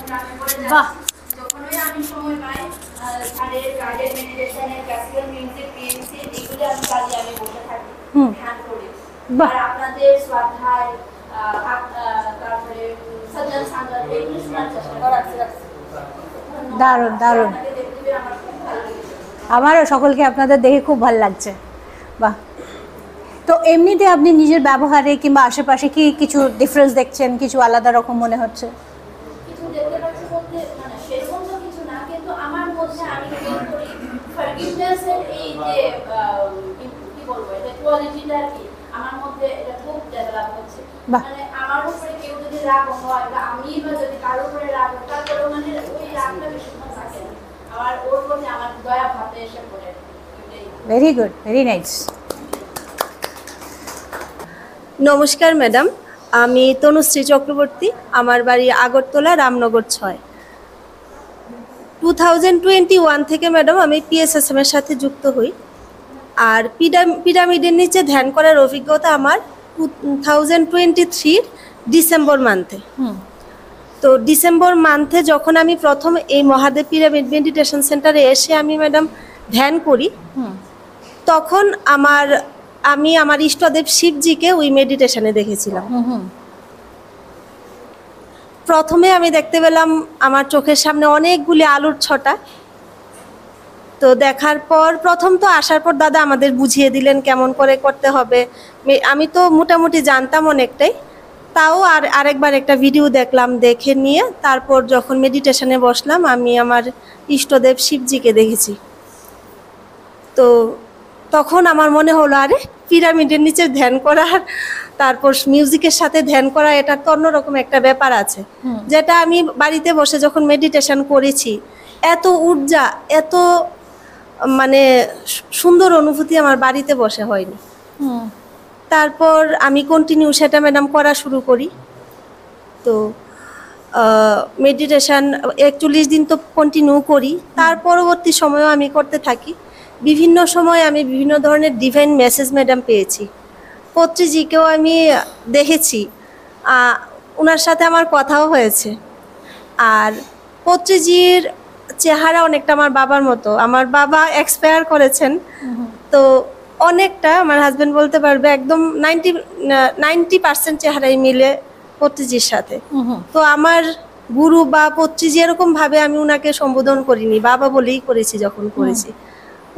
বাহ, যখনই আমি সময় পাই স্যারের গাইডেড মেডিটেশনের ক্লাসিক্যাল মিউজিক পিএনসি এগুলো আমি কাজে আমি বসে থাকি ধ্যান করি। আর আপনাদের শ্রদ্ধায় তারপরে সজ্জন সাঙ্গত এগুলো শোনার চেষ্টা করাচ্ছি। দারুণ দারুণ। আমারও সকলকে আপনাদের দেখে খুব ভালো লাগছে। বাহ। তো এমনিতে আপনি নিজের ব্যবহারে কিংবা আশেপাশে কি কিছু ডিফারেন্স দেখছেন, কিছু আলাদা রকম মনে হচ্ছে? কিছু দেখতে পাচ্ছি বলতে মানে সেরকম তো কিছু না, কিন্তু আমার মধ্যে আমি ফিল করি ফরগিভনেসের এই যে কি বলবো এটা কোয়ালিটিটা আর কি আমার মধ্যে এটা খুব ডেভেলপ হচ্ছে। মানে আমার উপরে কেউ যদি রাগ হয় বা আমি বা যদি কারোর উপরে রাগ হয় তারপরে মানে ওই রাগটা বেশিক্ষণ থাকে না, আমার ওর প্রতি আমার দয়া ভাবটা এসে পড়ে। Very good, very nice. নমস্কার ম্যাডাম, আমি তনুশ্রী চক্রবর্তী, আমার বাড়ি আগরতলা, রামনগর 6। 2021 থেকে ম্যাডাম আমি PSSM এর সাথে যুক্ত হই। আর পিরামিডের নিচে ধ্যান করার অভিজ্ঞতা আমার 2023 ডিসেম্বর মান্থে। তো ডিসেম্বর মান্থে যখন আমি প্রথম এই মহাদেব পিরামিড মেডিটেশন সেন্টারে এসে আমি ম্যাডাম ধ্যান করি, তখন আমি আমার ইষ্টদেব শিবজিকে ওই মেডিটেশনে দেখেছিলাম। প্রথমে আমি দেখতে পেলাম আমার চোখের সামনে অনেকগুলি আলোর ছটা। তো দেখার পর প্রথম তো আসার পর দাদা আমাদের বুঝিয়ে দিলেন কেমন করে করতে হবে। আমি তো মোটামুটি জানতাম অনেকটাই, তাও আরেকবার একটা ভিডিও দেখলাম, দেখে নিয়ে তারপর যখন মেডিটেশনে বসলাম আমি আমার ইষ্টদেব শিবজিকে দেখেছি। তো তখন আমার মনে হলো আরে পিরামিডের নিচে ধ্যান করার তারপর মিউজিকের সাথে ধ্যান করা, এটা তো অন্যরকম একটা ব্যাপার আছে, যেটা আমি বাড়িতে বসে যখন মেডিটেশন করেছি এত ঊর্জা, এত মানে সুন্দর অনুভূতি আমার বাড়িতে বসে হয়নি। তারপর আমি কন্টিনিউ সেটা ম্যাডাম করা শুরু করি। তো মেডিটেশন 41 দিন তো কন্টিনিউ করি, তার পরবর্তী সময়ও আমি করতে থাকি। বিভিন্ন সময় আমি বিভিন্ন ধরনের ডিভাইন মেসেজ ম্যাডাম পেয়েছি। পত্রীজিকেও আমি দেখেছি, ওনার সাথে আমার কথাও হয়েছে। আর পত্রীজির চেহারা অনেকটা আমার বাবার মতো। আমার বাবা এক্সপায়ার করেছেন, তো অনেকটা আমার হাজব্যান্ড বলতে পারবে একদম 90% চেহারাই মিলে পত্রীজির সাথে। তো আমার গুরু বা পত্রীজি এরকমভাবে আমি ওনাকে সম্বোধন করিনি, বাবা বলেই করেছি। যখন করেছি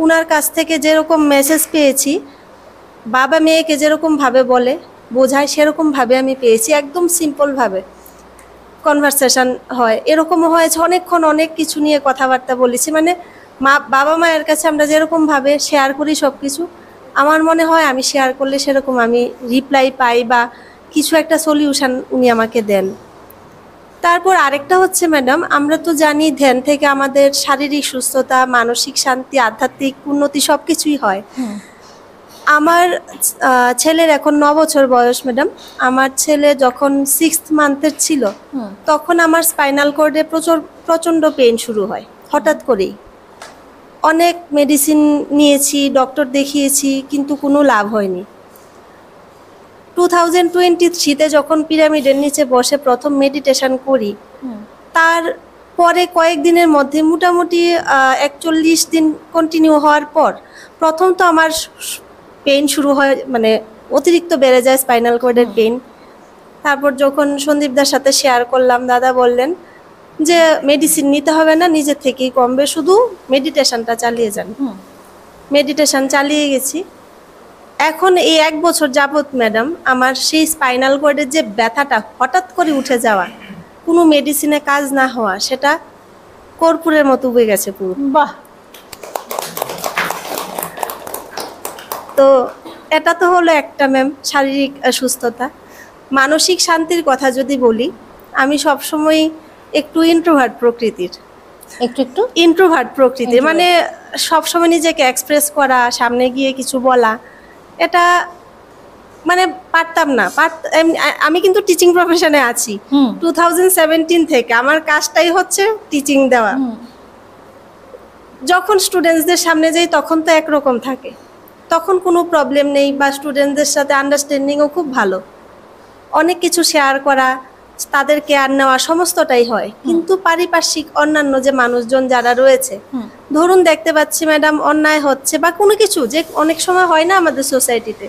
ওনার কাছ থেকে যেরকম মেসেজ পেয়েছি, বাবা মেয়েকে যেরকমভাবে বলে বোঝায় সেরকমভাবে আমি পেয়েছি। একদম সিম্পলভাবে কনভারসেশন হয়, এরকমও হয়েছে অনেকক্ষণ, অনেক কিছু নিয়ে কথাবার্তা বলেছি। মানে বাবা মায়ের কাছে আমরা যেরকমভাবে শেয়ার করি সব কিছু, আমার মনে হয় আমি শেয়ার করলে সেরকম আমি রিপ্লাই পাই বা কিছু একটা সলিউশন উনি আমাকে দেন। তারপর আরেকটা হচ্ছে ম্যাডাম, আমরা তো জানি ধ্যান থেকে আমাদের শারীরিক সুস্থতা, মানসিক শান্তি, আধ্যাত্মিক উন্নতি সব কিছুই হয়। আমার ছেলের এখন 9 বছর বয়স ম্যাডাম। আমার ছেলে যখন 6th মান্থের ছিল তখন আমার স্পাইনাল কর্ডে প্রচণ্ড পেইন শুরু হয় হঠাৎ করেই। অনেক মেডিসিন নিয়েছি, ডক্টর দেখিয়েছি, কিন্তু কোনো লাভ হয়নি। 2023-তে যখন পিরামিডের নিচে বসে প্রথম মেডিটেশন করি, তার পরে কয়েকদিনের মধ্যে মোটামুটি 41 দিন কন্টিনিউ হওয়ার পর প্রথম তো আমার পেইন শুরু হয়, মানে অতিরিক্ত বেড়ে যায় স্পাইনাল কর্ডের পেইন। তারপর যখন সন্দীপদার সাথে শেয়ার করলাম, দাদা বললেন যে মেডিসিন নিতে হবে না, নিজের থেকেই কমবে, শুধু মেডিটেশনটা চালিয়ে যান। মেডিটেশন চালিয়ে গেছি। এখন এই 1 বছর যাবত ম্যাডাম আমার সেই স্পাইনাল কর্ডের যে ব্যথাটা হঠাৎ করে উঠে যাওয়া, কোনো মেডিসিনে কাজ না হওয়া, সেটা কর্পূরের মতো উবে গেছে পুরো। বাহ। তো এটা তো হলো একটা ম্যাম শারীরিক সুস্থতা। মানসিক শান্তির কথা যদি বলি, আমি সবসময় একটু ইন্ট্রোভার্ট প্রকৃতির। একটু ইন্ট্রোভার্ট প্রকৃতির মানে সবসময় নিজেকে এক্সপ্রেস করা, সামনে গিয়ে কিছু বলা, এটা মানে পারতাম না। আমি কিন্তু টিচিং প্রফেশনে আছি 2017 থেকে। আমার কাজটাই হচ্ছে টিচিং দেওয়া। যখন স্টুডেন্টসদের সামনে যাই তখন তো একরকম থাকে, তখন কোনো প্রবলেম নেই, বা স্টুডেন্টদের সাথে আন্ডারস্ট্যান্ডিংও খুব ভালো। অনেক কিছু শেয়ার করা, তাদের কেয়ার নেওয়া সমস্তটাই হয়, কিন্তু পারিপার্শ্বিক অন্যান্য যে মানুষজন যারা রয়েছে, ধরুন দেখতে পাচ্ছি ম্যাডাম অন্যায় হচ্ছে বা কোনো কিছু যে অনেক সময় হয় না আমাদের সোসাইটিতে,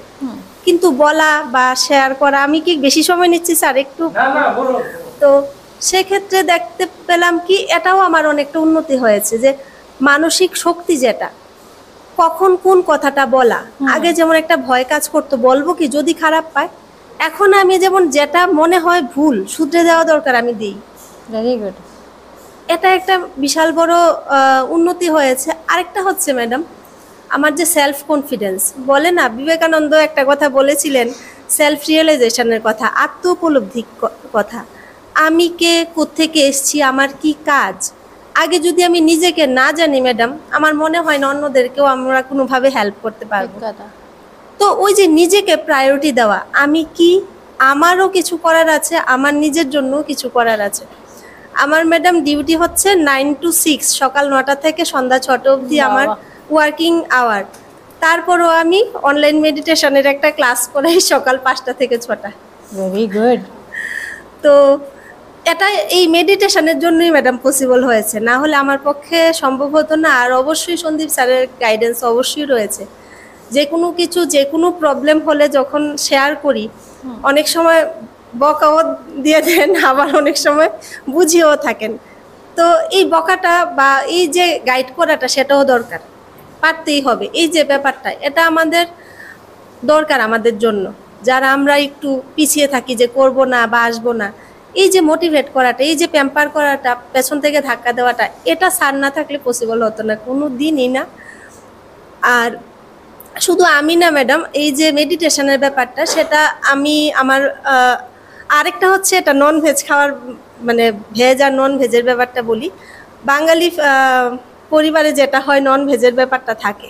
কিন্তু বলা বা শেয়ার করা, আমি কি বেশি সময় নিচ্ছি স্যার একটু? তো সেক্ষেত্রে দেখতে পেলাম কি এটাও আমার অনেকটা উন্নতি হয়েছে, যে মানসিক শক্তি যেটা, কখন কোন কথাটা বলা, আগে যেমন একটা ভয় কাজ করতো বলবো কি যদি খারাপ পায়, এখন আমি যেমন যেটা মনে হয় ভুল শুধরে দেওয়া দরকার আমি দিই। Very good. এটা একটা বিশাল বড় উন্নতি হয়েছে। আরেকটা হচ্ছে ম্যাডাম আমার যে সেলফ কনফিডেন্স, বলে না বিবেকানন্দ একটা কথা বলেছিলেন, সেলফ রিয়েলাইজেশনের কথা, আত্ম উপলব্ধির কথা। আমি কে, কোত্থেকে এসছি, আমার কি কাজ, আগে যদি আমি নিজেকে না জানি ম্যাডাম, আমার মনে হয় না অন্যদেরকেও আমরা কোনোভাবে হেল্প করতে পারবো। তো ওই যে নিজেকে প্রায়োরিটি দেওয়া, আমি কি, আমারও কিছু করার আছে, আমার নিজের জন্য কিছু করার আছে। আমার ম্যাডাম ডিউটি হচ্ছে 9 to 6, সকাল 9টা থেকে সন্ধ্যা 6টা অবধি আমার ওয়ার্কিং আওয়ার। তারপরও আমি অনলাইন মেডিটেশনের একটা ক্লাস করাই সকাল 5টা থেকে 6টা। Very good. তো এটা এই মেডিটেশনের জন্যই ম্যাডাম পসিবল হয়েছে, না হলে আমার পক্ষে সম্ভব হতো না। আর অবশ্যই সন্দীপ স্যারের গাইডেন্স অবশ্যই রয়েছে, যে কোনো কিছু, যে কোনো প্রবলেম হলে যখন শেয়ার করি, অনেক সময় বকাও দিয়ে দেন, আবার অনেক সময় বুঝিয়েও থাকেন। তো এই বকাটা বা এই যে গাইড করাটা সেটাও দরকার, পারতেই হবে। এই যে ব্যাপারটা, এটা আমাদের দরকার আমাদের জন্য, যারা আমরা একটু পিছিয়ে থাকি যে করব না বা আসবো না। এই যে মোটিভেট করাটা, এই যে প্যাম্পার করাটা, পেছন থেকে ধাক্কা দেওয়াটা, এটা স্যার না থাকলে পসিবল হতো না, কোনো দিনই না। আর শুধু আমি না ম্যাডাম, এই যে মেডিটেশনের ব্যাপারটা, সেটা আমি আমার আরেকটা হচ্ছে এটা নন ভেজ খাওয়ার, মানে ভেজ আর নন ভেজের ব্যাপারটা বলি। বাঙালি পরিবারে যেটা হয়, নন ভেজের ব্যাপারটা থাকে।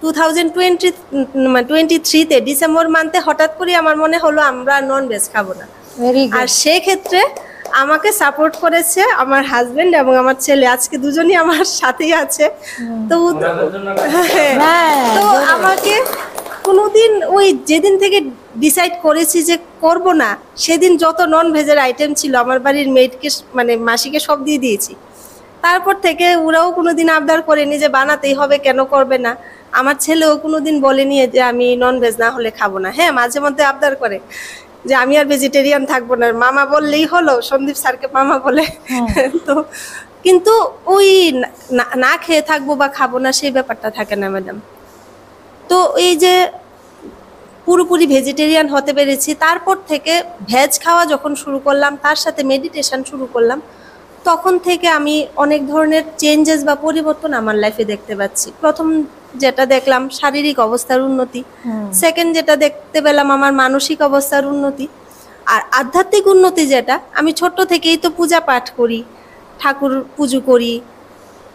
2023-তে ডিসেম্বর মান্থে হঠাৎ করে আমার মনে হলো আমরা নন ভেজ খাবো না। আর সেক্ষেত্রে আমাকে সাপোর্ট করেছে আমার হাজবেন্ড এবং আমার ছেলে, আজকে দুজনই আমার সাথেই আছে। তো তো আমাকে কোনোদিন ওই যেদিন থেকে ডিসাইড করেছি যে করব না, সেদিন যত নন ভেজের আইটেম ছিল আমার বাড়ির মেয়েটকে, মানে মাসিকে সব দিয়ে দিয়েছি। তারপর থেকে ওরাও কোনোদিন আবদার করেনি যে বানাতেই হবে, কেন করবে না। আমার ছেলেও কোনোদিন বলেনি যে আমি নন ভেজ না হলে খাবো না। হ্যাঁ, মাঝে মধ্যে আবদার করে যে আমি আর ভেজিটেরিয়ান থাকবো না, মামা বললেই হলো, সন্দীপ স্যারকে মামা বলে। তো কিন্তু ওই না খেয়ে থাকবো বা খাবো না সেই ব্যাপারটা থাকে না ম্যাডাম। তো এই যে পুরোপুরি ভেজিটেরিয়ান হতে পেরেছি, তারপর থেকে ভেজ খাওয়া যখন শুরু করলাম, তার সাথে মেডিটেশন শুরু করলাম, তখন থেকে আমি অনেক ধরনের চেঞ্জেস বা পরিবর্তন আমার লাইফে দেখতে পাচ্ছি। প্রথম যেটা দেখলাম শারীরিক অবস্থার উন্নতি, সেকেন্ড যেটা দেখতে পেলাম আমার মানসিক অবস্থার উন্নতি, আর আধ্যাত্মিক উন্নতি যেটা, আমি ছোট্ট থেকেই তো পূজা পাঠ করি, ঠাকুর পুজো করি,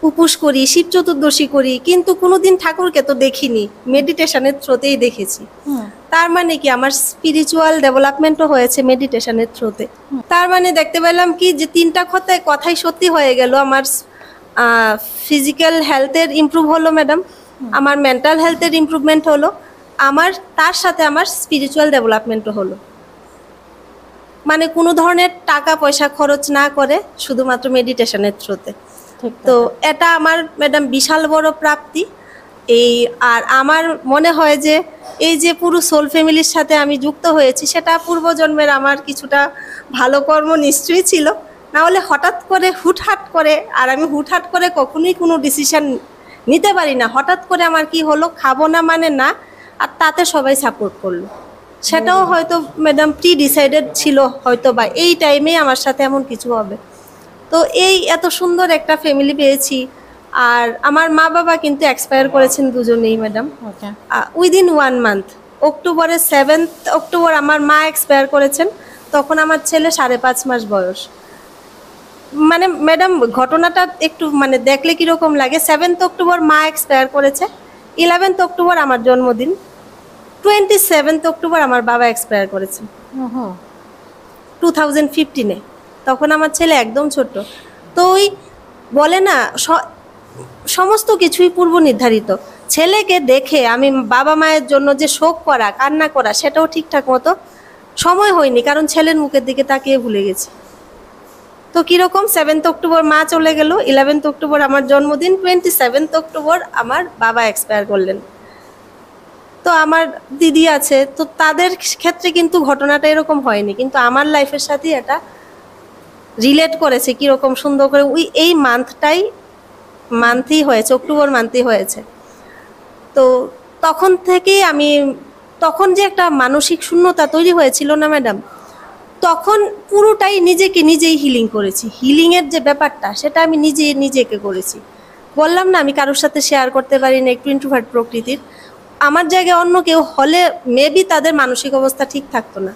উপোস করি, শিব চতুর্দশী করি, কিন্তু কোনোদিন ঠাকুরকে তো দেখিনি, মেডিটেশনের থ্রোতেই দেখেছি। তার মানে কি আমার স্পিরিচুয়াল ডেভেলপমেন্টও হয়েছে মেডিটেশনের থ্রোতে। তার মানে দেখতে পেলাম কি যে তিনটা কথাই সত্যি হয়ে গেল। আমার ফিজিক্যাল হেলথের ইমপ্রুভ হলো ম্যাডাম, আমার মেন্টাল হেলথের ইমপ্রুভমেন্ট হলো, আমার তার সাথে আমার স্পিরিচুয়াল ডেভেলপমেন্টও হলো। মানে কোনো ধরনের টাকা পয়সা খরচ না করে শুধুমাত্র মেডিটেশনের থ্রোতে। তো এটা আমার ম্যাডাম বিশাল বড় প্রাপ্তি। এই আর আমার মনে হয় যে এই যে পুরো সোল ফ্যামিলির সাথে আমি যুক্ত হয়েছি, সেটা পূর্বজন্মের আমার কিছুটা ভালো কর্ম নিশ্চয়ই ছিল, না হলে হঠাৎ করে হুটহাট করে, আর আমি হুটহাট করে কখনোই কোনো ডিসিশন নিতে পারি না। হঠাৎ করে আমার কি হলো, খাবো না মানে না, আর তাতে সবাই সাপোর্ট করলো। সেটাও হয়তো ম্যাডাম প্রি ডিসাইডেড ছিল, হয়তো বা এই টাইমেই আমার সাথে এমন কিছু হবে। তো এই এত সুন্দর একটা ফ্যামিলি পেয়েছি। আর আমার মা বাবা কিন্তু এক্সপায়ার করেছেন দুজনেই ম্যাডাম, উইদিন 1 মান্থ। অক্টোবরের 7th অক্টোবর আমার মা এক্সপায়ার করেছেন, তখন আমার ছেলে 5.5 মাস বয়স। মানে ম্যাডাম ঘটনাটা একটু মানে দেখলে কীরকম লাগে, 7th অক্টোবর মা এক্সপায়ার করেছে, 11th অক্টোবর আমার জন্মদিন, 27th অক্টোবর আমার বাবা এক্সপায়ার করেছেন 2015-এ। তখন আমার ছেলে একদম ছোট। তো ওই বলে না সমস্ত কিছুই পূর্ব নির্ধারিত। ছেলেকে দেখে আমি বাবা মায়ের জন্য যে শোক করা, কান্না করা, সেটাও ঠিকঠাক মতো সময় হয়নি, কারণ ছেলের মুখের দিকে তাকিয়ে ভুলে গেছি। তো কীরকম 7th অক্টোবর মা চলে গেল, 11th অক্টোবর আমার জন্মদিন, 27th অক্টোবর আমার বাবা এক্সপায়ার করলেন। তো আমার দিদি আছে, তো তাদের ক্ষেত্রে কিন্তু ঘটনাটা এরকম হয়নি, কিন্তু আমার লাইফের সাথে এটা রিলেট করেছে কীরকম সুন্দর করে। এই মান্থই হয়েছে, অক্টোবর মান্থই হয়েছে। তো তখন থেকেই তখন যে একটা মানসিক শূন্যতা তৈরি হয়েছিল না ম্যাডাম, তখন পুরোটাই নিজেই হিলিং করেছি। হিলিংয়ের যে ব্যাপারটা সেটা আমি নিজেকে করেছি। বললাম না, আমি কারোর সাথে শেয়ার করতে পারি না, একটু ইন্ট্রোভার্ট প্রকৃতির। আমার জায়গায় অন্য কেউ হলে মেবি তাদের মানসিক অবস্থা ঠিক থাকতো না।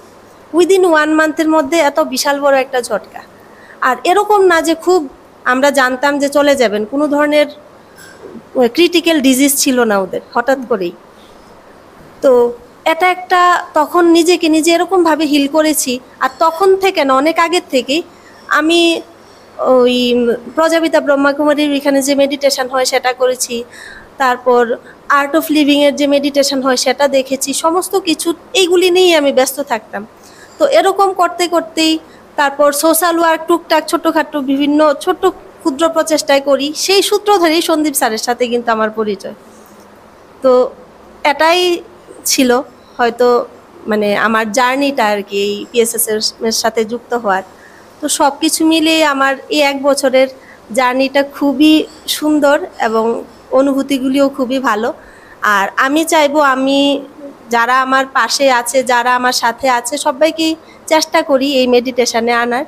উইদিন 1 মান্থের মধ্যে এত বিশাল বড় একটা ঝটকা। আর এরকম না যে খুব আমরা জানতাম যে চলে যাবেন, কোনো ধরনের ক্রিটিক্যাল ডিজিজ ছিল না ওদের, হঠাৎ করেই। তো এটা একটা তখন নিজেকে নিজে এরকমভাবে হিল করেছি। আর তখন থেকে না, অনেক আগের থেকেই আমি ওই প্রজাপিতা ব্রহ্মাকুমারীর এখানে যে মেডিটেশন হয় সেটা করেছি, তারপর আর্ট অফ লিভিংয়ের যে মেডিটেশন হয় সেটা দেখেছি, সমস্ত কিছু এইগুলি নিয়েই আমি ব্যস্ত থাকতাম। তো এরকম করতে করতেই তারপর সোশ্যাল ওয়ার্ক টুকটাক ছোটোখাটো বিভিন্ন ছোট্ট ক্ষুদ্র প্রচেষ্টায় করি। সেই সূত্র ধরেই সন্দীপ স্যারের সাথে কিন্তু আমার পরিচয়। তো এটাই ছিল হয়তো মানে আমার জার্নিটা আর কি, এই PSS এর সাথে যুক্ত হওয়ার। তো সব কিছু মিলিয়ে আমার এই 1 বছরের জার্নিটা খুবই সুন্দর এবং অনুভূতিগুলিও খুবই ভালো। আর আমি চাইবো আমি যারা আমার পাশে আছে, যারা আমার সাথে আছে, সবাইকেই চেষ্টা করি এই মেডিটেশানে আনার।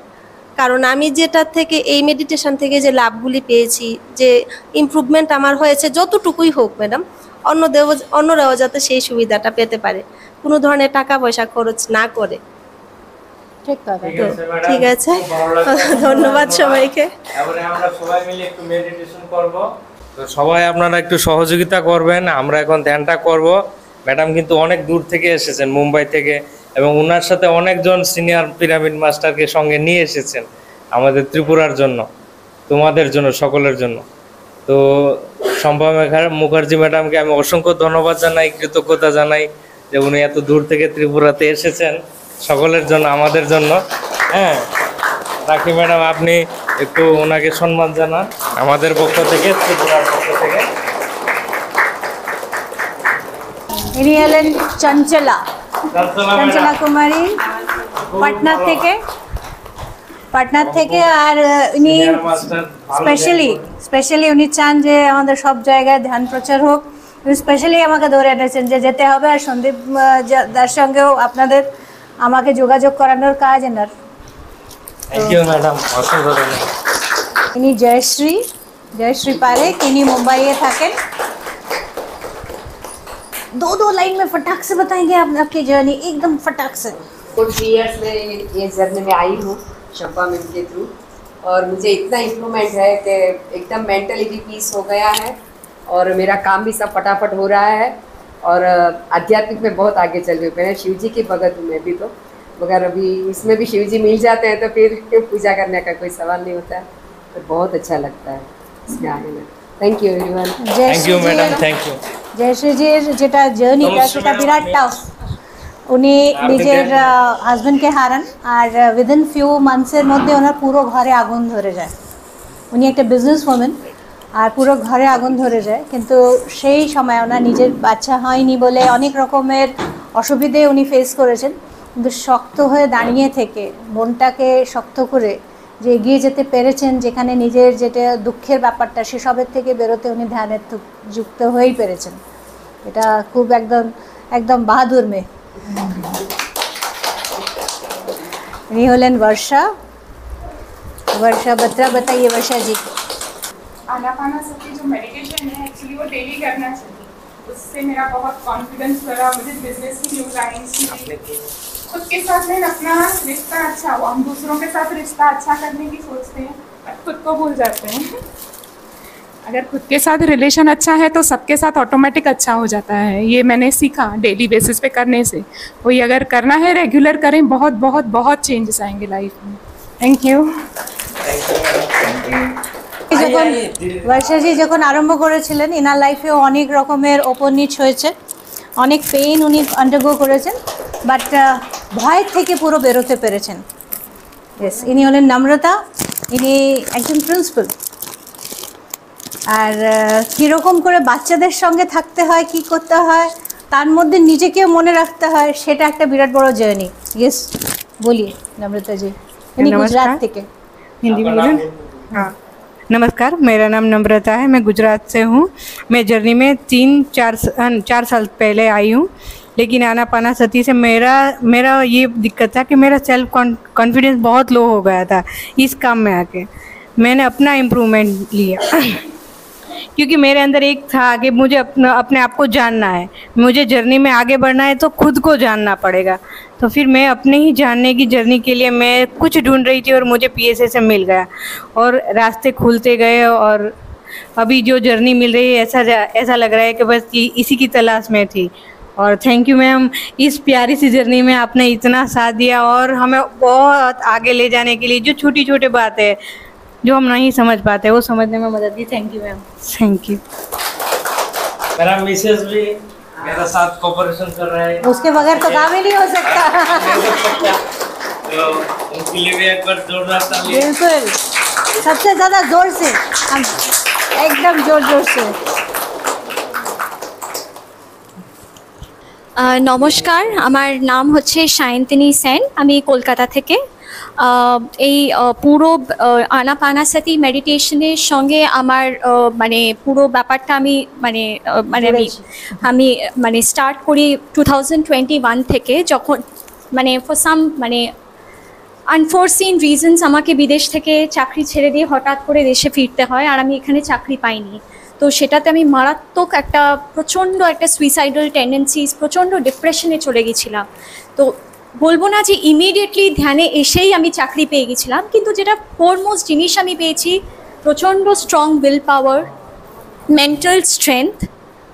কারণ আমি এই মেডিটেশন থেকে যে লাভগুলি পেয়েছি, যে ইমপ্রুভমেন্ট আমার হয়েছে, যতটুকুই হোক ম্যাডাম, অন্যরাও যাতে সেই সুবিধাটা পেতে পারে, কোনো ধরনের টাকা পয়সা খরচ না করে। ঠিক কথা। ঠিক আছে, ধন্যবাদ সবাইকে। এবারে আমরা সবাই মিলে একটু মেডিটেশন করব। তো সবাই আপনারা একটু সহযোগিতা করবেন, আমরা এখন ধ্যানটা করব। ম্যাডাম কিন্তু অনেক দূর থেকে এসেছেন, মুম্বাই থেকে, এবং ওনার সাথে অনেকজন সিনিয়র পিরামিড মাস্টারকে সঙ্গে নিয়ে এসেছেন আমাদের ত্রিপুরার জন্য, তোমাদের জন্য, সকলের জন্য। তো শম্পা মুখার্জি ম্যাডামকে আমি অসংখ্য ধন্যবাদ জানাই, কৃতজ্ঞতা জানাই যে উনি এত দূর থেকে ত্রিপুরাতে এসেছেন সকলের জন্য, আমাদের জন্য। হ্যাঁ, রাখি ম্যাডাম, আপনি একটু ওনাকে সম্মান জানান আমাদের পক্ষ থেকে, ত্রিপুরার পক্ষ থেকে। ইনি হলেন চঞ্চলা কুমারী, পাটনা থেকে। আর উনি স্পেশালি উনি চান যে আমাদের সব জায়গায় ধ্যান প্রচার হোক। উনি স্পেশালি আমাকে ধরে এনেছেন যে যেতে হবে, আর সন্দীপ দার সঙ্গেও আমাকে যোগাযোগ করানোর কাজ এনার। থ্যাংক ইউ ম্যাডাম, অসংখ্য ধন্যবাদ। ইনি জয়শ্রী পারেখ, इनी मुंबई থাকেন। दो लाइन में फटाक से बताएंगे आप आपकी जर्नी, एकदम फटाक से। कुछ ईयर्स में ये जर्नी में आई हूँ शंपा मैम के थ्रू, और मुझे इतना इम्प्रूवमेंट है कि एकदम मेंटली भी पीस हो गया है, और मेरा काम भी सब फटाफट हो रहा है, और आध्यात्मिक में बहुत आगे चल रही हूँ। मैं शिव जी की भगत हूँ मैं भी, तो मगर अभी इसमें भी शिव जी मिल जाते हैं तो फिर पूजा करने का कोई सवाल नहीं होता है। तो बहुत अच्छा लगता है इसमें आने में। Thank you everyone. Thank you madam, thank you. জয়শ্রীজির যেটা জার্নিটা সেটা বিরাট টাফ। উনি নিজের হাজব্যান্ডকে হারান, আর উইদিন ফিউ মান্থসের মধ্যে ওনার পুরো ঘরে আগুন ধরে যায়। উনি একটা বিজনেস ওম্যান, আর পুরো ঘরে আগুন ধরে যায়। কিন্তু সেই সময় ওনার নিজের বাচ্চা হয়নি বলে অনেক রকমের অসুবিধে উনি ফেস করেছেন, কিন্তু শক্ত হয়ে দাঁড়িয়ে থেকে মনটাকে শক্ত করে যে এগিয়ে যেতে পেরেছেন, যেখানে নিজের যেটা দুঃখের ব্যাপারটা সেসবের থেকে বেরোতে উনি ধ্যানের যুক্ত হয়েই পেরেছেন। এটা খুব একদম বাহাদুর মেয়ে। इन्हीं होलन वर्षा बत्रा, बताइए वर्षा जी। आनापानासती जो मेडिटेशन है एक्चुअली वो डेली करना चाहिए, उससे मेरा बहुत कॉन्फिडेंस बढ़ा, मुझे बिजनेस की न्यू लाइन्स मिली, खुद के साथ में अपना रिश्ता अच्छा हुआ। हम दूसरों के साथ रिश्ता अच्छा करने की सोचते हैं और खुद को भूल जाते हैं। अगर खुद के साथ रिलेशन अच्छा है तो सबके साथ ऑटोमेटिक अच्छा हो जाता है। ये मैंने सीखा डेली बेसिस पे करने से। वही अगर करना है रेगुलर करें, बहुत बहुत बहुत चेंजेस आएंगे लाइफ में। Thank you. যখন বর্ষাজি যখন আরম্ভ করেছিলেন, ইনার লাইফেও অনেক রকমের ওপর নিচ হয়েছে, অনেক পেইন উনি আন্ডারগো করেছেন, বাট ভয় থেকে পুরো বেরোতে পেরেছেন। ইয়েস, ইনি হলেন নম্রতা, ইনি একজন প্রিন্সিপাল। আর কীরকম করে বাচ্চাদের সঙ্গে থাকতে হয়, কি করতে হয়, তার মধ্যে নিজেকেও মনে রাখতে হয়, সেটা একটা বিরাট বড় জার্নি। ইয়েস, বলিए नम्रता जी। इन्हीं गुजरात থেকে हिंदी में बोलें? हाँ, नमस्कार, मेरा नाम नम्रता है, मैं गुजरात से हूँ। मैं जर्नी में 4 साल पहले आई हूँ, लेकिन आनापानासती से मेरा ये दिक्कत था कि मेरा सेल्फ कॉन्फिडेंस बहुत लो हो गया था। इस काम में आके मैंने अपना इम्प्रूवमेंट लिया क्योंकि मेरे अंदर एक था कि मुझे अपने आप को जानना है, मुझे जर्नी में आगे बढ़ना है तो खुद को जानना पड़ेगा। तो फिर मैं अपने ही जानने की जर्नी के लिए मैं कुछ ढूंढ रही थी और मुझे PSA से मिल गया और रास्ते खुलते गए और अभी जो जर्नी मिल रही है ऐसा लग रहा है कि बस इसी की तलाश में थी। और थैंक यू मैम, इस प्यारी सी जर्नी में आपने इतना साथ दिया और हमें बहुत आगे ले जाने के लिए जो छोटी छोटी बातें जो हम नहीं समझ पाते वो समझने में मदद दी। Thank you ma'am. Thank you. मेरा मिसेस भी मेरा साथ कोऑपरेशन कर रहा है, उसके बगैर तो काम ही नहीं हो सकता। तो उनके लिए भी एक बार जोरदार ताली। बिल्कुल, सबसे ज़्यादा जोर से, हम एकदम जोर जोर से। নমস্কার, আমার নাম হচ্ছে সায়ন্তিনী সেন, আমি কলকাতা থেকে। এই পুরো আনাপানাসাতি মেডিটেশনের সঙ্গে আমার মানে পুরো ব্যাপারটা আমি আমি স্টার্ট করি 2021 থেকে, যখন ফর সাম আনফোরসিন রিজনস আমাকে বিদেশ থেকে চাকরি ছেড়ে দিয়ে হঠাৎ করে দেশে ফিরতে হয়, আর আমি এখানে চাকরি পাইনি। তো সেটাতে আমি মারাত্মক প্রচণ্ড একটা সুইসাইডাল টেন্ডেন্সিস, প্রচণ্ড ডিপ্রেশনে চলে গেছিলাম। তো বলবো না যে ইমিডিয়েটলি ধ্যানে এসেই আমি চাকরি পেয়ে গেছিলাম, কিন্তু যেটা ফোরমোস্ট জিনিস আমি পেয়েছি প্রচণ্ড strong willpower, mental strength,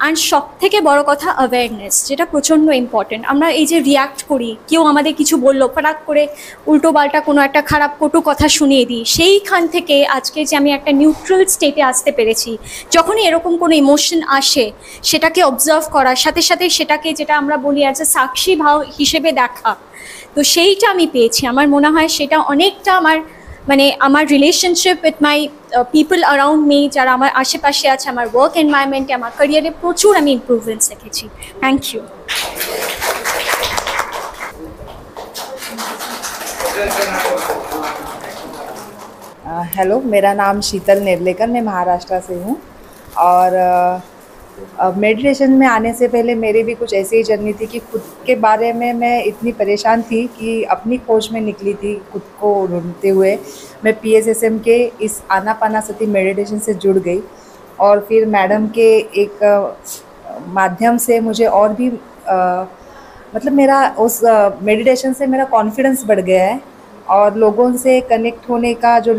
আর সব থেকে বড় কথা অ্যাওয়ারনেস, যেটা প্রচণ্ড ইম্পর্টেন্ট। আমরা এই যে রিয়াক্ট করি, কেউ আমাদের কিছু বললো, ফটাক করে উল্টো পাল্টা কোনো একটা খারাপ কটু কথা শুনিয়ে দিই, সেইখান থেকে আজকে যে আমি একটা নিউট্রাল স্টেটে আসতে পেরেছি, যখনই এরকম কোনো ইমোশন আসে সেটাকে অবজার্ভ করার সাথে সাথে সেটাকে, যেটা আমরা বলি অ্যাজ এ সাক্ষী ভাব হিসেবে দেখা, তো সেইটা আমি পেয়েছি। আমার মনে হয় সেটা অনেকটা আমার relationship with my people around me, যারা আমার আশেপাশে আছে, আমার ওয়ার্ক এনভায়রনমেন্টে, আমার ক্যারিয়ারে প্রচুর আমি ইমপ্রুভমেন্টস দেখেছি। Thank you. हेलो, मेरा नाम शीतल नेर्लेकर, मैं महाराष्ट्र से हूँ। और मेडिटेशन में आने से पहले मेरी भी कुछ ऐसी ही जर्नी थी कि खुद के बारे में मैं इतनी परेशान थी कि अपनी खोज में निकली थी खुद को ढूंढते हुए। मैं PSSM के इस आनापानासती मेडिटेशन से जुड़ गई और फिर मैडम के एक माध्यम से मुझे और भी मतलब मेरा उस मेडिटेशन से मेरा कॉन्फिडेंस बढ़ गया है और लोगों से कनेक्ट होने का जो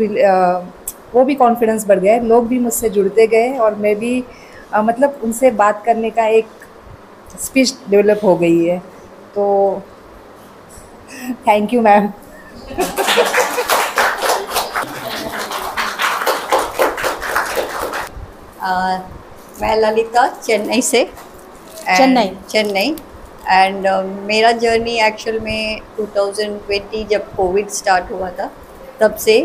वो भी कॉन्फिडेंस बढ़ गया है। लोग भी मुझसे जुड़ते गए और मैं भी मतलब उनसे बात करने का एक स्पीच डेवलप हो गई है। तो थैंक यू मैम। मैं ललिता, चेन्नई से। चेन्नई एंड मेरा जर्नी एक्चुअल में 2020 जब कोविड स्टार्ट हुआ था तब से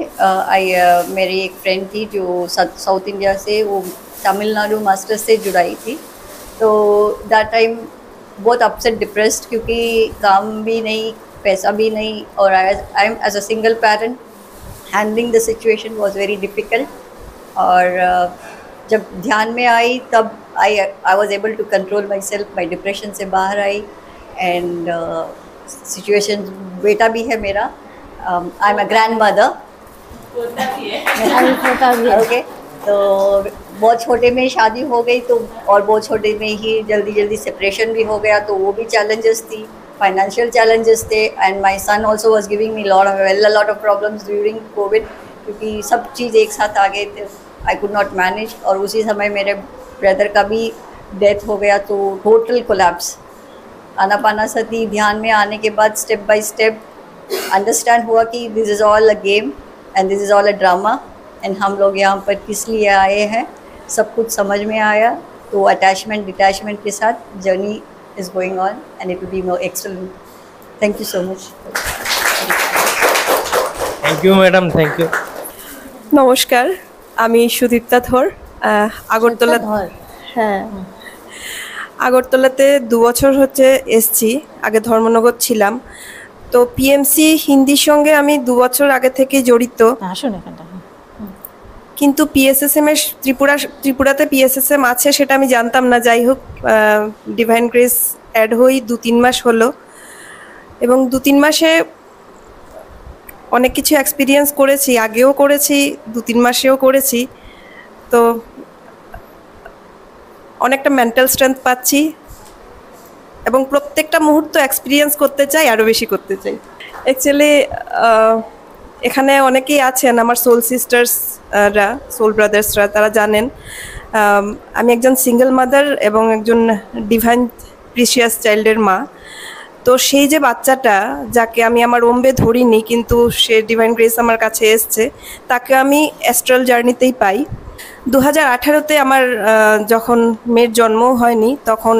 मेरी एक फ्रेंड थी जो साउथ इंडिया से, वो तमिलनाडु मास्टर्स से जुड़ाई थी। तो दैट टाइम बहुत अपसेट डिप्रेस्ड, क्योंकि काम भी नहीं, पैसा भी नहीं, और I am as a single parent handling the situation was very difficult. और जब ध्यान में आई तब I was able to control myself, my depression से बाहर आई। एंड सिचुएशन, बेटा भी है मेरा, I am a grandmother. Okay, तो बहुत छोटे में शादी हो गई, तो और बहुत छोटे में ही जल्दी सेपरेशन भी हो गया, तो वो भी चैलेंजेस थी, फाइनेंशियल चैलेंजेस थे। And my son also was giving me lot of problems during Covid, क्योंकि सब चीज़ एक साथ आ गए थे, आई कुड नॉट मैनेज। और उसी समय मेरे ब्रदर का भी डेथ हो गया, तो टोटल कोलैप्स। आनापानासती ध्यान में आने के बाद स्टेप बाय स्टेप अंडरस्टैंड हुआ कि this is all a game and this is all a drama, and हम लोग यहाँ पर किस लिए आए हैं, सब कुछ समझ में आया। तो अटैचमेंट डिटैचमेंट के साथ journey is going on and it will be more excellent. Thank you so much. Thank you madam, thank you. নমস্কার, আমি সুদীপ্তা ধর, আগরতলা। হ্যাঁ, আগরতলাতে 2 বছর হচ্ছে এসছি, আগে ধর্মনগর ছিলাম। তো পিএমসি হিন্দির সঙ্গে আমি 2 বছর আগে থেকে জড়িত। কিন্তু পিএসএসএম এর ত্রিপুরাতে পিএসএসএম আছে সেটা আমি জানতাম না। যাই হোক, ডিভাইন গ্রেস অ্যাড হই 2-3 মাস হলো, এবং 2-3 মাসে অনেক কিছু এক্সপিরিয়েন্স করেছি, আগেও করেছি, 2-3 মাসেও করেছি। তো অনেকটা মেন্টাল স্ট্রেংথ পাচ্ছি এবং প্রত্যেকটা মুহূর্ত এক্সপিরিয়েন্স করতে চাই, আরও বেশি করতে চাই। অ্যাকচুয়ালি এখানে অনেকেই আছেন আমার সোল সিস্টার্সরা, সোল ব্রাদার্সরা, তারা জানেন আমি একজন সিঙ্গেল মাদার এবং একজন ডিভাইন প্রিসিয়াস চাইল্ডের মা। তো সেই যে বাচ্চাটা যাকে আমি আমার ওম্বে ধরিনি, কিন্তু সে ডিভাইন গ্রেস আমার কাছে এসছে, তাকে আমি অ্যাস্ট্রাল জার্নিতেই পাই। 2018-তে আমার যখন মেয়ের জন্ম হয়নি, তখন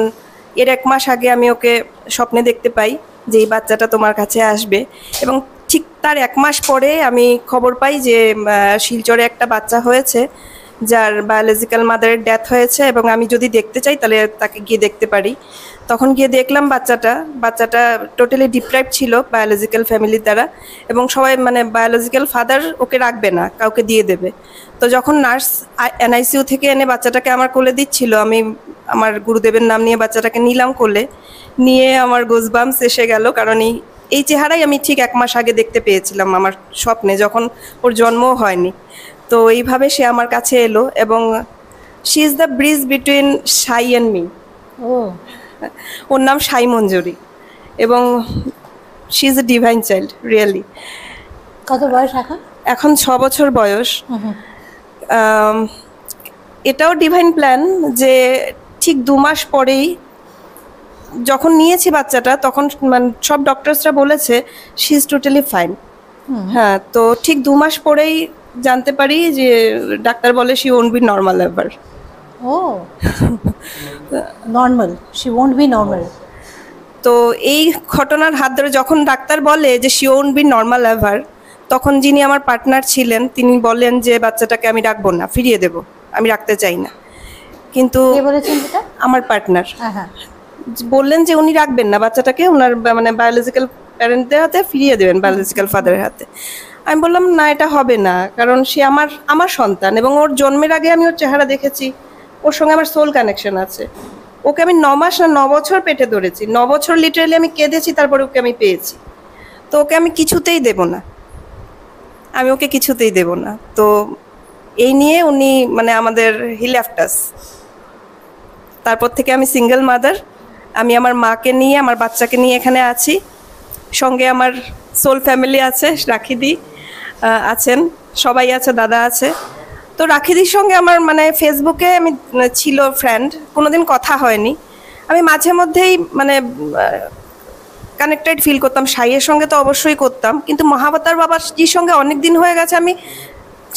এর 1 মাস আগে আমি ওকে স্বপ্নে দেখতে পাই যে এই বাচ্চাটা তোমার কাছে আসবে, এবং ঠিক তার 1 মাস পরে আমি খবর পাই যে শিলচরে একটা বাচ্চা হয়েছে যার বায়োলজিক্যাল মাদারের ডেথ হয়েছে, এবং আমি যদি দেখতে চাই তাহলে তাকে গিয়ে দেখতে পারি। তখন গিয়ে দেখলাম বাচ্চাটা টোটালি ডিপ্রাইভ ছিল বায়োলজিক্যাল ফ্যামিলির দ্বারা, এবং সবাই মানে বায়োলজিক্যাল ফাদার ওকে রাখবে না, কাউকে দিয়ে দেবে। তো যখন নার্স এনআইসিইউ থেকে এনে বাচ্চাটাকে আমার কোলে দিচ্ছিল, আমি আমার গুরুদেবের নাম নিয়ে বাচ্চাটাকে নিলাম কোলে, নিয়ে আমার গোজবাম্পস এসে গেল, কারণ এই চেহারাই আমি ঠিক 1 মাস আগে দেখতে পেয়েছিলাম আমার স্বপ্নে, যখন ওর জন্মও হয়নি। তো এইভাবে সে আমার কাছে এলো, এবং she is the bridge between Sai and me. ওর নাম সাই মঞ্জুরি, এবং she is a divine child really. কত বয়স এখন? এখন 6 বছর বয়স। এটাও ডিভাইন প্ল্যান যে ঠিক 2 মাস পরেই যখন নিয়েছি বাচ্চাটা, তখন মানে সব ডক্টরসরা বলেছে শি ইজ টোটালি ফাইন। হ্যাঁ, তো ঠিক 2 মাস পরেই জানতে পারি যে ডাক্তার বলে she won't be normal ever. ও, normal, she won't be normal. তো এই ঘটনার হাত ধরে যখন ডাক্তার বলে যে she won't be normal ever, তখন যিনি আমার পার্টনার ছিলেন তিনি বলেন যে বাচ্চাটাকে আমি রাখবো না, ফিরিয়ে দেব, আমি রাখতে চাই না। কিন্তু আমার পার্টনার বললেন যে উনি রাখবেন না বাচ্চাটাকে, ওনার মানে বায়োলজিক্যাল প্যারেন্টদের হাতে ফিরিয়ে দেবেন, বায়োলজিক্যাল ফাদারের হাতে। আমি বললাম না, এটা হবে না, কারণ সে আমার সন্তান, এবং ওর জন্মের আগে আমি ওর চেহারা দেখেছি, ওর সঙ্গে আমার সোল কানেকশন আছে। ওকে আমি 9 মাস না 9 বছর পেটে ধরেছি, 9 বছর লিটারালি আমি কেঁদেছি, তারপরে ওকে আমি পেয়েছি। তো ওকে আমি কিছুতেই দেব না, আমি ওকে কিছুতেই দেব না। তো এই নিয়ে উনি মানে আমাদের হি লেফট আস। তারপর থেকে আমি সিঙ্গেল মাদার, আমি আমার মাকে নিয়ে, আমার বাচ্চাকে নিয়ে এখানে আছি। সঙ্গে আমার সোল ফ্যামিলি আছে, রাখিদি আছেন, সবাই আছে, দাদা আছে। তো রাখিদির সঙ্গে আমার মানে ফেসবুকে আমি ছিল ফ্রেন্ড, কোনোদিন কথা হয়নি। আমি মাঝে মধ্যেই মানে কানেক্টেড ফিল করতাম, সাইয়ের সঙ্গে তো অবশ্যই করতাম, কিন্তু মহাবতার বাবাজির সঙ্গে অনেক দিন হয়ে গেছে আমি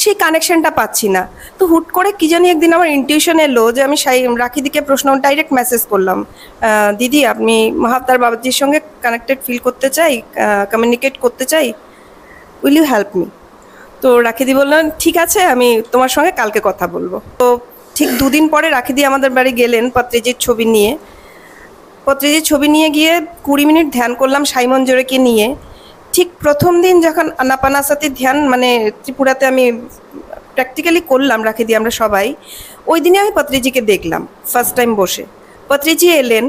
সেই কানেকশনটা পাচ্ছি না। তো হুট করে কি জানি একদিন আমার ইনটিউশন এলো যে আমি রাখিদিকে প্রশ্ন ডাইরেক্ট মেসেজ করলাম, দিদি আপনি মহাবতার বাবাজির সঙ্গে কানেক্টেড ফিল করতে চাই, কমিউনিকেট করতে চাই, উইল ইউ হেল্প মি? তো রাখিদি বললেন ঠিক আছে, আমি তোমার সঙ্গে কালকে কথা বলবো। তো ঠিক 2 দিন পরে রাখিদি আমাদের বাড়ি গেলেন পত্রিজির ছবি নিয়ে। পত্রিজির ছবি নিয়ে গিয়ে 20 মিনিট ধ্যান করলাম সাই মঞ্জুরিকে নিয়ে। ঠিক প্রথম দিন যখন আনাপানাসাতি ধ্যান মানে ত্রিপুরাতে আমি প্র্যাকটিক্যালি করলাম রাখিদি আমরা সবাই, ওই দিনে আমি পত্রিজিকে দেখলাম ফার্স্ট টাইম বসে। পত্রিজি এলেন,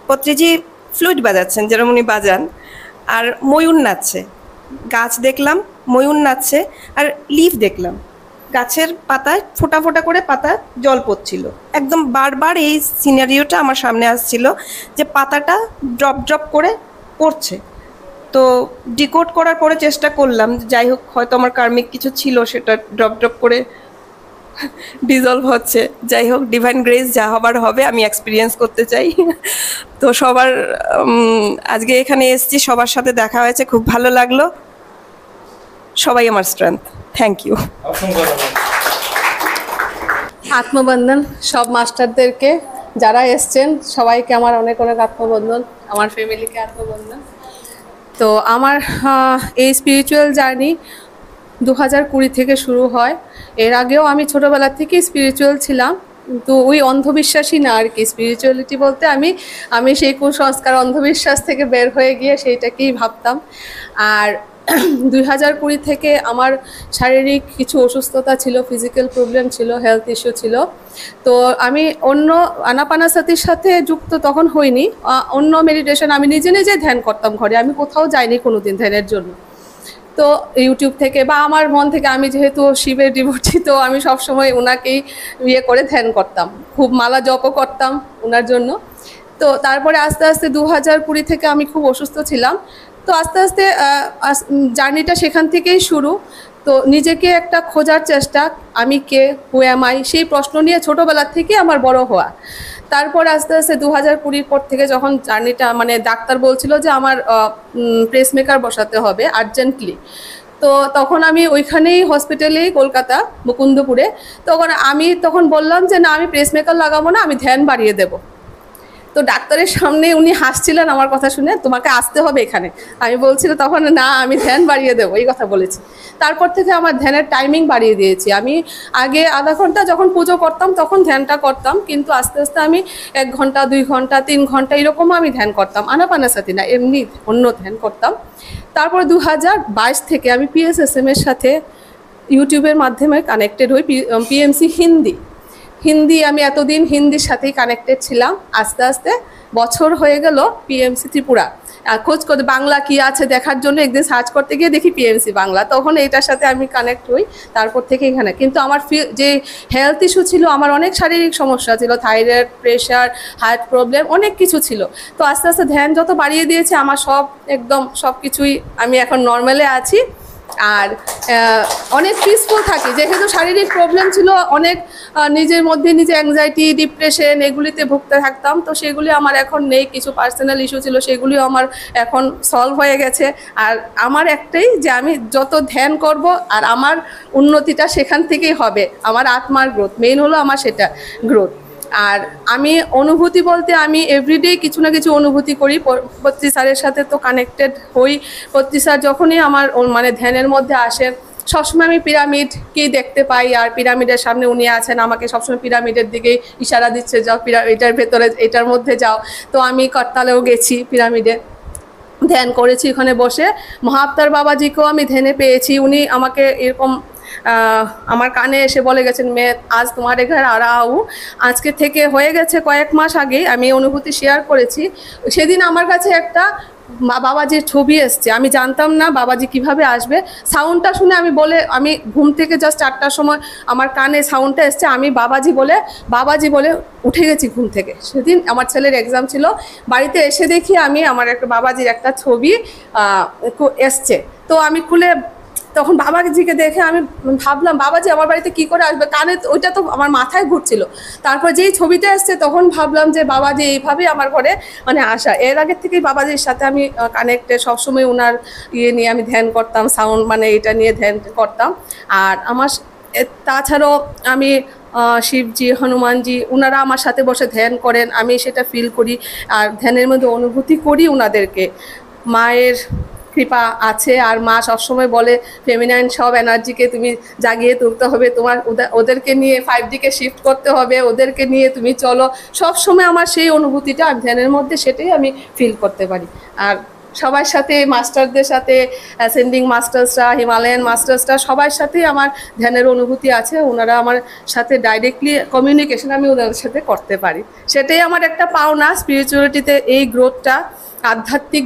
পত্রিজি ফ্লুইট বাজাচ্ছেন যেরকম উনি বাজান, আর ময়ূর নাচছে। গাছ দেখলাম, ময়ূর নাচছে, আর লিফ দেখলাম, গাছের পাতায় ফোঁটা ফোঁটা করে পাতা জল পড়ছিল। একদম বারবার এই সিনারিওটা আমার সামনে আসছিল যে পাতাটা ড্রপ ড্রপ করে পড়ছে। তো ডিকোড করার পরে চেষ্টা করলাম, যাই হোক হয়তো আমার কার্মিক কিছু ছিল, সেটা ড্রপ ড্রপ করে ডিজলভ হচ্ছে। যাই হোক, ডিভাইন গ্রেস যা হবার হবে, আমি এক্সপিরিয়েন্স করতে চাই। তো সবার আজকে এখানে এসেছি, সবার সাথে দেখা হয়েছে, খুব ভালো লাগলো। সবাই আমার স্ট্রেংথ। Thank you. আত্মবন্ধন সব মাস্টারদেরকে যারা এসছেন সবাইকে আমার অনেক অনেক আত্মবন্ধন, আমার ফ্যামিলিকে আত্মবন্ধন। তো আমার এই স্পিরিচুয়াল জার্নি 2020 থেকে শুরু হয়। এর আগেও আমি ছোটোবেলা থেকেই স্পিরিচুয়াল ছিলাম, কিন্তু ওই অন্ধবিশ্বাসী না আর কি। স্পিরিচুয়ালিটি বলতে আমি সেই কুসংস্কার অন্ধবিশ্বাস থেকে বের হয়ে গিয়ে সেইটাকেই ভাবতাম। আর 2020 থেকে আমার শারীরিক কিছু অসুস্থতা ছিল, ফিজিক্যাল প্রবলেম ছিল, হেলথ ইস্যু ছিল। তো আমি অন্য আনাপানাসাতির সাথে যুক্ত তখন হইনি। অন্য মেডিটেশন আমি নিজে নিজে ধ্যান করতাম ঘরে, আমি কোথাও যাইনি কোনোদিন ধ্যানের জন্য। তো ইউটিউব থেকে বা আমার মন থেকে, আমি যেহেতু শিবের ডিভোটি, তো আমি সবসময় ওনাকেই করে ধ্যান করতাম, খুব মালা জপও করতাম ওনার জন্য। তো তারপরে আস্তে আস্তে 2020 থেকে আমি খুব অসুস্থ ছিলাম। তো আস্তে আস্তে জার্নিটা সেখান থেকেই শুরু। তো নিজেকে একটা খোঁজার চেষ্টা, আমি কে, হু অ্যাম আই, সেই প্রশ্ন নিয়ে ছোটোবেলার থেকে আমার বড় হওয়া। তারপর আস্তে আস্তে 2020 পর থেকে যখন জার্নিটা, মানে ডাক্তার বলছিল যে আমার পেসমেকার বসাতে হবে আর্জেন্টলি, তো তখন আমি ওইখানেই হসপিটালেই, কলকাতা মুকুন্দপুরে, তখন বললাম যে না, আমি পেসমেকার লাগাবো না, আমি ধ্যান বাড়িয়ে দেবো। তো ডাক্তারের সামনে উনি হাসছিলেন আমার কথা শুনে, তোমাকে আসতে হবে এখানে। আমি বলছিলাম তখন, না আমি ধ্যান বাড়িয়ে দেবো, এই কথা বলেছি। তারপর থেকে আমার ধ্যানের টাইমিং বাড়িয়ে দিয়েছি। আমি আগে আধা ঘন্টা যখন পুজো করতাম তখন ধ্যানটা করতাম, কিন্তু আস্তে আস্তে আমি 1 ঘন্টা, 2 ঘন্টা, 3 ঘন্টা এরকমও আমি ধ্যান করতাম, আনাপানাসাতি না, এমনি অন্য ধ্যান করতাম। তারপর 2022 থেকে আমি PSSM এর সাথে ইউটিউবের মাধ্যমে কানেক্টেড হই, PMC হিন্দি আমি এতদিন হিন্দির সাথেই কানেক্টেড ছিলাম। আস্তে আস্তে বছর হয়ে গেল PMC ত্রিপুরা খোঁজ করতে, বাংলা কি আছে দেখার জন্য একদিন সার্চ করতে গিয়ে দেখি PMC বাংলা, তখন এইটার সাথে আমি কানেক্ট হই। তারপর থেকে এখানে, কিন্তু আমার যে হেলথ ইস্যু ছিল, আমার অনেক শারীরিক সমস্যা ছিল, থাইরয়েড, প্রেশার, হার্ট প্রবলেম, অনেক কিছু ছিল। তো আস্তে আস্তে ধ্যান যত বাড়িয়ে দিয়েছে, আমার সব কিছুই, আমি এখন নর্মালে আছি। আর অনেক পিসফুল থাকি, যেহেতু শারীরিক প্রবলেম ছিল অনেক, নিজের মধ্যে নিজে অ্যাংজাইটি, ডিপ্রেশন এগুলিতে ভুগতে থাকতাম। তো সেগুলি আমার এখন নেই, কিছু পার্সোনাল ইস্যু ছিল সেগুলিও আমার এখন সলভ হয়ে গেছে। আর আমার একটাই, যে আমি যত ধ্যান করব আর আমার উন্নতিটা সেখান থেকেই হবে, আমার আত্মার গ্রোথ মেইন হলো আমার, সেটা গ্রোথ। আর আমি অনুভূতি বলতে, আমি এভরিডে কিছু না কিছু অনুভূতি করি। পত্রী স্যারের সাথে তো কানেক্টেড হই। পত্রী স্যার যখনই আমার মানে ধ্যানের মধ্যে আসে, সবসময় আমি পিরামিডকেই দেখতে পাই, আর পিরামিডের সামনে উনি আছেন, আমাকে সবসময় পিরামিডের দিকে ইশারা দিচ্ছে, যাও এটার ভেতরে, এটার মধ্যে যাও। তো আমি করতালেও গেছি, পিরামিডে ধ্যান করেছি ওখানে বসে। মহাবতার বাবাজিকেও আমি ধ্যানে পেয়েছি, উনি আমাকে এরকম আমার কানে এসে বলে গেছেন, মেয়ে আজ তোমার ঘর আ রা হুঁ। আজকে থেকে হয়ে গেছে কয়েক মাস আগে আমি অনুভূতি শেয়ার করেছি। সেদিন আমার কাছে একটা বাবাজির ছবি এসছে, আমি জানতাম না বাবাজি কিভাবে আসবে। সাউন্ডটা শুনে আমি ঘুম থেকে জাস্ট 4টার সময় আমার কানে সাউন্ডটা এসছে, আমি বাবাজি বলে উঠে গেছি ঘুম থেকে। সেদিন আমার ছেলের এক্সাম ছিল, বাড়িতে এসে দেখি আমি আমার একটা বাবাজির একটা ছবি এসছে। তো আমি খুলে তখন বাবাজিকে দেখে আমি ভাবলাম, বাবাজি আমার বাড়িতে কি করে আসবে, কানে ওইটা তো আমার মাথায় ঘুরছিল। তারপর যেই ছবিটা এসছে তখন ভাবলাম যে বাবাজি এইভাবেই আমার ঘরে মানে আসা। এর আগের থেকেই বাবাজির সাথে আমি কানেক্টেড, সবসময় ওনার নিয়ে আমি ধ্যান করতাম, সাউন্ড মানে এটা নিয়ে ধ্যান করতাম। আর আমার তাছাড়াও আমি শিবজি, হনুমানজি, ওনারা আমার সাথে বসে ধ্যান করেন, আমি সেটা ফিল করি। আর ধ্যানের মধ্যে অনুভূতি করি ওনাদেরকে, মায়ের কৃপা আছে। আর মা সবসময় বলে, ফেমিনাইন সব এনার্জিকে তুমি জাগিয়ে তুলতে হবে, তোমার ওদেরকে নিয়ে 5Dকে শিফট করতে হবে, ওদেরকে নিয়ে তুমি চলো। সবসময় আমার সেই অনুভূতিটা ধ্যানের মধ্যে, সেটাই আমি ফিল করতে পারি। আর সবার সাথে, মাস্টারদের সাথে, অ্যাসেন্ডিং মাস্টার্সরা, হিমালয়ান মাস্টার্সরা, সবার সাথেই আমার ধ্যানের অনুভূতি আছে। ওনারা আমার সাথে ডাইরেক্টলি কমিউনিকেশন আমি ওনাদের সাথে করতে পারি, সেটাই আমার একটা পাওনা। স্পিরিচুয়ালিটিতে এই গ্রোথটা, আধ্যাত্মিক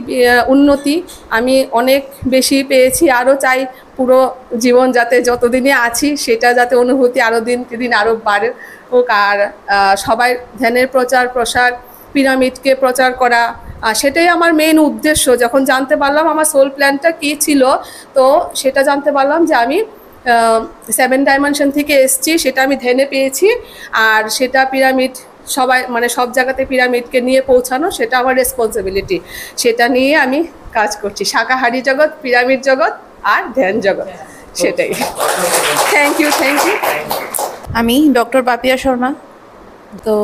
উন্নতি আমি অনেক বেশি পেয়েছি। আরও চাই পুরো জীবন যাতে, যতদিনে আছি সেটা যাতে অনুভূতি আরও দিন আরও বাড়ে হোক। আর সবাই ধ্যানের প্রচার প্রসার, পিরামিডকে প্রচার করা, সেটাই আমার মেইন উদ্দেশ্য। যখন জানতে পারলাম আমার সোল প্ল্যানটা কী ছিল, তো সেটা জানতে পারলাম যে আমি 7 ডাইমেনশন থেকে এসেছি, সেটা আমি ধ্যানে পেয়েছি। আর সেটা পিরামিড সবাই মানে সব জায়গাতে পিরামিডকে নিয়ে পৌঁছানো, সেটা আমার রেসপন্সিবিলিটি, সেটা নিয়ে আমি কাজ করছি। শাকাহারি জগৎ, পিরামিড জগৎ আর ধ্যান জগৎ, সেটাই। Thank you. আমি ডক্টর পাপিয়া শর্মা। তো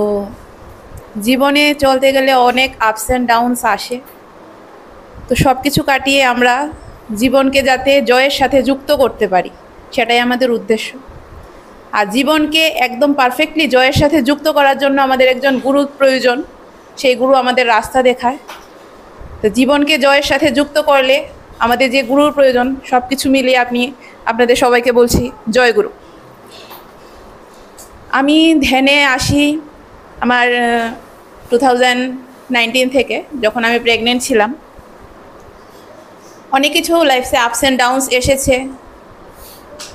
জীবনে চলতে গেলে অনেক আপস অ্যান্ড ডাউনস আসে, তো সব কিছু কাটিয়ে আমরা জীবনকে যাতে জয়ের সাথে যুক্ত করতে পারি, সেটাই আমাদের উদ্দেশ্য। আর জীবনকে একদম পারফেক্টলি জয়ের সাথে যুক্ত করার জন্য আমাদের একজন গুরুর প্রয়োজন। সেই গুরু আমাদের রাস্তা দেখায়। তো জীবনকে জয়ের সাথে যুক্ত করলে আমাদের যে গুরুর প্রয়োজন, সব কিছু মিলিয়ে আপনাদের সবাইকে বলছি জয় গুরু। আমি ধ্যানে আসি আমার 2019 থেকে, যখন আমি প্রেগনেন্ট ছিলাম। অনেক কিছু লাইফে আপস অ্যান্ড ডাউনস এসেছে।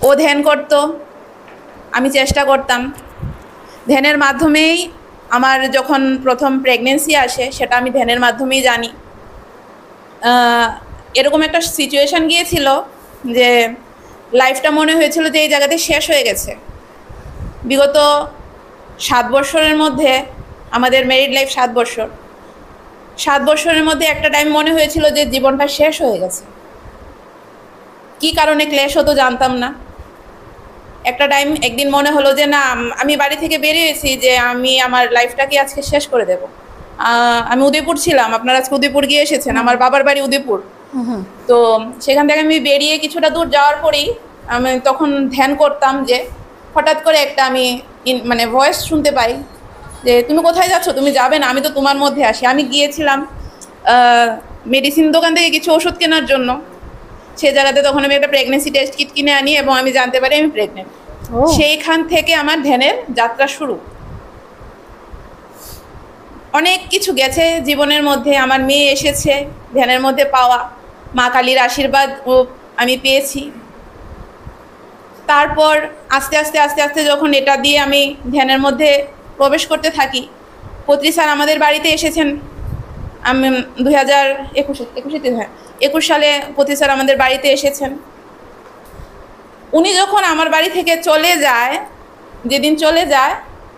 ও ধ্যান করতো, আমি চেষ্টা করতাম। ধ্যানের মাধ্যমেই আমার যখন প্রথম প্রেগনেন্সি আসে, সেটা আমি ধ্যানের মাধ্যমেই জানি। এরকম একটা সিচুয়েশান গিয়েছিল যে লাইফটা মনে হয়েছিল যে এই জায়গাতে শেষ হয়ে গেছে। বিগত 7 বছরের মধ্যে, আমাদের ম্যারিড লাইফ 7 বছর, 7 বছরের মধ্যে একটা টাইম মনে হয়েছিল যে জীবনটা শেষ হয়ে গেছে। কি কারণে ক্লেশ হতো জানতাম না। একটা টাইম একদিন মনে হলো যে না, আমি বাড়ি থেকে বেরিয়েছি যে আমি আমার লাইফটাকে আজকে শেষ করে দেব। আমি উদয়পুর ছিলাম, আপনারা আজকে উদয়পুর গিয়ে এসেছেন, আমার বাবার বাড়ি উদয়পুর। তো সেখান থেকে আমি বেরিয়ে কিছুটা দূর যাওয়ার পরেই আমি তখন ধ্যান করতাম, যে হঠাৎ করে একটা আমি মানে ভয়েস শুনতে পাই যে তুমি কোথায় যাচ্ছ, তুমি যাবে না, আমি তো তোমার মধ্যে আসি। আমি গিয়েছিলাম মেডিসিন দোকান থেকে কিছু ওষুধ কেনার জন্য। সেই জায়গাতে তখন আমি একটা প্রেগনেন্সি টেস্ট কিট কিনে আনি এবং আমি জানতে পারি আমি প্রেগনেন্ট। সেইখান থেকে আমার ধ্যানের যাত্রা শুরু। অনেক কিছু গেছে জীবনের মধ্যে, আমার মেয়ে এসেছে ধ্যানের মধ্যে পাওয়া, মা কালীর আশীর্বাদ আমি পেয়েছি। তারপর আস্তে আস্তে আস্তে আস্তে যখন এটা দিয়ে আমি ধ্যানের মধ্যে প্রবেশ করতে থাকি, পত্রী স্যার আমাদের বাড়িতে এসেছেন। আমি 2021 সালে পত্রী স্যার আমাদের বাড়িতে এসেছেন। উনি যখন আমার বাড়ি থেকে চলে যায়, যেদিন চলে যায়,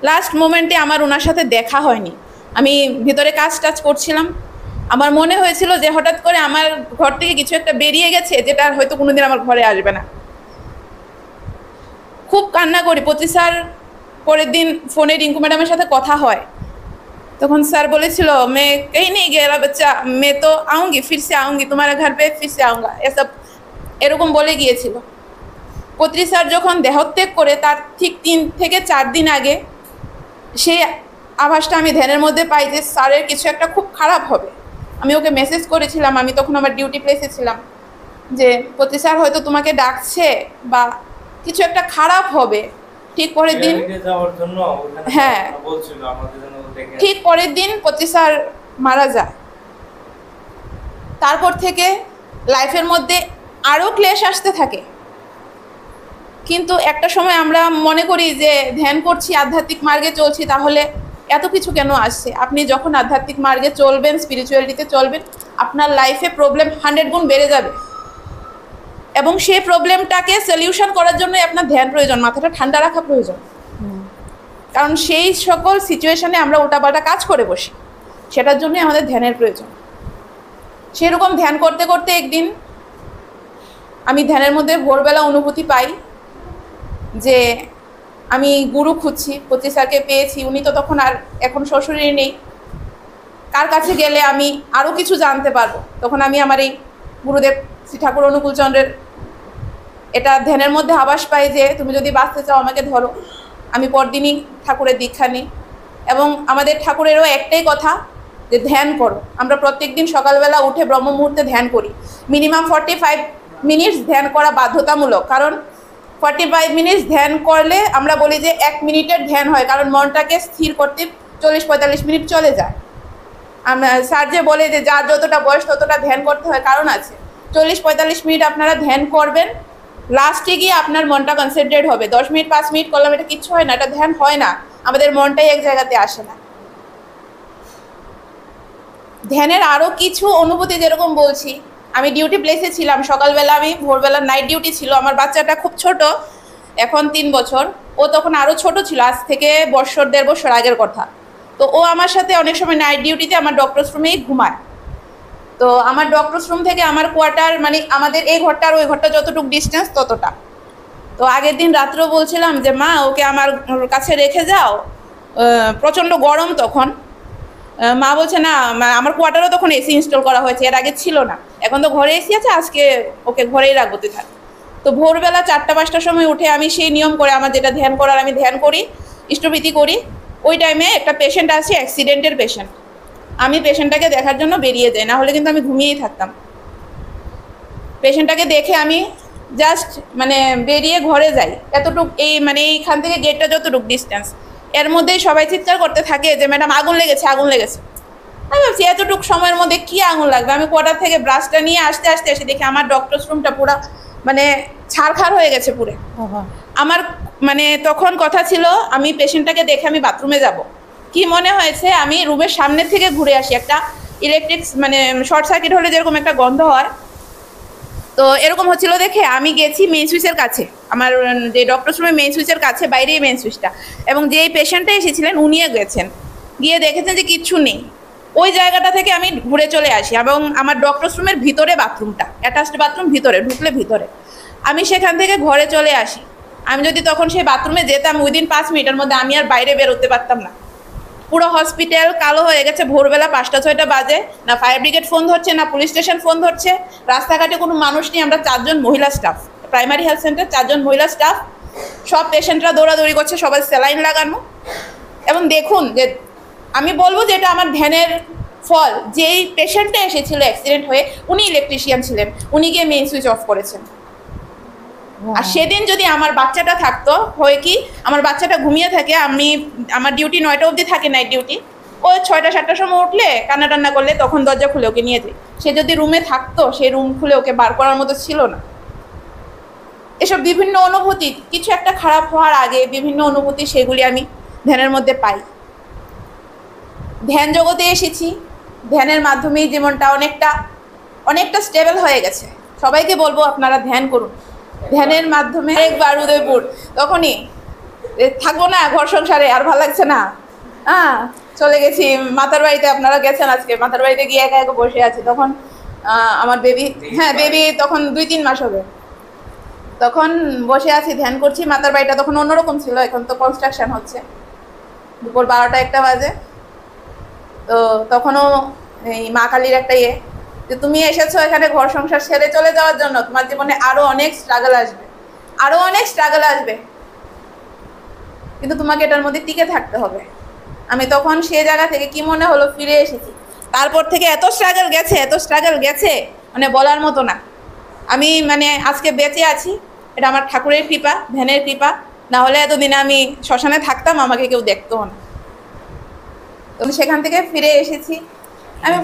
লাস্ট মোমেন্টে আমার ওনার সাথে দেখা হয়নি। আমি ভিতরে কাজ করছিলাম। আমার মনে হয়েছিল যে হঠাৎ করে আমার ঘর থেকে কিছু একটা বেরিয়ে গেছে, যেটা হয়তো কোনোদিন আমার ঘরে আসবে না। খুব কান্না করি। পত্রী স্যার পরের দিন ফোনে রিঙ্কু ম্যাডামের সাথে কথা হয়, তখন স্যার বলেছিল मैं कहीं नहीं गया बच्चा, मैं तो आऊँगी, फिर से आऊँगी तुम्हारे घर पे, फिर से आऊँगा, এসব এরকম বলে গিয়েছিল। পত্রী স্যার যখন দেহত্যাগ করে তার ঠিক 3 থেকে 4 দিন আগে সেই আভাসটা আমি ধ্যানের মধ্যে পাই যে স্যারের কিছু একটা খুব খারাপ হবে। আমি ওকে মেসেজ করেছিলাম, আমি তখন আমার ডিউটি প্লেসে ছিলাম, যে পত্রী স্যার হয়তো তোমাকে ডাকছে বা কিছু একটা খারাপ হবে। ঠিক পরের দিন, হ্যাঁ, ঠিক পরের দিন পত্রী স্যার মারা যায়। তারপর থেকে লাইফের মধ্যে আরও ক্লেশ আসতে থাকে। কিন্তু একটা সময় আমরা মনে করি যে ধ্যান করছি, আধ্যাত্মিক মার্গে চলছি, তাহলে এত কিছু কেন আসছে? আপনি যখন আধ্যাত্মিক মার্গে চলবেন, স্পিরিচুয়ালিটিতে চলবেন, আপনার লাইফে প্রবলেম 100 গুণ বেড়ে যাবে। এবং সেই প্রবলেমটাকে সলিউশন করার জন্য আপনার ধ্যান প্রয়োজন, মাথাটা ঠান্ডা রাখা প্রয়োজন। কারণ সেই সকল সিচুয়েশনে আমরা উল্টাপাল্টা কাজ করে বসি, সেটার জন্যই আমাদের ধ্যানের প্রয়োজন। সেরকম ধ্যান করতে করতে একদিন আমি ধ্যানের মধ্যে ভোরবেলা অনুভূতি পাই যে আমি গুরু খুঁজছি। পত্রী স্যারকে পেয়েছি, উনি তো তখন আর এখন শ্বশুরে নেই। কার কাছে গেলে আমি আরও কিছু জানতে পারবো? তখন আমি আমার এই গুরুদেব শ্রী ঠাকুর অনুকূলচন্দ্রের এটা ধ্যানের মধ্যে আভাস পাই যে তুমি যদি বাঁচতে চাও আমাকে ধরো। আমি পরদিনই ঠাকুরের দীক্ষা নিই। এবং আমাদের ঠাকুরেরও একটাই কথা যে ধ্যান করো। আমরা প্রত্যেক দিন সকালবেলা উঠে ব্রহ্ম মুহূর্তে ধ্যান করি। মিনিমাম 45 মিনিটস ধ্যান করা বাধ্যতামূলক। কারণ 45 মিনিটস ধ্যান করলে আমরা বলি যে 1 মিনিটের ধ্যান হয়, কারণ মনটাকে স্থির করতে 40-45 মিনিট চলে যায়। স্যার যে বলে যে যার যতটা বয়স ততটা ধ্যান করতে হয়, কারণ আছে। 40-45 মিনিট আপনারা ধ্যান করবেন, লাস্টে গিয়ে আপনার মনটা কনসেন্ট্রেট হবে। 10 মিনিট 5 মিনিট করলাম, এটা কিচ্ছু হয় না, এটা ধ্যান হয় না। আমাদের মনটাই এক জায়গাতে আসে না। ধ্যানের আরও কিছু অনুভূতি, যেরকম বলছি, আমি ডিউটি প্লেসে ছিলাম সকালবেলা, আমি ভোরবেলা নাইট ডিউটি ছিল। আমার বাচ্চাটা খুব ছোট, এখন 3 বছর। ও তখন আরও ছোট ছিল, আজ থেকে 1.5 বছর আগের কথা। তো ও আমার সাথে অনেক সময় নাইট ডিউটিতে আমার ডক্টরস রুমেই ঘুমায়। তো আমার ডক্টরস রুম থেকে আমার কোয়ার্টার, মানে আমাদের এই ঘরটা আর ওই ঘরটা যতটুকু ডিস্টেন্স ততটা। তো আগের দিন রাত্রেও বলছিলাম যে মা ওকে আমার কাছে রেখে যাও, প্রচণ্ড গরম তখন। মা বলছে না আমার কোয়ার্টারও তখন এসি ইনস্টল করা হয়েছে, এর আগে ছিল না, এখন তো ঘরে এসি আছে, আজকে ওকে ঘরেই রাখবো তুই থাক। তো ভোরবেলা 4টা-5টার সময় উঠে আমি সেই নিয়ম করে আমার যেটা ধ্যান করার আমি ধ্যান করি, ইষ্টভীতি করি। ওই টাইমে একটা পেশেন্ট আছে, অ্যাক্সিডেন্টের পেশেন্ট, আমি পেশেন্টটাকে দেখার জন্য বেরিয়ে যাই, না হলে কিন্তু আমি ঘুমিয়েই থাকতাম। পেশেন্টটাকে দেখে আমি জাস্ট মানে বেরিয়ে ঘরে যাই, এতটুক এই মানে এইখান থেকে গেটটা যতটুক ডিস্টেন্স, এর মধ্যেই সবাই চিৎকার করতে থাকে যে ম্যাডাম আগুন লেগেছে, আগুন লেগেছে। আমি ভাবছি এতটুক সময়ের মধ্যে কি আগুন লাগবে। আমি কোয়ার্টার থেকে ব্রাশটা নিয়ে আসতে আসতে এসে দেখি আমার ডক্টরস রুমটা পুরো মানে ছাড়খাড় হয়ে গেছে পুরো। আমার মানে তখন কথা ছিল আমি পেশেন্টটাকে দেখে আমি বাথরুমে যাব, কি মনে হয়েছে আমি রুমের সামনে থেকে ঘুরে আসি। একটা ইলেকট্রিক মানে শর্ট সার্কিট হলে যেরকম একটা গন্ধ হয়, তো এরকম হচ্ছিল দেখে আমি গেছি মেইন সুইচের কাছে, আমার যে ডক্টরস রুমের মেইন সুইচের কাছে, বাইরেই মেইন সুইচটা, এবং যেই পেশেন্টটা এসেছিলেন উনিও গেছেন, গিয়ে দেখেছেন যে কিচ্ছু নেই। ওই জায়গাটা থেকে আমি ঘুরে চলে আসি, এবং আমার ডক্টরস রুমের ভিতরে বাথরুমটা, অ্যাটাচড বাথরুম ভিতরে, ঢুকলে ভিতরে, আমি সেখান থেকে ঘরে চলে আসি। আমি যদি তখন সেই বাথরুমে যেতাম উইদিন 5 মিনিটের মধ্যে আমি আর বাইরে বেরোতে পারতাম না। পুরো হসপিটাল কালো হয়ে গেছে, ভোরবেলা 5টা-6টা বাজে, না ফায়ার ব্রিগেড ফোন ধরছে, না পুলিশ স্টেশন ফোন ধরছে, রাস্তাঘাটে কোনো মানুষ নেই। আমরা 4 জন মহিলা স্টাফ, প্রাইমারি হেলথ সেন্টার 4 জন মহিলা স্টাফ, সব পেশেন্টরা দৌড়াদৌড়ি করছে, সবাই স্যালাইন লাগানো। এবং দেখুন যে আমি বলবো যে এটা আমার ধ্যানের ফল, যেই পেশেন্টটা এসেছিল অ্যাক্সিডেন্ট হয়ে উনি ইলেকট্রিশিয়ান ছিলেন, উনি গিয়ে মেইন সুইচ অফ করেছেন। আর সেদিন যদি আমার বাচ্চাটা থাকতো, হয় কি আমার বাচ্চাটা ঘুমিয়ে থাকে, আমি আমার ডিউটি 9টা অবধি থাকে নাইট ডিউটি, ও 6টা-7টার সময় উঠলে কান্না টান্না করলে তখন দরজা খুলে ওকে নিয়ে যাই। সে যদি রুমে থাকতো, সেই রুম খুলে ওকে বার করার মতো ছিল না। এসব বিভিন্ন অনুভূতি, কিছু একটা খারাপ হওয়ার আগে বিভিন্ন অনুভূতি, সেগুলি আমি ধ্যানের মধ্যে পাই। ধ্যান জগতে এসেছি, ধ্যানের মাধ্যমেই জীবনটা অনেকটা স্টেবল হয়ে গেছে। সবাইকে বলবো আপনারা ধ্যান করুন, ধ্যানের মাধ্যমে। একবার উদয়পুর, তখনই থাকবো না ঘর সংসারে, আর ভালো লাগছে না, চলে গেছি মাতার বাড়িতে। আপনারা গেছেন আজকে, মাতার বাড়িতে গিয়ে একা একা বসে আছি। তখন আমার বেবি, বেবি তখন 2-3 মাস হবে, তখন বসে আছি ধ্যান করছি। মাতার বাড়িটা তখন অন্যরকম ছিল, এখন তো কনস্ট্রাকশন হচ্ছে। দুপুর 12টা-1টা বাজে, তো তখনও এই মা কালীর একটা যে তুমি এসেছো এখানে ঘর সংসার ছেড়ে চলে যাওয়ার জন্য, তোমার জীবনে আরো অনেক স্ট্রাগল আসবে, আরো অনেক স্ট্রাগল আসবে, কিন্তু তোমাকে এটার মধ্যে টিকে থাকতে হবে। আমি তখন সেই জায়গা থেকে কি মনে হলো ফিরে এসেছি। তারপর থেকে এত স্ট্রাগল গেছে মানে বলার মতো না। আমি মানে আজকে বেঁচে আছি, এটা আমার ঠাকুরের কৃপা, ধ্যানের কৃপা, না হলে এতদিনে আমি শ্মশানে থাকতাম, আমাকে কেউ দেখতো না। তো সেখান থেকে ফিরে এসেছি। আমি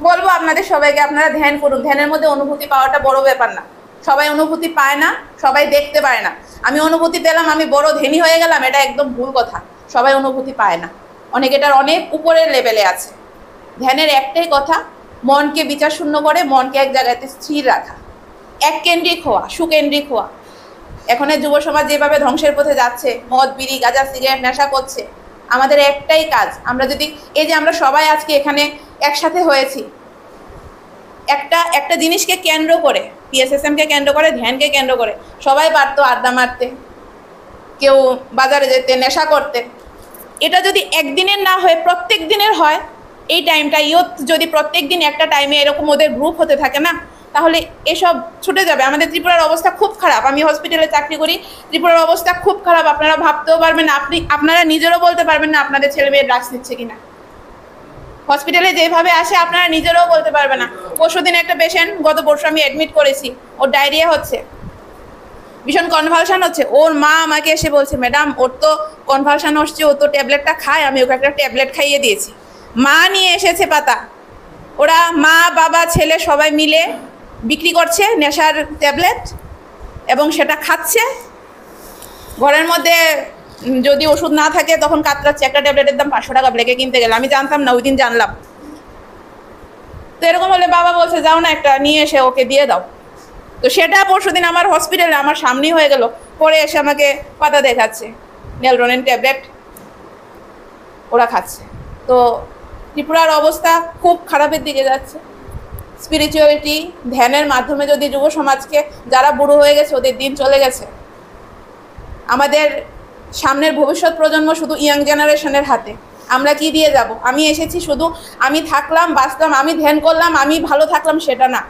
বলবো আপনাদের সবাইকে, আপনারা ধ্যান করুন। ধ্যানের মধ্যে অনুভূতি পাওয়াটা বড় ব্যাপার না, সবাই অনুভূতি পায় না, সবাই দেখতে পায় না। আমি অনুভূতি পেলাম, আমি বড় ধ্যানী হয়ে গেলাম, এটা একদম ভুল কথা। সবাই অনুভূতি পায় না, অনেক এটার অনেক উপরের লেভেলে আছে। ধ্যানের একটাই কথা, মনকে বিচার শূন্য করে মনকে এক জায়গাতে স্থির রাখা, এককেন্দ্রিক হওয়া, সুকেন্দ্রিক হওয়া। এখনের যুব সমাজ যেভাবে ধ্বংসের পথে যাচ্ছে, মদ, বিড়ি, গাঁজা, সিগারেট নেশা করছে, আমাদের একটাই কাজ, আমরা যদি এই যে আমরা সবাই আজকে এখানে একসাথে হয়েছি, একটা জিনিসকে কেন্দ্র করে, PSSM-কে কেন্দ্র করে, ধ্যানকে কেন্দ্র করে, সবাই পারতো আড্ডা মারতে, কেউ বাজারে যেতে, নেশা করতে। এটা যদি একদিনের না হয়ে প্রত্যেক দিনের হয়, এই টাইমটা ইয়ত যদি প্রত্যেক দিন একটা টাইমে এরকম ওদের গ্রুপ হতে থাকে না, তাহলে এসব ছুটে যাবে। আমাদের ত্রিপুরার অবস্থা খুব খারাপ, আমি হসপিটালে চাকরি করি, ত্রিপুরার অবস্থা খুব খারাপ। আপনারা ভাবতেও পারবেন না, আপনারা নিজেরও বলতে পারবেন না আপনাদের ছেলে মেয়ে ড্রাগস নিচ্ছে কিনা। হসপিটালে যেভাবে আসে আপনারা নিজেরাও বলতে পারবে না। পরশুদিন একটা পেশেন্ট, গত পরশু আমি অ্যাডমিট করেছি, ওর ডায়রিয়া হচ্ছে, ভীষণ কনভালশন হচ্ছে। ওর মা আমাকে এসে বলছে, ম্যাডাম ওর তো কনভালশন হচ্ছে, ও তো ট্যাবলেটটা খায়, আমি ওকে একটা ট্যাবলেট খাইয়ে দিয়েছি। মা নিয়ে এসেছে পাতা, ওরা মা বাবা ছেলে সবাই মিলে বিক্রি করছে নেশার ট্যাবলেট, এবং সেটা খাচ্ছে। ঘরের মধ্যে যদি ওষুধ না থাকে তখন কাতরাচ্ছে। একটা ট্যাবলেটের দাম 500 টাকা ব্ল্যাকে কিনতে গেলে, আমি জানতাম না, ওই দিন জানলাম। তো এরকম হলে বাবা বলছে যাও না একটা নিয়ে এসে ওকে দিয়ে দাও। তো সেটা পরশুদিন আমার হসপিটালে আমার সামনেই হয়ে গেল। পরে এসে আমাকে পাতা দেখাচ্ছে, নেলরোনিন ট্যাবলেট ওরা খাচ্ছে। তো ত্রিপুরার অবস্থা খুব খারাপের দিকে যাচ্ছে। স্পিরিচুয়ালিটি, ধ্যানের মাধ্যমে যদি যুব সমাজকে, যারা বুড়ো হয়ে গেছে ওদের দিন চলে গেছে, আমাদের সামনের ভবিষ্যৎ প্রজন্ম শুধু ইয়াং জেনারেশনের হাতে। আমরা কি দিয়ে যাব? আমি এসেছি শুধু আমি থাকলাম, বাঁচলাম, আমি ধ্যান করলাম, আমি ভালো থাকলাম, সেটা না।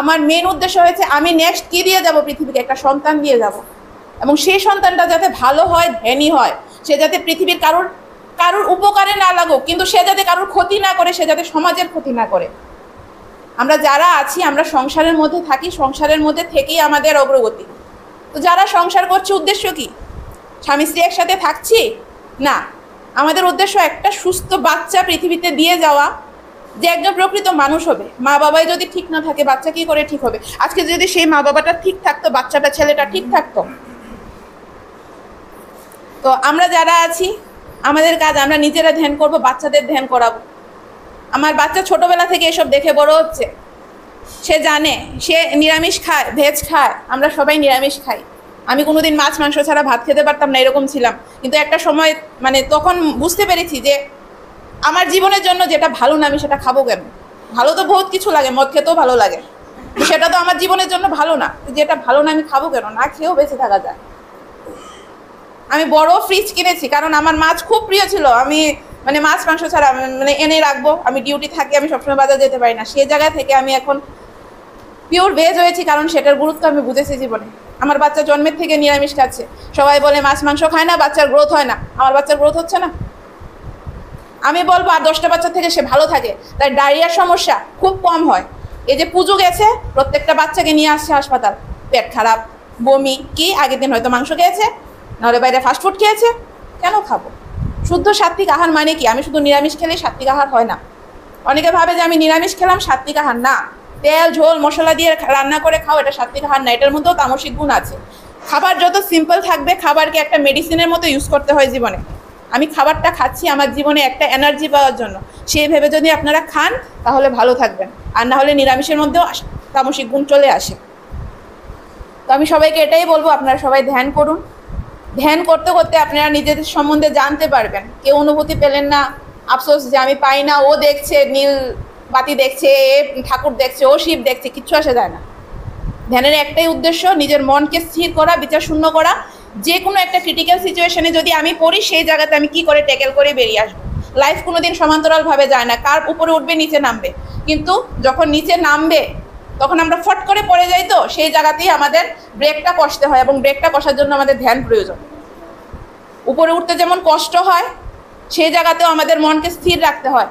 আমার মেন উদ্দেশ্য হয়েছে আমি নেক্সট কি দিয়ে যাব পৃথিবীকে? একটা সন্তান দিয়ে যাব, এবং সেই সন্তানটা যাতে ভালো হয়, ধ্যানী হয়, সে যাতে পৃথিবীর কারোর উপকারে না লাগুক, কিন্তু সে যাতে কারোর ক্ষতি না করে, সে যাতে সমাজের ক্ষতি না করে। আমরা যারা আছি, আমরা সংসারের মধ্যে থাকি, সংসারের মধ্যে থেকেই আমাদের অগ্রগতি। তো যারা সংসার করছে, উদ্দেশ্য কি? স্বামী স্ত্রী একসাথে থাকছি না, আমাদের উদ্দেশ্য একটা সুস্থ বাচ্চা পৃথিবীতে দিয়ে যাওয়া, যে একজন প্রকৃত মানুষ হবে। মা বাবাই যদি ঠিক না থাকে, বাচ্চা কি করে ঠিক হবে? আজকে যদি সেই মা বাবাটা ঠিক থাকতো, বাচ্চাটা, ছেলেটা ঠিক থাকতো। তো আমরা যারা আছি, আমাদের কাজ আমরা নিজেরা ধ্যান করব, বাচ্চাদের ধ্যান করাবো। আমার বাচ্চা ছোটবেলা থেকে এসব দেখে বড় হচ্ছে, সে জানে, সে নিরামিষ খায়, ভেজ খায়, আমরা সবাই নিরামিষ খাই। আমি কোনোদিন মাছ মাংস ছাড়া ভাত খেতে পারতাম না, এরকম ছিলাম। কিন্তু একটা সময় মানে তখন বুঝতে পেরেছি যে আমার জীবনের জন্য যেটা ভালো না, আমি সেটা খাবো কেন? ভালো তো বহুত কিছু লাগে, মদ খেতেও ভালো লাগে, সেটা তো আমার জীবনের জন্য ভালো না। যেটা ভালো না আমি খাবো কেন? না খেয়েও বেঁচে থাকা যায়। আমি বড় ফ্রিজ কিনেছি, কারণ আমার মাছ খুব প্রিয় ছিল। আমি মানে মাছ মাংস ছাড়া মানে এনে রাখবো, আমি ডিউটি থাকি, আমি সবসময় বাজার যেতে পারি না। সেই জায়গা থেকে আমি এখন পিওর ভেজ হয়েছি, কারণ সেটার গুরুত্ব আমি বুঝেছি জীবনে। আমার বাচ্চা জন্মের থেকে নিরামিষ খাচ্ছে। সবাই বলে মাছ মাংস খায় না, বাচ্চার গ্রোথ হয় না। আমার বাচ্চার গ্রোথ হচ্ছে না। আমি বলবো আর 10টা বাচ্চা থেকে সে ভালো থাকে, তাই ডায়রিয়ার সমস্যা খুব কম হয়। এই যে পুজো গেছে, প্রত্যেকটা বাচ্চাকে নিয়ে আসছে হাসপাতাল, পেট খারাপ, বমি, কি আগের দিন হয়তো মাংস খেয়েছে, নাহলে বাইরে ফাস্টফুড খেয়েছে। কেন খাবো? শুদ্ধ সাত্বিক আহার মানে কি? আমি শুধু নিরামিষ খেলেই সাত্বিক আহার হয় না। অনেকে ভাবে যে আমি নিরামিষ খেলাম সাত্বিক আহার, না। তেল ঝোল মশলা দিয়ে রান্না করে খাও, এটা সাত্বিক আহার না। এটার মধ্যেও তামসিক গুণ আছে। খাবার যত সিম্পল থাকবে, খাবারকে একটা মেডিসিনের মতো ইউজ করতে হয় জীবনে। আমি খাবারটা খাচ্ছি আমার জীবনে একটা এনার্জি পাওয়ার জন্য, সেই ভেবে যদি আপনারা খান তাহলে ভালো থাকবেন, আর না হলে নিরামিষের মধ্যেও তামসিক গুণ চলে আসে। তো আমি সবাইকে এটাই বলবো, আপনারা সবাই ধ্যান করুন। ধ্যান করতে করতে আপনারা নিজেদের সম্বন্ধে জানতে পারবেন। কেউ অনুভূতি পেলেন না, আফসোস যে আমি পাই না, ও দেখছে, নীল বাতি দেখছে, এ ঠাকুর দেখছে, ও শিব দেখছে, কিচ্ছু আসে যায় না। ধ্যানের একটাই উদ্দেশ্য, নিজের মনকে স্থির করা, বিচার শূন্য করা। যে কোনো একটা ক্রিটিক্যাল সিচুয়েশনে যদি আমি পড়ি, সেই জায়গাতে আমি কি করে ট্যাকেল করে বেরিয়ে আসবো। লাইফ কোনোদিন সমান্তরালভাবে যায় না, কার উপরে উঠবে নিচে নামবে। কিন্তু যখন নিচে নামবে তখন আমরা ফট করে পড়ে যাই, তো সেই জায়গাতেই আমাদের ব্রেকটা কষতে হয়, এবং ব্রেকটা কষার জন্য আমাদের ধ্যান প্রয়োজন। উপরে উঠতে যেমন কষ্ট হয়, সেই জায়গাতেও আমাদের মনকে স্থির রাখতে হয়।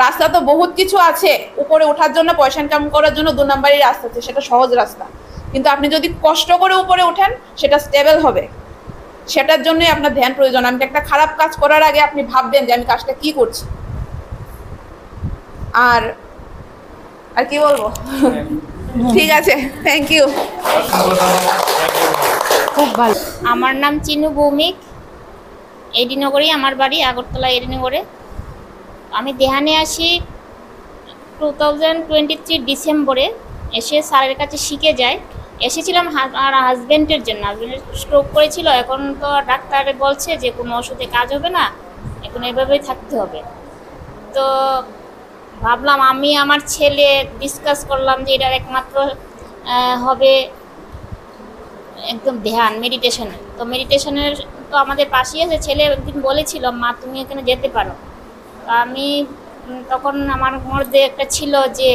রাস্তা তো বহুত কিছু আছে, উপরে ওঠার জন্য, পয়সা ইনকাম করার জন্য 2 নম্বরই রাস্তা আছে, সেটা সহজ রাস্তা। কিন্তু আপনি যদি কষ্ট করে উপরে ওঠেন, সেটা স্টেবল হবে। সেটার জন্যই আপনার ধ্যান প্রয়োজন। আমি একটা খারাপ কাজ করার আগে আপনি ভাববেন যে আমি কাজটা কি করছি। আর কি বলবো? ঠিক আছে, থ্যাংক ইউ। খুব ভালো। আমার নাম চিনু ভৌমিক, এডিনগরেই আমার বাড়ি, আগরতলা এডিনগরে। আমি ধ্যানে আসি 2023 ডিসেম্বরে। এসে স্যারের কাছে শিখে যাই। এসেছিলাম আমার হাজব্যান্ডের জন্য। হাজব্যান্ডের স্ট্রোক করেছিল, এখন তো ডাক্তার বলছে যে কোনো ওষুধে কাজ হবে না, এখন এভাবেই থাকতে হবে। তো ভাবলাম, আমি আমার ছেলে ডিসকাস করলাম যে এটার একমাত্র হবে একদম ধ্যান, মেডিটেশনের। তো মেডিটেশনের তো আমাদের পাশেই আছে। ছেলে একদিন বলেছিল, মা তুমি এখানে যেতে পারো। তো আমি তখন আমার মধ্যে একটা ছিল যে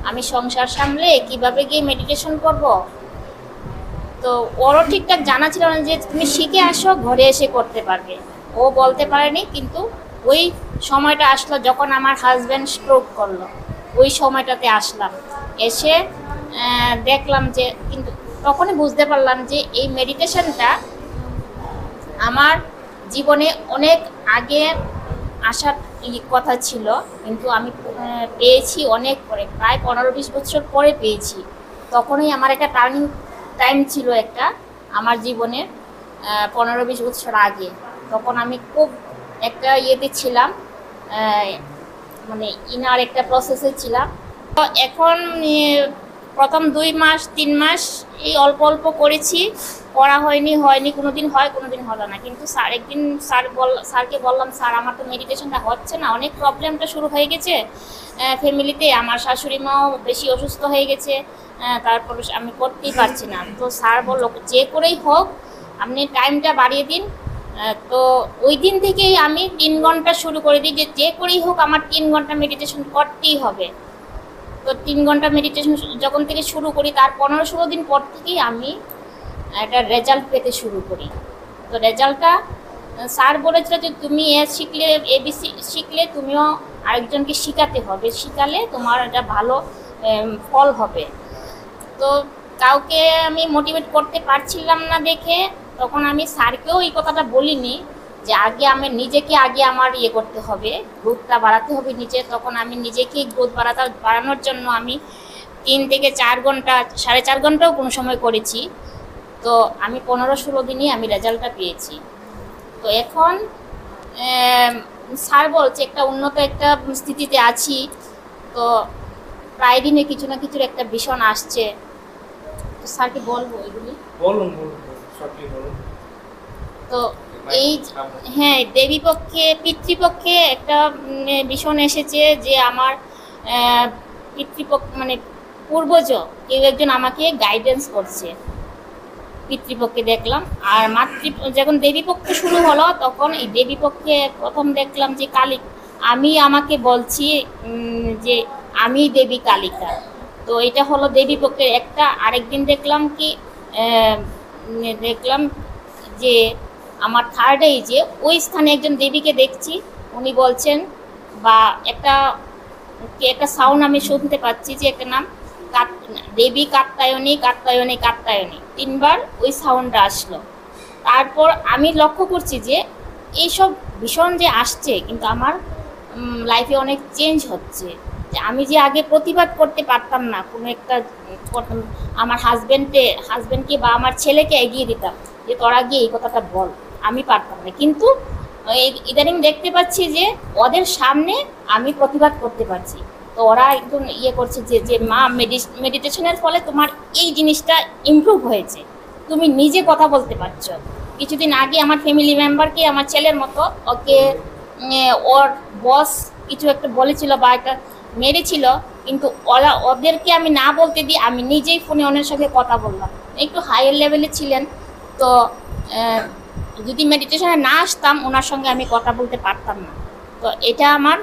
আমি সংসার সামলে কিভাবে গিয়ে মেডিটেশন করব। তো ওরও ঠিকঠাক জানা ছিল না যে তুমি শিখে আসো, ঘরে এসে করতে পারবে। ও বলতে পারেনি, কিন্তু ওই সময়টা আসলো যখন আমার হাজব্যান্ড স্ট্রোক করলো, ওই সময়টাতে আসলাম। এসে দেখলাম যে, কিন্তু তখনই বুঝতে পারলাম যে এই মেডিটেশনটা আমার জীবনে অনেক আগে আসার কথা ছিল, কিন্তু আমি পেয়েছি অনেক পরে, প্রায় 15-20 বছর পরে পেয়েছি। তখনই আমার একটা টার্নিং টাইম ছিল একটা আমার জীবনের, 15-20 বছর আগে। তখন আমি খুব একটা ইয়েতে ছিলাম, মানে ইনার একটা প্রসেসে ছিলাম। তো এখন প্রথম 2 মাস 3 মাস এই অল্প অল্প করেছি, করা হয়নি কোনোদিন হয়, কোনোদিন হলো না। কিন্তু স্যার একদিন স্যারকে বললাম, স্যার আমার তো মেডিটেশনটা হচ্ছে না, অনেক প্রবলেমটা শুরু হয়ে গেছে ফ্যামিলিতে, আমার শাশুড়ি মাও বেশি অসুস্থ হয়ে গেছে, তারপর আমি করতেই পারছি না। তো স্যার বললো, যে করেই হোক আপনি টাইমটা বাড়িয়ে দিন, তো ওই দিন থেকেই আমি 3 ঘন্টা শুরু করে দিই, যে করেই হোক আমার 3 ঘন্টা মেডিটেশন করতেই হবে। তো 3 ঘন্টা মেডিটেশন যখন থেকে শুরু করি তার 15-16 দিন পর থেকেই আমি একটা রেজাল্ট পেতে শুরু করি। তো রেজাল্টটা স্যার বলেছিল যে তুমি শিখলে, ABC শিখলে তুমিও আরেকজনকে শেখাতে হবে, শেখালে তোমার একটা ভালো ফল হবে। তো কাউকে আমি মোটিভেট করতে পারছিলাম না দেখে তখন আমি স্যারকেও এই কথাটা বলিনি যে আগে আমি নিজেকে আমার করতে হবে, গ্রোথটা বাড়াতে হবে নিচে। তখন আমি নিজেকেই গ্রোথ বাড়ানোর জন্য আমি 3 থেকে 4 ঘন্টা, 4.5 ঘন্টাও কোনো সময় করেছি। তো আমি 15-16 দিনই আমি রেজাল্টটা পেয়েছি। তো এখন স্যার বলছে একটা উন্নত একটা স্থিতিতে আছি। তো প্রায় দিনে কিছু না কিছুর একটা ভীষণ আসছে। তো স্যারকে বলবো এগুলি বলুন বলুন। তো এই হ্যাঁ, দেবী পক্ষে পিতৃপক্ষে একটা ভীষণ এসেছে যে আমার পিতৃপক্ষ মানে পূর্বজ কেউ একজন আমাকে গাইডেন্স করছে, পিতৃপক্ষে দেখলাম। আর যখন দেবীপক্ষ শুরু হলো তখন এই দেবীপক্ষে প্রথম দেখলাম যে আমি আমাকে বলছি যে আমি দেবী কালিকা। তো এটা হলো দেবীপক্ষের একটা। আরেকদিন দেখলাম যে আমার থার্ড এজে ওই স্থানে একজন দেবীকে দেখছি, উনি বলছেন বা একটা সাউন্ড আমি শুনতে পাচ্ছি যে একটা নাম দেবী কাত্যায়নী কাত্যায়নী কাত্যায়নী, 3 বার ওই সাউন্ডটা আসলো। তারপর আমি লক্ষ্য করছি যে এইসব ভীষণ যে আসছে কিন্তু আমার লাইফে অনেক চেঞ্জ হচ্ছে। যে আমি যে আগে প্রতিবাদ করতে পারতাম না, কোনো একটা আমার হাজব্যান্ডকে বা আমার ছেলেকে এগিয়ে দিতাম যে তোরা গিয়ে এই কথাটা বল, আমি পারতাম না। কিন্তু ইদানিং দেখতে পাচ্ছি যে ওদের সামনে আমি প্রতিবাদ করতে পারছি। তো ওরা একদম করছে যে মা মেডিটেশনের ফলে তোমার এই জিনিসটা ইমপ্রুভ হয়েছে, তুমি নিজে কথা বলতে পারছো। কিছুদিন আগে আমার ফ্যামিলি মেম্বারকে আমার ছেলের মতো ওর বস কিছু একটা বলেছিল বা একটা মেরেছিল, কিন্তু ওদেরকে আমি না বলতে দিই আমি নিজেই ফোনে ওনার সঙ্গে কথা বললাম। একটু হায়ার লেভেলে ছিলেন, তো যদি মেডিটেশনে না আসতাম ওনার সঙ্গে আমি কথা বলতে পারতাম না। তো এটা আমার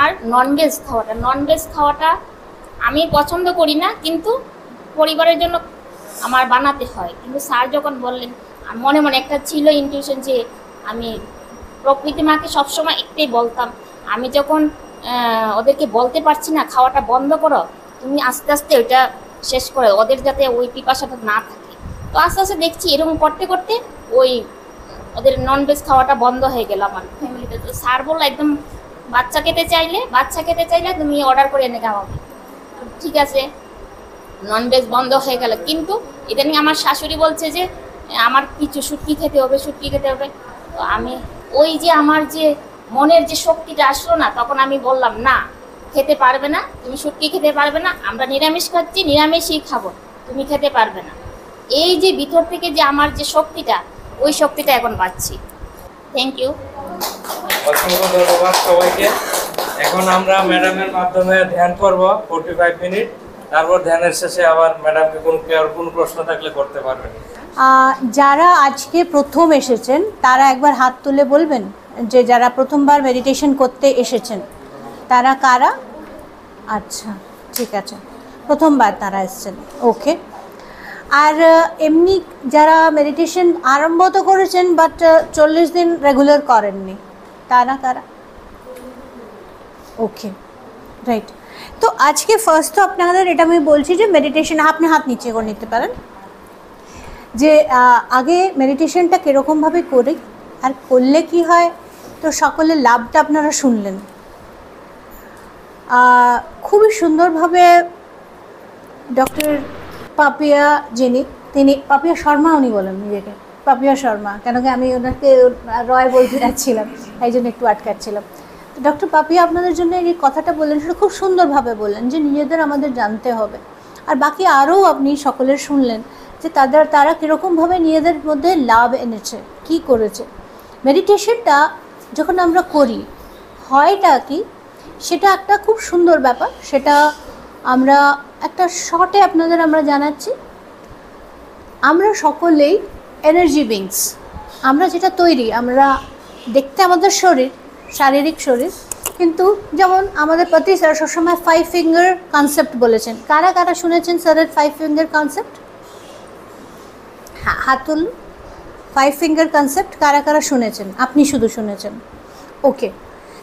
আর ননভেজ খাওয়াটা আমি পছন্দ করি না, কিন্তু পরিবারের জন্য আমার বানাতে হয়। কিন্তু স্যার যখন বললেন মনে মনে একটা ছিল ইনটিউশন যে আমি প্রকৃতি মাকে সবসময় একটাই বলতাম, আমি যখন ওদেরকে বলতে পারছি না খাওয়াটা বন্ধ করো, তুমি আস্তে আস্তে ওইটা শেষ করে ওদের যাতে ওই পিপাসাটা না থাকে। তো আস্তে আস্তে দেখছি এরকম করতে করতে ওদের ননভেজ খাওয়াটা বন্ধ হয়ে গেল আমার ফ্যামিলিতে। তো স্যার বললো একদম বাচ্চা খেতে চাইলে তুমি অর্ডার করে এনে খাওয়াবে। ঠিক আছে, ননভেজ বন্ধ হয়ে গেল। কিন্তু ইদানিং আমার শাশুড়ি বলছে যে আমার কিছু শুটকি খেতে হবে। তো আমি ওই যে আমার যে মনের যে শক্তিটা আসলো না, তখন আমি বললাম না, খেতে পারবে না, তুমি শুটকি খেতে পারবে না, আমরা নিরামিষ খাচ্ছি, নিরামিষই খাবো, তুমি খেতে পারবে না। এই যে ভিতর থেকে যে আমার যে শক্তিটা, ওই শক্তিটা এখন পাচ্ছি। থ্যাংক ইউ, অসংখ্য ধন্যবাদ সবাইকে। এখন আমরা ম্যাডামের মাধ্যমে ধ্যান করব 45 মিনিট। তারপর ধ্যানের শেষে আবার ম্যাডামকে কোন প্রশ্ন থাকলে করতে পারবেন। যারা আজকে প্রথম এসেছেন তারা একবার হাত তুলে বলবেন যে যারা প্রথমবার মেডিটেশন করতে এসেছেন তারা কারা? আচ্ছা, ঠিক আছে, প্রথমবার তারা এসেছেন, ওকে। আর এমনি যারা মেডিটেশন আরম্ভ তো করেছেন বাট 40 দিন রেগুলার করেননি, তারা কারা? ওকে, রাইট। তো আজকে ফার্স্ট তো আপনাদের এটা আমি বলছি যে মেডিটেশন আপনি হাত নিচে করে নিতে পারেন, যে আগে মেডিটেশনটা কীরকমভাবে করি আর করলে কি হয়, তো সকলের লাভটা আপনারা শুনলেন। খুবই সুন্দরভাবে ডক্টর পাপিয়া তিনি পাপিয়া শর্মা উনি বলেন নিজেকে, পাপিয়া শর্মা, কেন কি আমি ওনাকে রয় বলতে যাচ্ছিলাম, এই জন্য একটু আটকাচ্ছিলাম। তো ডক্টর পাপিয়া আপনাদের জন্য এই কথাটা বললেন, সেটা খুব সুন্দরভাবে বললেন যে নিজেদের আমাদের জানতে হবে। আর বাকি আরও আপনি সকলের শুনলেন যে তারা কীরকমভাবে নিজেদের মধ্যে লাভ এনেছে, কি করেছে। মেডিটেশনটা যখন আমরা করি হয়টা কি, সেটা একটা খুব সুন্দর ব্যাপার। সেটা আমরা একটা শর্টে আমরা জানাচ্ছি, আমরা সকলেই এনার্জি বিংস, আমরা যেটা তৈরি, আমরা দেখতে আমাদের শরীর, শারীরিক শরীর, কিন্তু যেমন আমাদের পতি স্যার সবসময় 5 ফিঙ্গার কনসেপ্ট বলেছেন। কারা কারা শুনেছেন স্যারের 5 ফিঙ্গার কনসেপ্ট? হ্যাঁ, হাত তুলুন। 5 ফিঙ্গার কনসেপ্ট কারা কারা শুনেছেন? আপনি শুধু শুনেছেন, ওকে।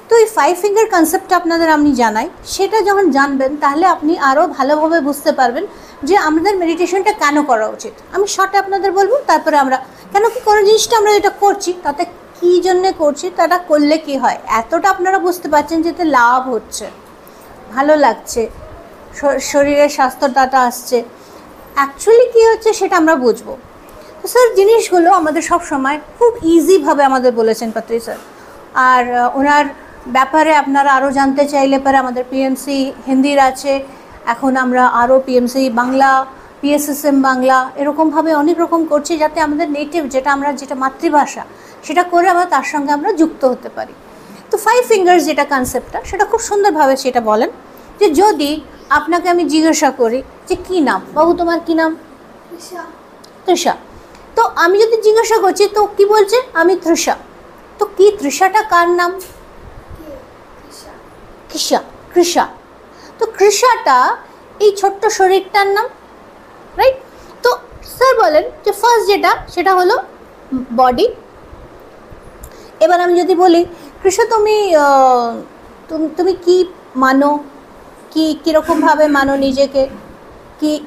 তো এই 5 ফিঙ্গার কনসেপ্টটা আপনাদের আমি জানাই, সেটা যখন জানবেন তাহলে আপনি আরও ভালোভাবে বুঝতে পারবেন যে আমাদের মেডিটেশনটা কেন করা উচিত। আমি শর্টে আপনাদের বলবো, তারপরে আমরা কেন কি কোনো জিনিসটা আমরা যেটা করছি তাতে কী জন্যে করছি, তাটা করলে কি হয়, এতটা আপনারা বুঝতে পারছেন যেতে লাভ হচ্ছে, ভালো লাগছে, শরীরের স্বাস্থ্যটা আসছে, অ্যাকচুয়ালি কী হচ্ছে সেটা আমরা বুঝবো। তো স্যার জিনিসগুলো আমাদের সব সময় খুব ইজিভাবে আমাদের বলেছেন পাত্রী স্যার। আর ওনার ব্যাপারে আপনারা আরও জানতে চাইলে পরে আমাদের পিএমসি হিন্দির আছে, এখন আমরা আরও পিএমসি বাংলা, পিএসএসএম বাংলা, এরকমভাবে অনেক রকম করছি যাতে আমাদের নেটিভ যেটা মাতৃভাষা সেটা করে আমরা তার সঙ্গে আমরা যুক্ত হতে পারি। তো 5 ফিঙ্গার্স যেটা কনসেপ্টটা, সেটা খুব সুন্দরভাবে সেটা বলেন যে যদি আপনাকে আমি জিজ্ঞাসা করি যে কী নাম বাবু, তোমার কী নাম? তৃষা। তো আমি যদি জিজ্ঞাসা করছি তো কি বলছে? আমি তৃষা। তো কি তৃষাটা কার নাম? কৃষা। কৃষা। তো কৃষাটা এই ছোট্ট শরীরটার নাম, রাইট? তো স্যার বলেন যে ফার্স্ট যেটা সেটা হলো বডি। এবার আমি যদি বলি কৃষা তুমি তুমি কি মানো, কীরকমভাবে মানো নিজেকে,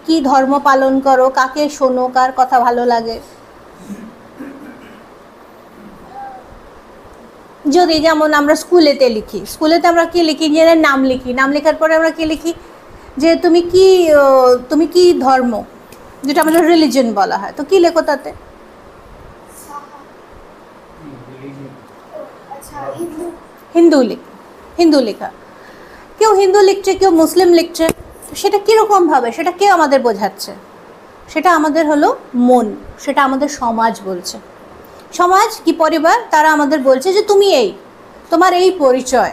কি ধর্ম পালন করো, কাকে শোনো, কার কথা ভালো লাগে? যদি যেমন আমরা স্কুলেতে লিখি, স্কুলেতে আমরা কি লিখি? নিজের নাম লিখি, নাম লেখার পরে আমরা কি লিখি যে তুমি কি ধর্ম, যেটা আমাদের রিলিজন বলা হয়, তো কি লেখো তাতে? হিন্দু লেখা। কেউ হিন্দু লিখছে, কেউ মুসলিম লিখছে, সেটা কীরকমভাবে, সেটা কে আমাদের বোঝাচ্ছে? সেটা আমাদের হলো মন, সেটা আমাদের সমাজ বলছে। সমাজ কি পরিবার, তারা আমাদের বলছে যে তুমি তোমার এই পরিচয়।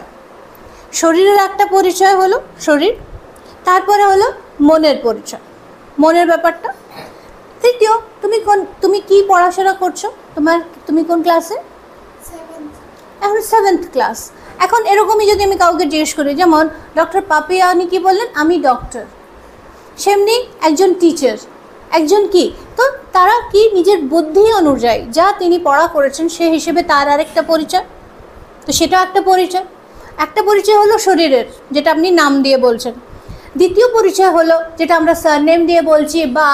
শরীরের একটা পরিচয় হলো শরীর, তারপরে হলো মনের পরিচয়, মনের ব্যাপারটা। তৃতীয়, তুমি কি পড়াশোনা করছো, তুমি কোন ক্লাসে? এখন 7th ক্লাস। এখন এরকমই যদি আমি কাউকে জিজ্ঞেস করি, যেমন ডক্টর পাপিয়ানি কি বললেন, আমি ডক্টর, সেমনি একজন টিচার, একজন কি, তো তারা কি নিজের বুদ্ধি অনুযায়ী যা তিনি পড়া করেছেন সে হিসেবে তার আরেকটা পরিচয়। তো সেটা একটা পরিচয় হলো শরীরের, যেটা আপনি নাম দিয়ে বলছেন। দ্বিতীয় পরিচয় হলো যেটা আমরা সারনেম দিয়ে বলছি বা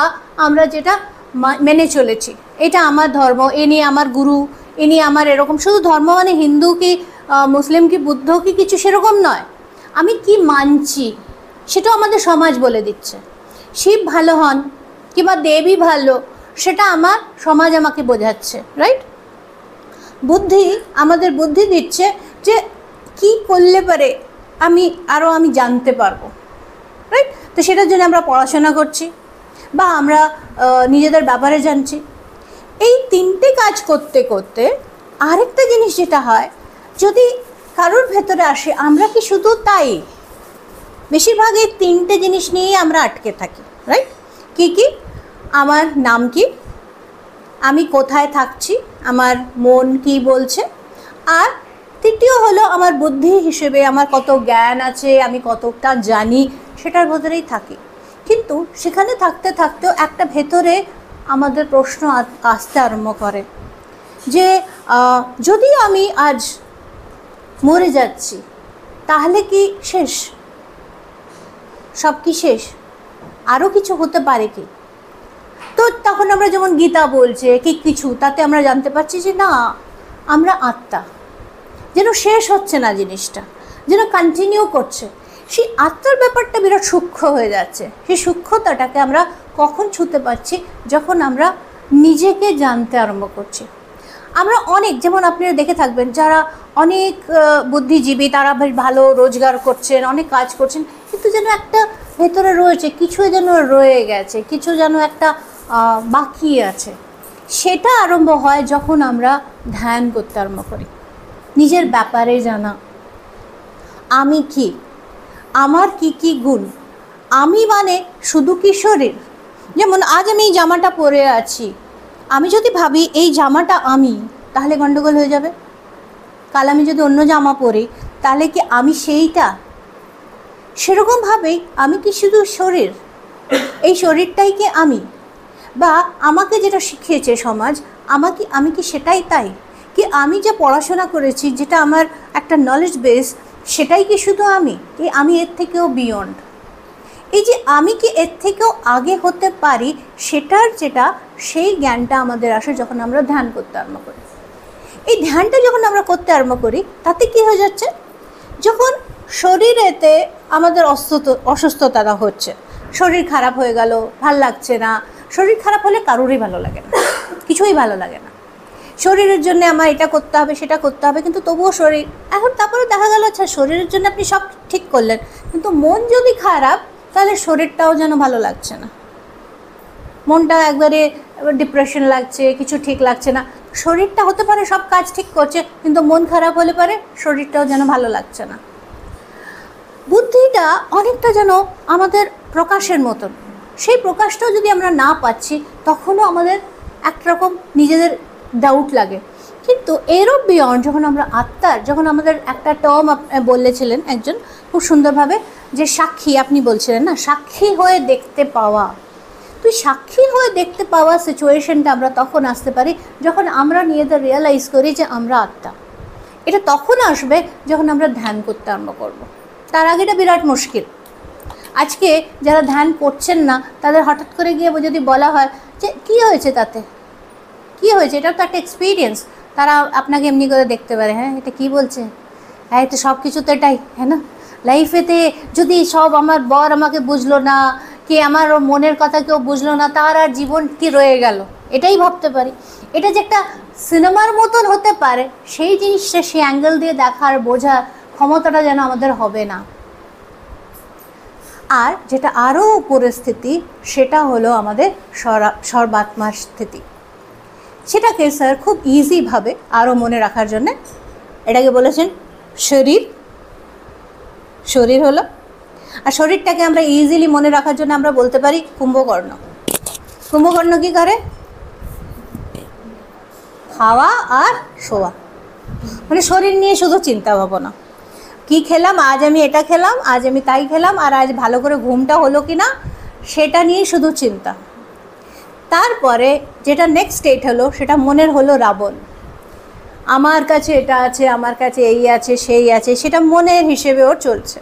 আমরা যেটা মেনে চলেছি, এটা আমার ধর্ম, এ নিয়ে আমার গুরু, এ নিয়ে আমার এরকম। শুধু ধর্ম মানে হিন্দু কি মুসলিম কি বুদ্ধ কি কিছু সেরকম নয়, আমি কি মানছি সেটাও আমাদের সমাজ বলে দিচ্ছে। শিব ভালো হন কিংবা দেবী ভালো, সেটা আমার সমাজ আমাকে বোঝাচ্ছে, রাইট? বুদ্ধি, আমাদের বুদ্ধি দিচ্ছে যে কি করলে পারে আমি জানতে পারবো, রাইট? তো সেটার জন্য আমরা পড়াশোনা করছি বা আমরা নিজেদের ব্যাপারে জানছি। এই 3টে কাজ করতে করতে আরেকটা জিনিস যেটা হয়, যদি কারোর ভেতরে আসে, আমরা কি শুধু তাই? বেশিরভাগ এই 3টে জিনিস নিয়েই আমরা আটকে থাকি, রাইট? কি আমার নাম কি, আমি কোথায় থাকছি, আমার মন কি বলছে, আর তৃতীয় হলো আমার বুদ্ধি হিসেবে আমার কত জ্ঞান আছে, আমি কতটা জানি, সেটার ভেতরেই থাকি। কিন্তু সেখানে থাকতে থাকতেও একটা ভেতরে আমাদের প্রশ্ন আসতে আরম্ভ করে যে যদি আমি আজ মরে যাচ্ছি তাহলে কি শেষ? সব কি শেষ? আরও কিছু হতে পারে কি? তো তখন আমরা যেমন গীতা বলছে কি কিছু, তাতে আমরা জানতে পারছি যে না, আমরা আত্মা, যেন শেষ হচ্ছে না জিনিসটা, যেন কন্টিনিউ করছে। সেই আত্মার ব্যাপারটা বিরাট সূক্ষ্ম হয়ে যাচ্ছে। সেই সূক্ষ্মতাটাকে আমরা কখন ছুঁতে পারছি? যখন আমরা নিজেকে জানতে আরম্ভ করছি। আমরা অনেক, যেমন আপনারা দেখে থাকবেন যারা অনেক বুদ্ধিজীবী, তারা বেশ ভালো রোজগার করছেন, অনেক কাজ করছেন, কিন্তু যেন একটা ভেতরে রয়েছে, কিছু যেন রয়ে গেছে, কিছু যেন একটা বাকি আছে। সেটা আরম্ভ হয় যখন আমরা ধ্যান করতে আরম্ভ করি। নিজের ব্যাপারে জানা, আমি কি, আমার কি গুণ, আমি মানে শুধু কি শরীর? যেমন আজ আমি এই জামাটা পরে আছি, আমি যদি ভাবি এই জামাটা আমি, তাহলে গন্ডগোল হয়ে যাবে। কাল আমি যদি অন্য জামা পরি তাহলে কি আমি সেইটা? সেরকমভাবেই আমি কি শুধু শরীর, এই শরীরটাই কি আমি? বা আমাকে যেটা শিখিয়েছে সমাজ, আমি কি সেটাই তাই? কি আমি যে পড়াশোনা করেছি, যেটা আমার একটা নলেজ বেস, সেটাই কি শুধু আমি? কি আমি এর থেকেও বিয়ন্ড? এই যে আমি কি এর থেকেও আগে হতে পারি, সেই জ্ঞানটা আমাদের আসে যখন আমরা ধ্যান করতে আরম্ভ করি। এই ধ্যানটা যখন আমরা করতে আরম্ভ করি, তাতে কি হয়ে যাচ্ছে, যখন শরীরেতে আমাদের অসুস্থতা হচ্ছে, শরীর খারাপ হয়ে গেল, ভাল লাগছে না। শরীর খারাপ হলে কারোরই ভালো লাগে না, কিছুই ভালো লাগে না। শরীরের জন্য আমার এটা করতে হবে, সেটা করতে হবে, কিন্তু তবুও শরীর। এখন তারপরে দেখা গেল আচ্ছা শরীরের জন্য আপনি সব ঠিক করলেন, কিন্তু মন যদি খারাপ, তাহলে শরীরটাও যেন ভালো লাগছে না, মনটা একবারে ডিপ্রেশন লাগছে, কিছু ঠিক লাগছে না। শরীরটা হতে পারে সব কাজ ঠিক করছে, কিন্তু মন খারাপ হলে পারে শরীরটাও যেন ভালো লাগছে না। বুদ্ধিটা অনেকটা যেন আমাদের প্রকাশের মতন, সেই প্রকাশটাও যদি আমরা না পাচ্ছি, তখনও আমাদের একরকম নিজেদের ডাউট লাগে। কিন্তু এরও বিয়ন্ড যখন আমরা আত্মার, যখন আমাদের একটা টার্ম বলেছিলেন একজন খুব সুন্দরভাবে, যে সাক্ষী, আপনি বলছিলেন না, সাক্ষী হয়ে দেখতে পাওয়া। তুই সাক্ষী হয়ে দেখতে পাওয়া সিচুয়েশনটা আমরা তখন আসতে পারি যখন আমরা নিজেদের রিয়েলাইজ করি যে আমরা আত্মা। এটা তখন আসবে যখন আমরা ধ্যান করতে আরম্ভ করব। তার আগে এটা বিরাট মুশকিল। আজকে যারা ধ্যান করছেন না, তাদের হঠাৎ করে গিয়ে যদি বলা হয় যে কী হয়েছে, তাতে কী হয়েছে, এটা তো একটা এক্সপিরিয়েন্স, তারা আপনাকে এমনি করে দেখতে পারে, হ্যাঁ এটা কী বলছে, হ্যাঁ এটা সব কিছু তো এটাই, হ্যাঁ না। লাইফেতে যদি সব আমার বর আমাকে বুঝলো না, কি আমার মনের কথা কেউ বুঝলো না, তার আর জীবন কি রয়ে গেল, এটাই ভাবতে পারি। এটা যে একটা সিনেমার মতন হতে পারে, সেই জিনিসটা সেই অ্যাঙ্গেল দিয়ে দেখার, বোঝার ক্ষমতাটা যেন আমাদের হবে না। আর যেটা আরও পরিস্থিতি, সেটা হলো আমাদের সর্বাত্মার স্থিতি। সেটাকে স্যার খুব ইজিভাবে আরও মনে রাখার জন্যে এটাকে বলেছেন শরীর হলো। আর শরীরটাকে আমরা ইজিলি মনে রাখার জন্য আমরা বলতে পারি কুম্ভকর্ণ। কুম্ভকর্ণ কী করে? খাওয়া আর শোয়া, মানে শরীর নিয়ে শুধু চিন্তা ভাবনা। কী খেলাম, আজ আমি এটা খেলাম, আজ আমি তাই খেলাম, আর আজ ভালো করে ঘুমটা হলো কি না, সেটা নিয়ে শুধু চিন্তা। তারপরে যেটা নেক্সট স্টেট হলো, সেটা মনের হলো রাবণ। আমার কাছে এটা আছে, আমার কাছে এই আছে, সেই আছে, সেটা মনের হিসেবে ওর চলছে।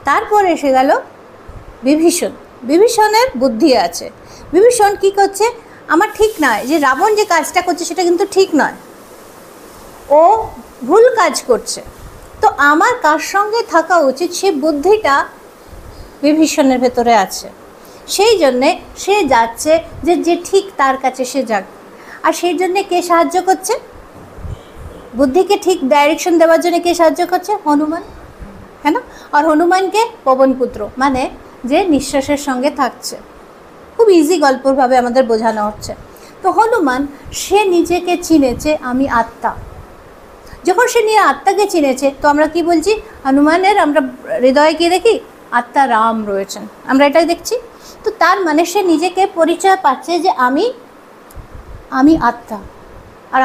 তারপরে এসে গেল বিভীষণ। বিভীষণের বুদ্ধি আছে। বিভীষণ কী করছে, আমার ঠিক নয় যে রাবণ যে কাজটা করছে সেটা কিন্তু ঠিক নয়, ও ভুল কাজ করছে, তো আমার কার সঙ্গে থাকা উচিত, সে বুদ্ধিটা বিভীষণের ভেতরে আছে। সেই জন্যে সে যাচ্ছে যে ঠিক তার কাছে সে যাক। আর সেই জন্যে কে সাহায্য করছে, বুদ্ধিকে ঠিক ডাইরেকশন দেওয়ার জন্য কে সাহায্য করছে? হনুমান, হ্যাঁ না। আর হনুমানকে পবনপুত্র, মানে যে নিঃশ্বাসের সঙ্গে থাকছে। খুব ইজি গল্পভাবে আমাদের বোঝানো হচ্ছে। তো হনুমান, সে নিজেকে চিনেছে আমি আত্মা। যখন সে নিয়ে আত্মাকে চিনেছে, তো আমরা কি বলছি, হনুমানের আমরা হৃদয়ে কি দেখি, আত্মা রাম রয়েছেন, আমরা এটাই দেখছি। তো তার মানে সে নিজেকে পরিচয় পাচ্ছে যে আমি আত্মা, আর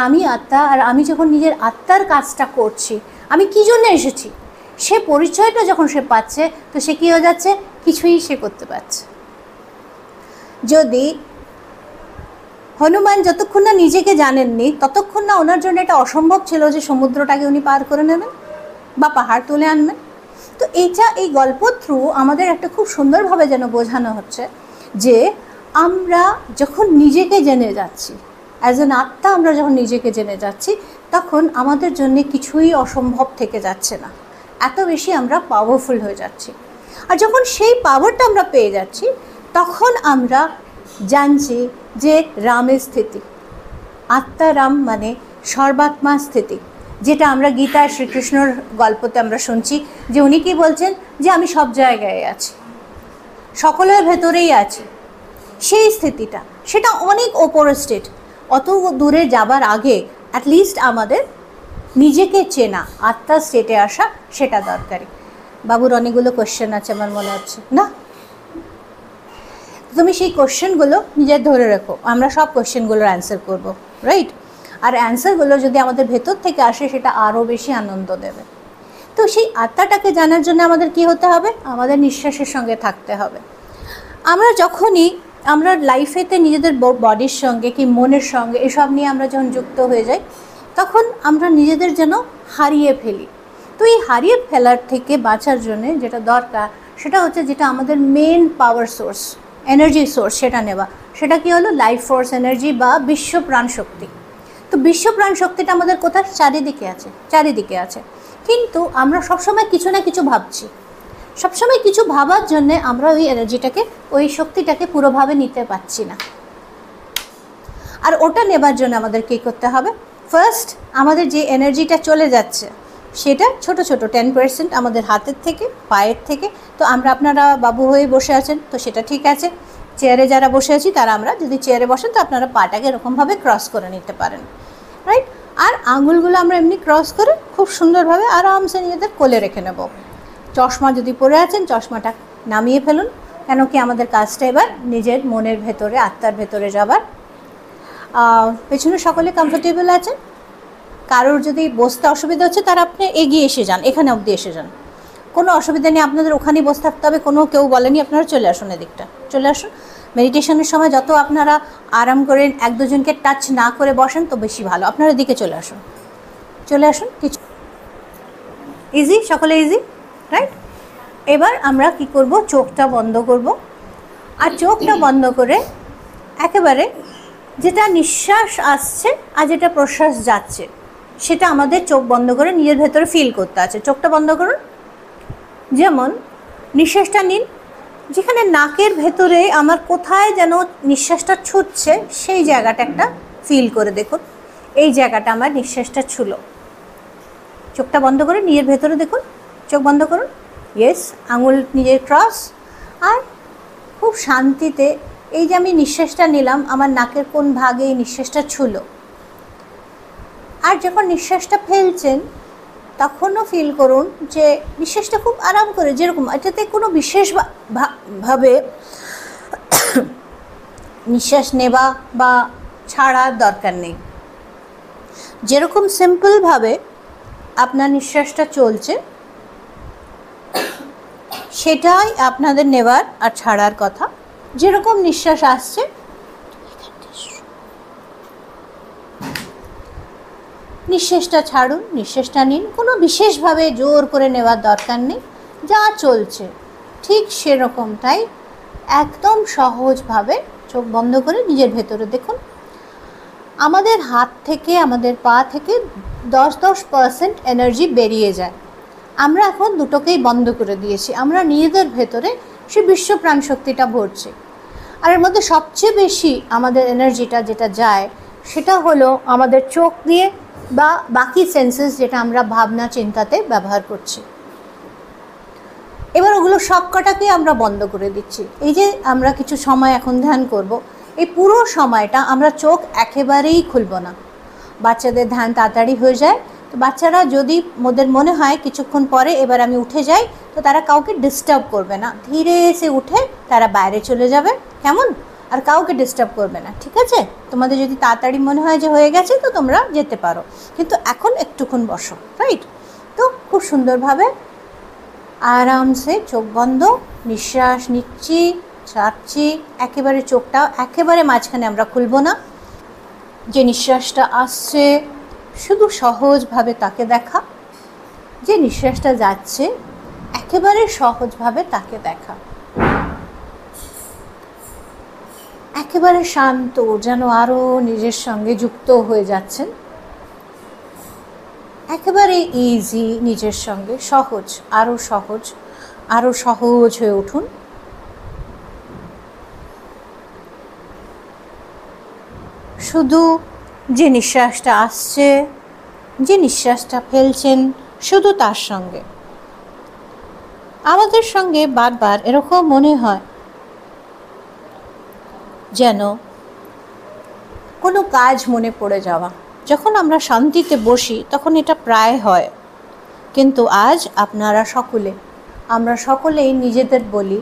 আমি যখন নিজের আত্মার কাজটা করছি, আমি কী জন্য এসেছি, সে পরিচয়টা যখন সে পাচ্ছে, তো সে কী হয়ে যাচ্ছে, কিছুই সে করতে পারছে। যদি হনুমান যতক্ষণ না নিজেকে জানেননি, ততক্ষণ না ওনার জন্য এটা অসম্ভব ছিল যে সমুদ্রটাকে উনি পার করে নেবেন বা পাহাড় তুলে আনবেন। তো এই গল্প থ্রু আমাদের একটা খুব সুন্দরভাবে যেন বোঝানো হচ্ছে যে আমরা যখন নিজেকে জেনে যাচ্ছি, অ্যাজ এন আত্মা আমরা যখন নিজেকে জেনে যাচ্ছি, তখন আমাদের জন্য কিছুই অসম্ভব থেকে যাচ্ছে না, এত বেশি আমরা পাওয়ারফুল হয়ে যাচ্ছি। আর যখন সেই পাওয়ারটা আমরা পেয়ে যাচ্ছি, তখন আমরা জানছি যে রামের স্থিতি, আত্মারাম মানে সর্বাত্মা স্থিতি, যেটা আমরা গীতায় শ্রীকৃষ্ণর গল্পতে আমরা শুনছি যে উনি কি বলছেন, যে আমি সব জায়গায় আছি, সকলের ভেতরেই আছি। সেই স্থিতিটা, সেটা অনেক ওপরের স্টেট। অত দূরে যাবার আগে অ্যাটলিস্ট আমাদের নিজেকে চেনা, আত্মার স্টেটে আসা, সেটা দরকারি। বাবুর অনেকগুলো কোশ্চেন আছে আমার মনে হচ্ছে না, তুমি সেই কোশ্চেনগুলো নিজের ধরে রেখো, আমরা সব কোশ্চেনগুলোর অ্যান্সার করব, রাইট। আর অ্যান্সারগুলো যদি আমাদের ভেতর থেকে আসে সেটা আরও বেশি আনন্দ দেবে। তো সেই আত্মাটাকে জানার জন্য আমাদের কি হতে হবে? আমাদের নিঃশ্বাসের সঙ্গে থাকতে হবে। আমরা যখনই আমরা লাইফেতে নিজেদের বডির সঙ্গে কি মনের সঙ্গে এসব নিয়ে আমরা যখন যুক্ত হয়ে যাই, তখন আমরা নিজেদের যেন হারিয়ে ফেলি। তো এই হারিয়ে ফেলার থেকে বাঁচার জন্য যেটা দরকার সেটা হচ্ছে যেটা আমাদের main power source, energy source, সেটা নেওয়া। সেটা কি হলো? লাইফ ফোর্স এনার্জি বা বিশ্ব প্রাণ শক্তি। তো বিশ্ব প্রাণ শক্তিটা আমাদের কোথায়? চারিদিকে আছে। কিন্তু আমরা সবসময় কিছু না কিছু ভাবছি। সবসময় কিছু ভাবার জন্যে আমরা ওই এনার্জিটাকে, ওই শক্তিটাকে পুরোভাবে নিতে পারছি না। আর ওটা নেবার জন্য আমাদের কী করতে হবে? ফার্স্ট আমাদের যে এনার্জিটা চলে যাচ্ছে সেটা ছোট ছোট 10% আমাদের হাতের থেকে, পায়ের থেকে। তো আপনারা বাবু হয়ে বসে আছেন, তো সেটা ঠিক আছে। চেয়ারে যারা বসে আছি তারা, আমরা যদি চেয়ারে বসেন তো আপনারা পাটাকে এরকমভাবে ক্রস করে নিতে পারেন, রাইট? আর আঙুলগুলো আমরা এমনি ক্রস করে খুব সুন্দরভাবে আরামসে নিজেদের কোলে রেখে নেব। চশমা যদি পরে আছেন চশমাটা নামিয়ে ফেলুন, কেন কি আমাদের কাজটা এবার নিজের মনের ভেতরে, আত্মার ভেতরে যাবার। পেছনে সকলে কমফোর্টেবল আছেন? কারোর যদি বসতে অসুবিধা হচ্ছে তারা আপনি এগিয়ে এসে যান, এখানে অবধি এসে যান, কোনো অসুবিধা নেই। আপনাদের ওখানেই বসে থাকতে হবে, কেউ বলেনি। আপনারা চলে আসুন, এদিকটা চলে আসুন। মেডিটেশনের সময় যত আপনারা আরাম করে এক দুজনকে টাচ না করে বসেন তো বেশি ভালো। আপনারা এদিকে চলে আসুন। কিছু ইজি, সকলে ইজি, রাইট? এবার আমরা কি করব? চোখটা বন্ধ করব। আর চোখটা বন্ধ করে একেবারে যেটা নিঃশ্বাস আসছে আর যেটা প্রশ্বাস যাচ্ছে সেটা আমাদের চোখ বন্ধ করে নিজের ভেতরে ফিল করতে আছে। চোখটা বন্ধ করুন। যেমন নিঃশ্বাসটা নিন, যেখানে নাকের ভেতরে আমার কোথায় যেন নিঃশ্বাসটা ছুটছে সেই জায়গাটা একটা ফিল করে দেখুন। এই জায়গাটা আমার নিঃশ্বাসটা ছুলো। চোখটা বন্ধ করে নিজের ভেতরে দেখুন। চোখ বন্ধ করুন। ইয়েস, আঙুল নিজের ক্রস। আর খুব শান্তিতে এই যে আমি নিঃশ্বাসটা নিলাম, আমার নাকের কোন ভাগে এই নিঃশ্বাসটা ছুলো। আর যখন নিঃশ্বাসটা ফেলছেন তখনও ফিল করুন যে নিঃশ্বাসটা খুব আরাম করে, যেরকম এটাতে কোনো বিশেষ ভাবে নিঃশ্বাস নেওয়া বা ছাড়ার দরকার নেই। যেরকম সিম্পলভাবে আপনার নিঃশ্বাসটা চলছে সেটাই আপনাদের নেওয়ার আর ছাড়ার কথা। যেরকম নিঃশ্বাস আসছে নিঃশ্বাসটা ছাড়ুন, নিঃশ্বাসটা নিন। কোনো বিশেষভাবে জোর করে নেওয়ার দরকার নেই। যা চলছে ঠিক সেরকমটাই একদম সহজভাবে চোখ বন্ধ করে নিজের ভেতরে দেখুন। আমাদের হাত থেকে, আমাদের পা থেকে 10% এনার্জি বেরিয়ে যায়। আমরা এখন দুটোকেই বন্ধ করে দিয়েছি। আমরা নিজেদের ভেতরে সে বিশ্ব প্রাণ শক্তিটা ভরছি। আর এর মধ্যে সবচেয়ে বেশি আমাদের এনার্জিটা যেটা যায় সেটা হলো আমাদের চোখ দিয়ে বা বাকি সেন্সেস, যেটা আমরা ভাবনা চিন্তাতে ব্যবহার করছি। এবার ওগুলো সব কটাকে আমরা বন্ধ করে দিচ্ছি। এই যে আমরা কিছু সময় এখন ধ্যান করব, এই পুরো সময়টা আমরা চোখ একেবারেই খুলব না। বাচ্চাদের ধ্যান তাড়াতাড়ি হয়ে যায়, তো বাচ্চারা যদি ওদের মনে হয় কিছুক্ষণ পরে এবার আমি উঠে যাই, তো তারা কাউকে ডিস্টার্ব করবে না, ধীরে এসে উঠে তারা বাইরে চলে যাবে, কেমন? আর কাউকে ডিস্টার্ব করবে না, ঠিক আছে? তোমাদের যদি তাড়াতাড়ি মনে হয় যে হয়ে গেছে তো তোমরা যেতে পারো, কিন্তু এখন একটুক্ষণ বসো, রাইট? তো খুব সুন্দরভাবে আরামসে চোখ বন্ধ, নিঃশ্বাস নিচ্ছি, ছাড়ছি। একেবারে চোখটা একেবারে মাঝখানে আমরা খুলব না। যে নিঃশ্বাসটা আসছে শুধু সহজভাবে তাকে দেখা, যে নিঃশ্বাসটা যাচ্ছে একেবারে সহজভাবে তাকে দেখা। একেবারে শান্ত, যেন আরও নিজের সঙ্গে যুক্ত হয়ে যাচ্ছেন। একেবারে ইজি, নিজের সঙ্গে সহজ, আরও সহজ, আরও সহজ হয়ে উঠুন। শুধু যে নিঃশ্বাসটা আসছে, যে নিঃশ্বাসটা ফেলছেন, শুধু তার সঙ্গে। আমাদের সঙ্গে বারবার এরকম মনে হয় যেন কোনো কাজ মনে পড়ে যাওয়া। যখন আমরা শান্তিতে বসি তখন এটা প্রায় হয়, কিন্তু আজ আমরা সকলেই নিজেদের বলি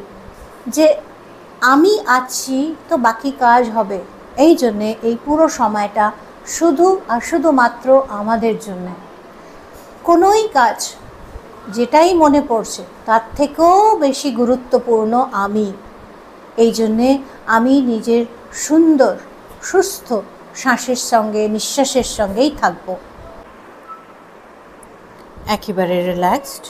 যে আমি আছি তো বাকি কাজ হবে। এই জন্যে এই পুরো সময়টা শুধু আর শুধুমাত্র আমাদের জন্য। কোনোই কাজ যেটাই মনে পড়ছে তার থেকেও বেশি গুরুত্বপূর্ণ আমি। এই জন্যে আমি নিজের সুন্দর সুস্থ শ্বাসের সঙ্গে নিঃশ্বাসের সঙ্গেই থাকবো, একেবারে রিল্যাক্সড।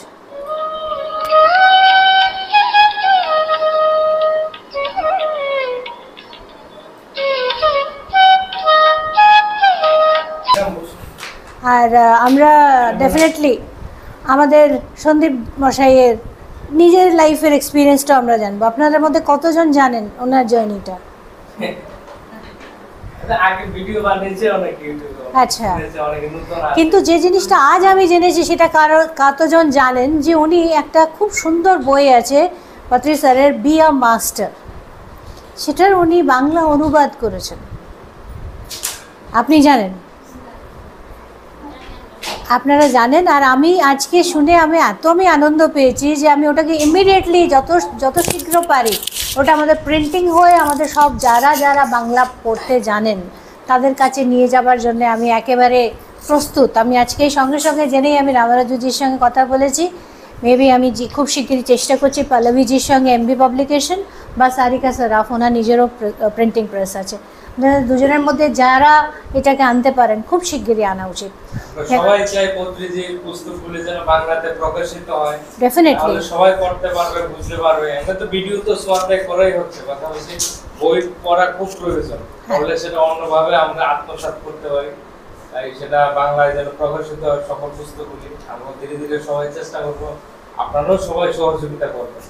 আর আমরা ডেফিনেটলি আমাদের সন্দীপ মশাইয়ের নিজের লাইফের এক্সপিরিয়েন্সটা আমরা জানবো। আপনাদের মধ্যে কতজন জানেন ওনার জার্নিটা? আচ্ছা, কিন্তু যে জিনিসটা আজ আমি জেনেছি সেটা কতজন জানেন যে উনি একটা খুব সুন্দর বই আছে পাত্রী স্যারের বি আ মাস্টার, সেটার উনি বাংলা অনুবাদ করেছেন। আপনি জানেন? আপনারা জানেন। আর আমি আজকে শুনে আমি আনন্দ পেয়েছি যে আমি ওটাকে ইমিডিয়েটলি যত শীঘ্র পারি ওটা আমাদের প্রিন্টিং হয়ে আমাদের সব যারা বাংলা পড়তে জানেন তাদের কাছে নিয়ে যাবার জন্য আমি একেবারে প্রস্তুত। আমি আজকে সঙ্গে সঙ্গে জেনেই আমি রামারাজুজির সঙ্গে কথা বলেছি। মেবি আমি খুব শিগগিরই চেষ্টা করছি পল্লবীজির সঙ্গে এমবি পাবলিকেশন বা সারিকা সরাফ, ওনার নিজেরও প্রিন্টিং প্রেস আছে, দুজনের মধ্যে যারা এটাকে আনতে পারেন খুব শিগগিরই আনা উচিত। সবাই চাই পত্রিকার পুস্তকগুলো যেন বাংলাতে প্রকাশিত হয়, ডেফিনেটলি সবাই পড়তে পারবে, বুঝতে পারবে। আমরা তো ভিডিও তো সোয়াটাই করাই হচ্ছে, কথা বলছি বই পড়া খুব প্রয়োজন, পড়লে সেটা অন্যভাবে আমরা আত্মসাৎ করতে পারি। তাই সেটা বাংলায় যেন প্রকাশিত হয় সকল পুস্তকগুলি। আমরা ধীরে ধীরে সবাই চেষ্টা করব, আপনারাও সবাই সহযোগিতা করবেন,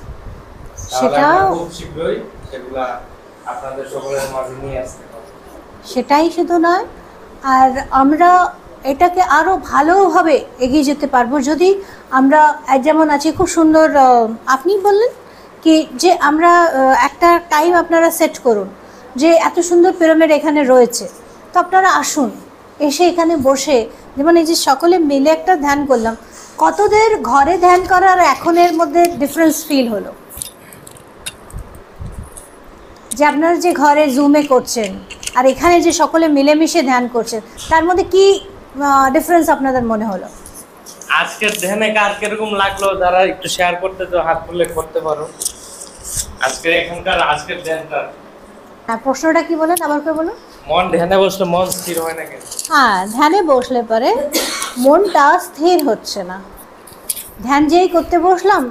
তাহলে আমরা খুব শীঘ্রই সেগুলা আপনাদের সকলের মাঝে নিয়ে আসতে পারব। সেটাই শুধু নয়, আর আমরা এটাকে আরও ভালোভাবে এগিয়ে যেতে পারবো যদি আমরা যেমন আছি খুব সুন্দর। আপনি বললেন কি যে আমরা একটা টাইম আপনারা সেট করুন যে এত সুন্দর পিরামিড এখানে রয়েছে, তো আপনারা আসুন, এসে এখানে বসে যেমন এই যে সকলে মিলে একটা ধ্যান করলাম, কতদের ঘরে ধ্যান করা আর এখনের মধ্যে ডিফারেন্স ফিল হলো। যে আপনারা যে ঘরে জুমে করছেন আর এখানে যে সকলে মিলেমিশে ধ্যান করছেন, তার মধ্যে কি ডিফারেন্স আপনাদের মনে হলো? আজকের ধ্যানে কার কিরকম লাগলো যারা একটু শেয়ার করতে তো হাত তুলে করতে পারো। আজকের ধ্যানটা, হ্যাঁ, প্রশ্নটা কি বলেন আবার করে বলুন। মন ধ্যানে বসলে মন স্থির হয় না কেন? হ্যাঁ, ধ্যানে বসলে পরে মনটা স্থির হচ্ছে না। ধ্যান যেই করতে বসলাম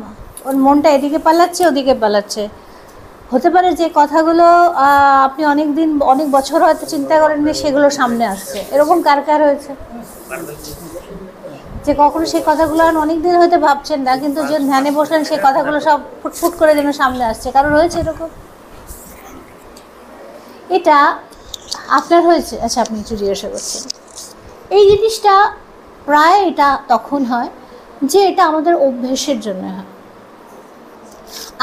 ওর মনটা এদিকে পালাচ্ছে ওদিকে পালাচ্ছে। হতে পারে যে কথাগুলো আপনি অনেক বছর হয়তো চিন্তা করেননি সেগুলো সামনে আসছে, এরকম কার কার হয়েছে? যে কখনো সেই কথাগুলো অনেক দিন হয়তো ভাবছেন না, কিন্তু যে ধ্যানে বসলেন সেই কথাগুলো সব ফুটফুট করে যেন সামনে আসছে। কারণ হয়েছে এরকম? এটা আপনার হয়েছে? আচ্ছা, আপনি কিছু জিজ্ঞাসা করছেন। এই জিনিসটা প্রায় এটা তখন হয় যে এটা আমাদের অভ্যেসের জন্য হয়।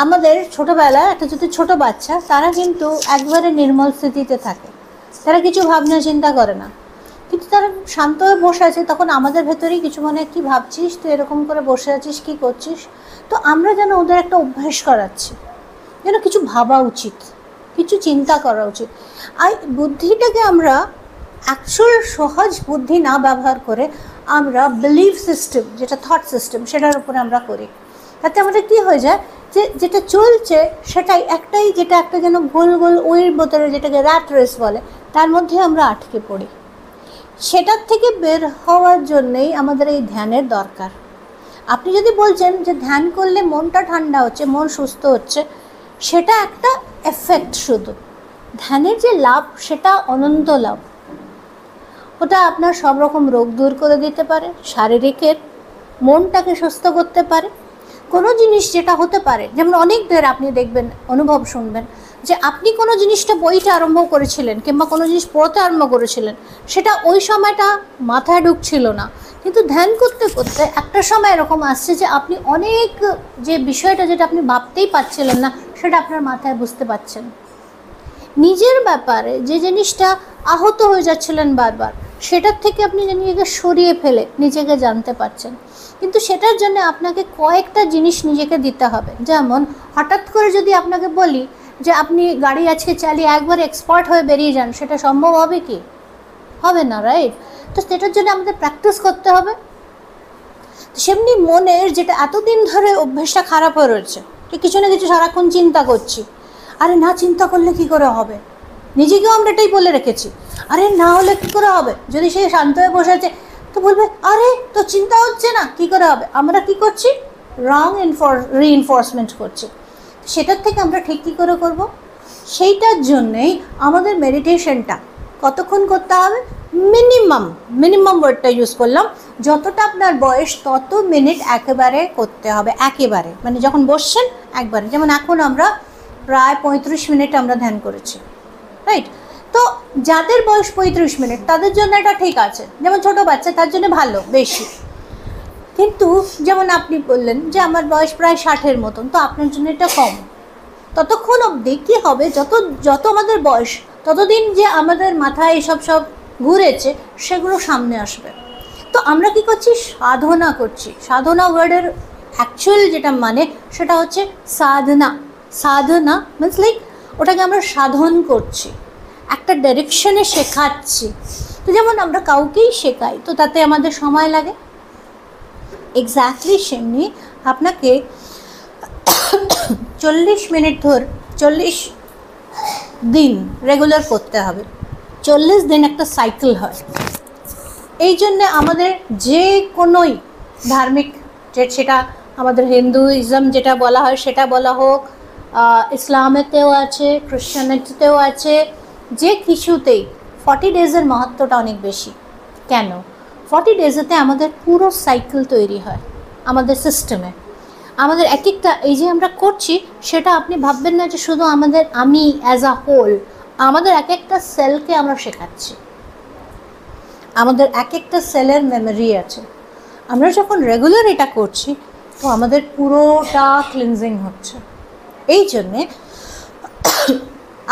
আমাদের ছোটোবেলায় একটা যদি ছোটো বাচ্চা, তারা কিন্তু একবারে নির্মল স্থিতিতে থাকে, তারা কিছু ভাবনা চিন্তা করে না, কিন্তু তারা শান্ত হয়ে বসে আছে। তখন আমাদের ভেতরেই কিছু মনে হয়, কী ভাবছিস তুই, এরকম করে বসে আছিস, কী করছিস? তো আমরা যেন ওদের একটা অভ্যাস করাচ্ছি যেন কিছু ভাবা উচিত, কিছু চিন্তা করা উচিত। আর বুদ্ধিটাকে আমরা অ্যাকচুয়াল সহজ বুদ্ধি না ব্যবহার করে আমরা বিলিভ সিস্টেম, যেটা থট সিস্টেম, সেটার উপরে আমরা করি। তাতে আমাদের কী হয়ে যায় যে যেটা চলছে সেটাই একটাই, যেটা একটা যেন গোল গোল ওইর বোতলে, যেটাকে র্যাট রেস বলে, তার মধ্যে আমরা আটকে পড়ি। সেটার থেকে বের হওয়ার জন্যেই আমাদের এই ধ্যানের দরকার। আপনি যদি বলছেন যে ধ্যান করলে মনটা ঠান্ডা হচ্ছে, মন সুস্থ হচ্ছে, সেটা একটা এফেক্ট শুধু। ধ্যানের যে লাভ সেটা অনন্ত লাভ। ওটা আপনার সব রকম রোগ দূর করে দিতে পারে, শারীরিকের, মনটাকে সুস্থ করতে পারে। কোনো জিনিস যেটা হতে পারে, যেমন অনেকদের আপনি দেখবেন, অনুভব শুনবেন যে আপনি কোনো জিনিসটা বইটা আরম্ভ করেছিলেন কিংবা কোনো জিনিস পড়তে আরম্ভ করেছিলেন, সেটা ওই সময়টা মাথায় ঢুকছিল না, কিন্তু ধ্যান করতে করতে একটা সময় এরকম আসছে যে আপনি অনেক যে বিষয়টা যেটা আপনি ভাবতেই পারছিলেন না সেটা আপনার মাথায় বুঝতে পারছেন। নিজের ব্যাপারে যে জিনিসটা আহত হয়ে যাচ্ছিলেন বারবার, সেটার থেকে আপনি নিজেকে সরিয়ে ফেলে নিজেকে জানতে পারছেন। কিন্তু সেটার জন্য আপনাকে কয়েকটা জিনিস নিজেকে দিতে হবে। যেমন হঠাৎ করে যদি আপনাকে বলি যে আপনি গাড়ি আজকে চালিয়ে একবার এক্সপার্ট হয়ে বেরিয়ে যান, সেটা সম্ভব হবে কি? হবে না, রাইট? তো সেটার জন্য আমাদের প্র্যাকটিস করতে হবে। সেমনি মনের যেটা এতদিন ধরে অভ্যেসটা খারাপ হয়ে রয়েছে, যে কিছু না কিছু সারাক্ষণ চিন্তা করছি, আরে না চিন্তা করলে কি করে হবে, নিজেকেও আমরা এটাই বলে রেখেছি, আরে না হলে কী করে হবে। যদি সে শান্ত হয়ে বসে আছে তো বলবে আরে তো চিন্তা হচ্ছে না, কী করে হবে। আমরা কি করছি? রং রিইনফোর্সমেন্ট করছি। সেটার থেকে আমরা ঠিক কী করে করব? সেইটার জন্যেই আমাদের মেডিটেশনটা কতক্ষণ করতে হবে? মিনিমাম ওয়ার্ডটা ইউজ করলাম, যতটা আপনার বয়স তত মিনিট একেবারে করতে হবে, একেবারে মানে যখন বসছেন একবারে। যেমন এখন আমরা প্রায় 35 মিনিট আমরা ধ্যান করেছি, রাইট? তো যাদের বয়স 35 মিনিট তাদের জন্য এটা ঠিক আছে, যেমন ছোটো বাচ্চা তার জন্য ভালো বেশি। কিন্তু যেমন আপনি বললেন যে আমার বয়স প্রায় 60-এর মতন, তো আপনার জন্য এটা কম। ততক্ষণ অবধি কী হবে, যত আমাদের বয়স ততদিন যে আমাদের মাথায় এসব ঘুরেছে সেগুলো সামনে আসবে। তো আমরা কি করছি? সাধনা করছি। সাধনা ওয়ার্ডের অ্যাকচুয়াল যেটা মানে সেটা হচ্ছে সাধনা। সাধনা মিনস লাইক ওটাকে আমরা সাধন করছি, একটা ডাইরেকশনে শেখাচ্ছি। তো যেমন আমরা কাউকেই শেখাই তো তাতে আমাদের সময় লাগে, এক্স্যাক্টলি সেমনি আপনাকে 40 মিনিট ধরে 40 দিন রেগুলার করতে হবে। 40 দিন একটা সাইকেল হয়। এই জন্যে আমাদের যে কোনোই ধার্মিক, সেটা আমাদের হিন্দুইজম যেটা বলা হয় সেটা বলা হোক, ইসলামেতেও আছে, খ্রিশ্চানিটিতেও আছে, যে কিছুতেই 40 ডেজের মাহাত্ম্যটা অনেক বেশি। কেন? 40 ডেজেতে আমাদের পুরো সাইকেল তৈরি হয় আমাদের সিস্টেমে। আমাদের এক একটা এই যে আমরা করছি সেটা আপনি ভাববেন না যে শুধু আমি অ্যাজ আ হোল, আমাদের এক একটা সেলকে আমরা শেখাচ্ছি। আমাদের এক একটা সেলের মেমোরি আছে। আমরা যখন রেগুলার এটা করছি তো আমাদের পুরোটা ক্লিনজিং হচ্ছে। এই জন্যে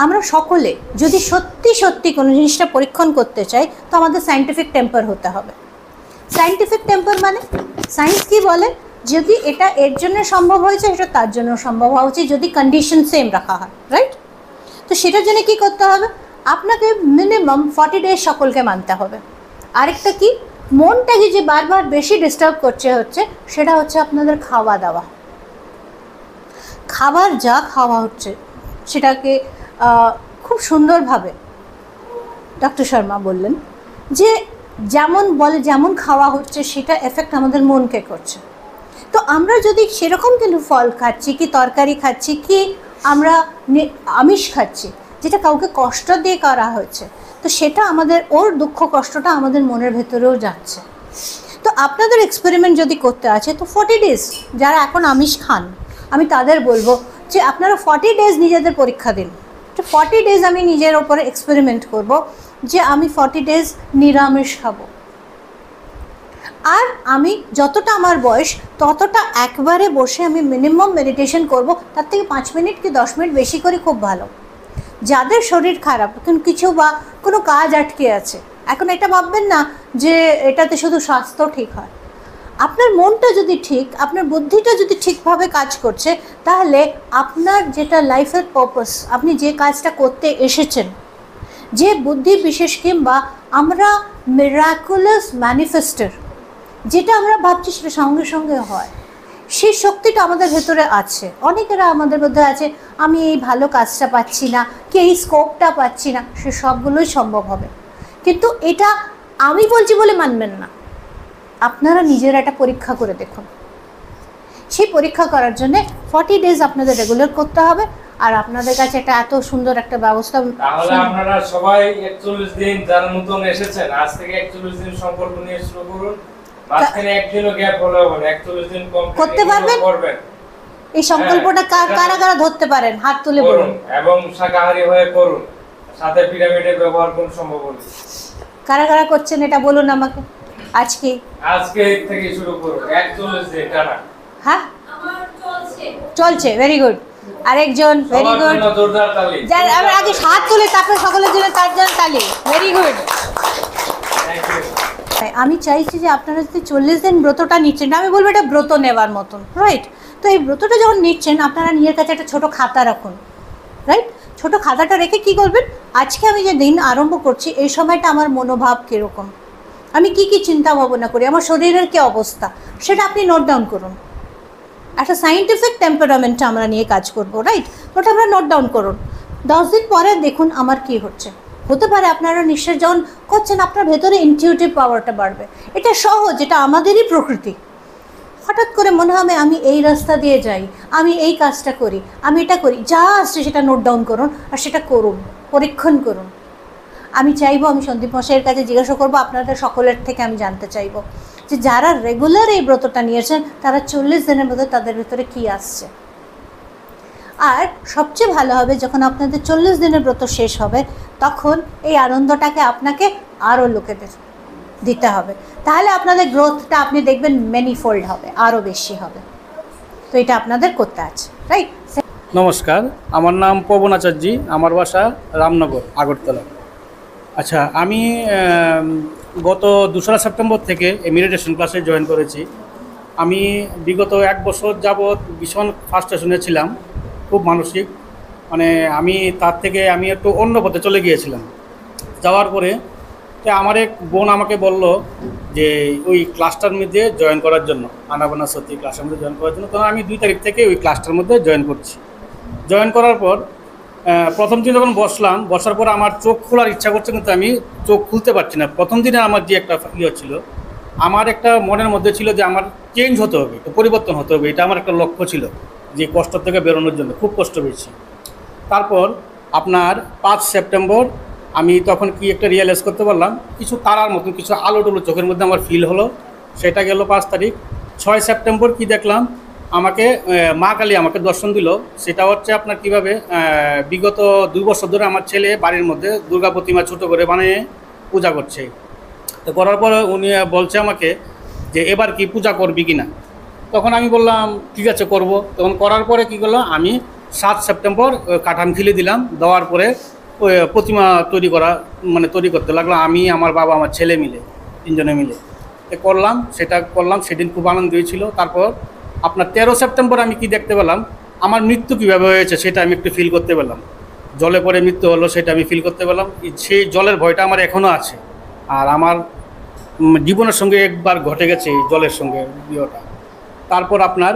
আমরা সকলে যদি সত্যি কোনো জিনিসটা পরীক্ষণ করতে চাই তো আমাদের সায়েন্টিফিক টেম্পার হতে হবে। সায়েন্টিফিক টেম্পার মানে সায়েন্স কি বলে, যদি এটা এর জন্য সম্ভব হয়েছে সেটা তার জন্য সম্ভব হওয়া উচিত, যদি কন্ডিশন সেম রাখা হয়, রাইট? তো সেটার জন্য কী করতে হবে? আপনাকে মিনিমাম 40 ডেজ সকলকে মানতে হবে। আরেকটা কি, মনটাকে যে বারবার বেশি ডিস্টার্ব হচ্ছে সেটা হচ্ছে আপনাদের খাওয়া দাওয়া। খাবার যা খাওয়া হচ্ছে সেটাকে খুব সুন্দরভাবে ডক্টর শর্মা বললেন যে যেমন খাওয়া হচ্ছে সেটা এফেক্ট আমাদের মনকে করছে। তো আমরা যদি সেরকম কিন্তু ফল খাচ্ছি, কি তরকারি খাচ্ছি, কি আমরা আমিষ খাচ্ছি যেটা কাউকে কষ্ট দিয়ে করা হয়েছে, তো সেটা আমাদের ওর দুঃখ কষ্টটা আমাদের মনের ভেতরেও যাচ্ছে। তো আপনাদের এক্সপেরিমেন্ট যদি করতে আছে তো 40 ডেজ যারা এখন আমিষ খান আমি তাদের বলবো যে আপনারা 40 ডেজ নিজেদের পরীক্ষা দিন। তো 40 ডেজ আমি নিজের ওপরে এক্সপেরিমেন্ট করব যে আমি 40 ডেজ নিরামিষ খাবো, আর আমি যতটা আমার বয়স ততটা একবারে বসে আমি মিনিমাম মেডিটেশন করব। তার থেকে 5 মিনিট কি 10 মিনিট বেশি করে খুব ভালো। যাদের শরীর খারাপ, কিছু বা কোনো কাজ আটকে আছে, এখন এটা ভাববেন না যে এটাতে শুধু স্বাস্থ্য ঠিক হয়। আপনার মনটা যদি ঠিক, আপনার বুদ্ধিটা যদি ঠিকভাবে কাজ করছে, তাহলে আপনার যেটা লাইফের পারপাস, আপনি যে কাজটা করতে এসেছেন, যে বুদ্ধি বিশেষ কিংবা আমরা মিরাকুলাস ম্যানিফেস্টার যেটা আমরা ভাবছি সেটা সঙ্গে সঙ্গে হয়, সেই শক্তিটা আমাদের ভেতরে আছে। অনেকেরা আমাদের মধ্যে আছে আমি এই ভালো কাজটা পাচ্ছি না, কি এই স্কোপটা পাচ্ছি না, সে সবগুলোই সম্ভব হবে। কিন্তু এটা আমি বলছি বলে মানবেন না, আপনারা নিজেরা একটা পরীক্ষা করে দেখুন। সেই পরীক্ষা করার জন্য 40 ডেজ আপনাদের রেগুলার করতে হবে। আর আপনাদের কাছে একটা এত সুন্দর একটা ব্যবস্থা, তাহলে আপনারা সবাই 41 দিন যারা নতুন এসেছেন আজ থেকে 41 দিন সম্পর্ক নিয়ে শুরু করুন। মাঝখানে একদিনও গ্যাপ হলো না, 41 দিন কমপ্লিট করতে পারবেন। এই সংকল্পটা কারা কারা ধরতে পারেন হাত তুলে বলুন, এবং শাকাহারী হয়ে করুন, সাথে পিরামিডের ব্যবহার করুন সম্ভব হলে। কারা কারা করছেন এটা বলুন আমাকে। আজকে থেকে শুরু করুন 41 দিন টানা। হ্যাঁ চলছে, ভেরি গুড। আরেকজন, ভেরি গুড। আমরা আগে হাত তুলে তারপরে সকলের জন্য তার জন্য তালি। Very good. আমি চাইছি যে আপনারা যদি 40 দিন ব্রতটা নিচ্ছেন, আমি বলবো এটা ব্রত নেওয়ার মতন, রাইট? তো এই ব্রতটা যখন নিচ্ছেন আপনারা নিজের কাছে একটা ছোটো খাতা রাখুন, রাইট? ছোট খাতাটা রেখে কি করবেন, আজকে আমি যে দিন আরম্ভ করছি এই সময়টা আমার মনোভাব কীরকম, আমি কি কি চিন্তা ভাবনা করি, আমার শরীরের কী অবস্থা, সেটা আপনি নোট ডাউন করুন। একটা সায়েন্টিফিক টেম্পারামেন্টটা আমরা নিয়ে কাজ করবো, রাইট? ওটা আমরা নোট ডাউন করুন। 10 দিন পরে দেখুন আমার কি হচ্ছে। হতে পারে আপনারা নিঃশ্বাস যখন করছেন আপনার ভেতরে ইনটিউটিভ পাওয়ারটা বাড়বে। এটা সহজ, এটা আমাদেরই প্রকৃতি। হঠাৎ করে মনে হবে আমি এই রাস্তা দিয়ে যাই, আমি এই কাজটা করি, আমি এটা করি, যা আসছে সেটা নোট ডাউন করুন আর সেটা করুন, পরীক্ষণ করুন। আমি চাইবো, আমি সন্দীপ মশাইয়ের কাছে জিজ্ঞাসা করবো, আপনাদের সকলের থেকে আমি জানতে চাইবো যে যারা রেগুলার এই ব্রতটা নিয়েছেন তারা 40 দিনের মধ্যে তাদের ভিতরে কী আসছে। আর সবচেয়ে ভালো হবে যখন আপনাদের 40 দিনের ব্রত শেষ হবে তখন এই আনন্দটাকে আপনাকে আরও লোকেদের দিতে হবে, তাহলে আপনাদের গ্রোথটা আপনি দেখবেন ম্যানিফোল্ড হবে, আরও বেশি হবে। তো এটা আপনাদের করতে আছে, রাইট? নমস্কার, আমার নাম পবন আচার্যি, আমার বাসা রামনগর, আগরতলা। আচ্ছা, আমি গত 2রা সেপ্টেম্বর থেকে এই মেডিটেশন ক্লাসে জয়েন করেছি। আমি বিগত 1 বছর যাবৎ ভীষণ ফ্রাস্ট্রেশনে ছিলাম, খুব মানসিক, মানে আমি তার থেকে আমি একটু অন্য পথে চলে গিয়েছিলাম। যাওয়ার পরে আমার এক বোন আমাকে বলল যে ওই ক্লাসটার মধ্যে জয়েন করার জন্য, আনাপানাসতি ক্লাসের মধ্যে জয়েন করার জন্য। তখন আমি 2 তারিখ থেকে ওই ক্লাসটার মধ্যে জয়েন করছি। জয়েন করার পর প্রথম দিন যখন বসার পর আমার চোখ খোলার ইচ্ছা করছে, কিন্তু আমি চোখ খুলতে পারছি না। প্রথম দিনে আমার যে একটা ছিল, আমার একটা মনের মধ্যে ছিল যে আমার চেঞ্জ হতে হবে, পরিবর্তন হতে হবে, এটা আমার একটা লক্ষ্য ছিল, যে কষ্ট থেকে বেরোনোর জন্য। খুব কষ্ট পেয়েছি। তারপর আপনার 5 সেপ্টেম্বর আমি তখন কি একটা রিয়েলাইজ করতে পারলাম, কিছু তারার মতন কিছু আলো টুলো চোখের মধ্যে আমার ফিল হলো, সেটা গেল 5 তারিখ। 6 সেপ্টেম্বর কি দেখলাম, আমাকে মা কালী আমাকে দর্শন দিল। সেটা হচ্ছে আপনার কিভাবে, বিগত 2 বছর ধরে আমার ছেলে বাড়ির মধ্যে দুর্গা প্রতিমা ছোটো করে বানিয়ে পূজা করছে। তো করার পরে উনি বলছে আমাকে যে এবার কি পূজা করবি কি না। তখন আমি বললাম ঠিক আছে করব। তখন করার পরে কী করলো, আমি 7 সেপ্টেম্বর কাঠাম খিলে দিলাম। দেওয়ার পরে ওই প্রতিমা তৈরি করতে লাগলো, আমি, আমার বাবা, আমার ছেলে মিলে, 3 জনে মিলে করলাম। সেদিন খুব আনন্দ হয়েছিল। তারপর আপনার 13 সেপ্টেম্বর আমি কি দেখতে পেলাম, আমার মৃত্যু কীভাবে হয়েছে সেটা আমি একটু ফিল করতে পেলাম। জলে পড়ে মৃত্যু হলো সেটা আমি ফিল করতে পেলাম। সেই জলের ভয়টা আমার এখনও আছে। আর আমার জীবনের সঙ্গে একবার ঘটে গেছে এই জলের সঙ্গে বিয়েটা। তারপর আপনার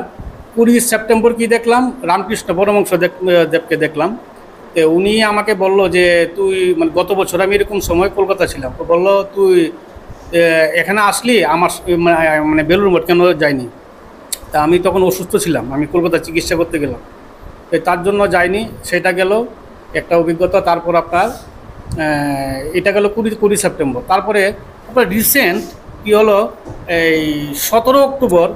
20 সেপ্টেম্বর কি দেখলাম, রামকৃষ্ণ পরমহংস দেবকে দেখলাম। তো উনি আমাকে বলল যে তুই, মানে গত বছর আমি এরকম সময় কলকাতা ছিলাম, তো বললো তুই এখানে আসলি, আমার মানে বেলুড় মঠ কেন যায়নি। তা আমি তখন অসুস্থ ছিলাম, আমি কলকাতা চিকিৎসা করতে গেলাম, তো তার জন্য যাইনি। সেটা গেল একটা অভিজ্ঞতা। তারপর আপনার এটা গেল 20 সেপ্টেম্বর। তারপরে আপনার রিসেন্ট কী হলো, এই 17 অক্টোবর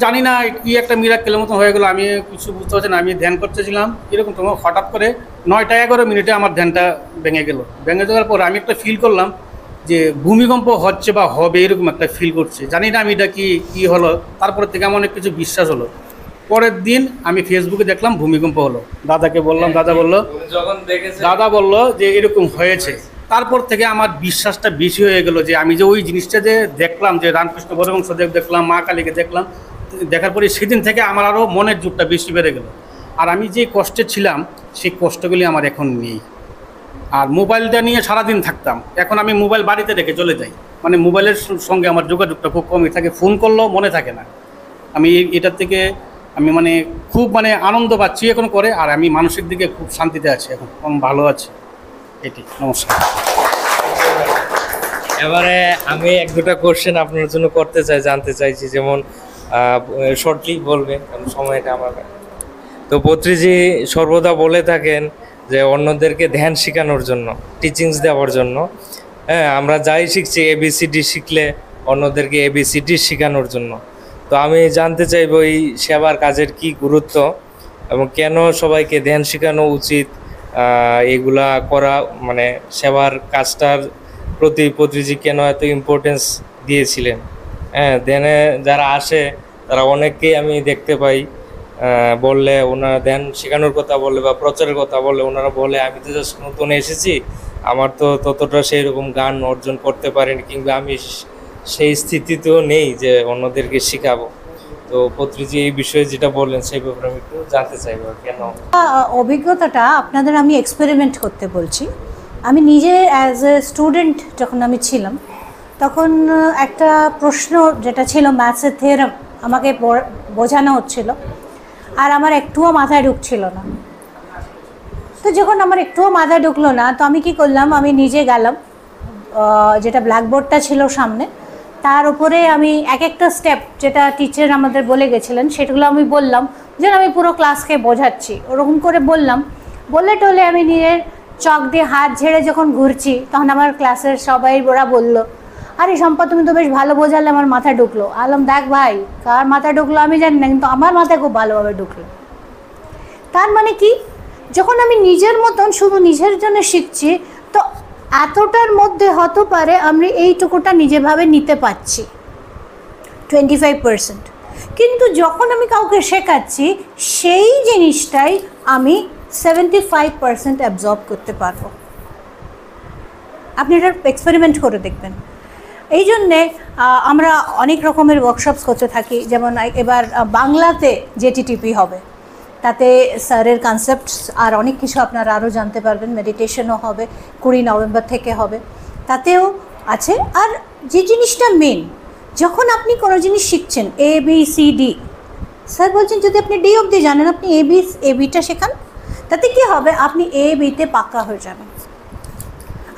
জানি না কি একটা মিরাক্কেলের মতো হয়ে গেলো, আমি কিছু বুঝতে পারছি না। আমি ধ্যান করতেছিলাম, এরকম তোমার হঠাৎ করে 9টা-11 আমার ধ্যানটা ভেঙে গেল। ভেঙে যাওয়ার পর আমি একটা ফিল করলাম যে ভূমিকম্প হচ্ছে বা হবে, এরকম একটা ফিল করছে। জানি না আমি এটা কি হলো। তারপর থেকে আমার অনেক কিছু বিশ্বাস হলো। পরের দিন আমি ফেসবুকে দেখলাম ভূমিকম্প হলো। দাদাকে বললাম, দাদা বলল যে এরকম হয়েছে। তারপর থেকে আমার বিশ্বাসটা বেশি হয়ে গেল যে আমি যে ওই জিনিসটা যে দেখলাম, যে রামকৃষ্ণ পরমহংসদেব দেখলাম, মা কালীকে দেখলাম, দেখার পরে সেদিন থেকে আমার আরও মনের জোরটা বেশি বেড়ে গেল। আর আমি যে কষ্টে ছিলাম সেই কষ্টগুলি আমার এখন নেই। আর মোবাইলটা নিয়ে সারাদিন থাকতাম, এখন আমি মোবাইল বাড়িতে রেখে চলে যাই। মানে মোবাইলের সঙ্গে আমার যোগাযোগটা খুব কমই থাকে, ফোন করলেও মনে থাকে না। আমি এটার থেকে আমি খুব আনন্দ পাচ্ছি এখন করে। আর আমি মানসিক দিকে খুব শান্তিতে আছি, এখন ভালো আছি। এটি। নমস্কার। এবারে আমি 1-2টা কোশ্চেন আপনার জন্য করতে চাই, জানতে চাইছি, যেমন শর্টলি বলবেন, কারণ সময়টা আমার। তো পত্রীজি সর্বদা বলে থাকেন যে অন্যদেরকে ধ্যান শেখানোর জন্য, টিচিংস দেওয়ার জন্য। হ্যাঁ, আমরা যাই শিখছি ABCD শিখলে অন্যদেরকে ABCD শেখানোর জন্য। তো আমি জানতে চাইব এই সেবার কাজের কি গুরুত্ব এবং কেন সবাইকে ধ্যান শেখানো উচিত, এগুলা করা, সেবার কাজটার প্রতি পত্রীজি কেন এত ইম্পর্টেন্স দিয়েছিলেন। হ্যাঁ, ধ্যানে যারা আসে তারা অনেককেই আমি দেখতে পাই, বললে ওনারা ধ্যান শেখানোর কথা বললে বা প্রচারের কথা বললে ওনারা বলে আমি তো জাস্ট নতুন এসেছি, আমার তো ততটা সেই রকম জ্ঞান অর্জন করতে পারিনি, কিংবা আমি সেই স্থিতিতেও নেই যে অন্যদেরকে শেখাবো। তো পত্রীজি এই বিষয়ে যেটা বললেন সেই ব্যাপারে আমি একটু জানতে চাইবো কেন অভিজ্ঞতাটা আপনাদের আমি এক্সপেরিমেন্ট করতে বলছি। আমি নিজে অ্যাজ এ স্টুডেন্ট যখন আমি ছিলাম তখন একটা প্রশ্ন যেটা ছিল ম্যাথসের থিওরেম আমাকে বোঝানো হচ্ছিল, আর আমার একটুও মাথায় ঢুকছিল না। তো যখন আমার একটুও মাথায় ঢুকলো না, তো আমি কি করলাম, আমি নিজে গেলাম, যেটা ব্ল্যাকবোর্ডটা ছিল সামনে, তার উপরে আমি এক একটা স্টেপ যেটা টিচার আমাদের বলে গেছিলেন সেগুলো আমি বললাম, যেন আমি পুরো ক্লাসকে বোঝাচ্ছি ওরকম করে বললাম। বলে টলে আমি নিজের চক দিয়ে হাত ঝেড়ে যখন ঘুরছি, তখন আমার ক্লাসের সবাই ওরা বললো, আরে শম্পা তুমি তো বেশ ভালো বোঝালে, আমার মাথায় ঢুকলো। আলম দেখ ভাই, কার মাথায় ঢুকলো আমি জানি না, কিন্তু আমার মাথায় খুব ভালোভাবে ঢুকলো। তার মানে কি, যখন আমি নিজের মতন শুধু নিজের জন্য শিখছি, তো এতটার মধ্যে হতে পারে আমি এইটুকুটা নিজেভাবে নিতে পারছি 25%, কিন্তু যখন আমি কাউকে শেখাচ্ছি সেই জিনিসটাই আমি 75% অ্যাবজর্ব করতে পারবো। আপনি এটা এক্সপেরিমেন্ট করে দেখবেন। এই জন্যে আমরা অনেক রকমের ওয়ার্কশপস করতে থাকি। যেমন এবার বাংলাতে জেটিটিপি হবে, তাতে স্যারের কনসেপ্টস আর অনেক কিছু আপনারা আরও জানতে পারবেন। মেডিটেশনও হবে, 20 নভেম্বর থেকে হবে, তাতেও আছে। আর যে জিনিসটা মেন, যখন আপনি কোনো জিনিস শিখছেন ABCD, স্যার বলছেন যদি আপনি ডি অবধি জানেন, আপনি এবিটা শেখান, তাতে কি হবে, আপনি ABতে পাক্কা হয়ে যাবেন।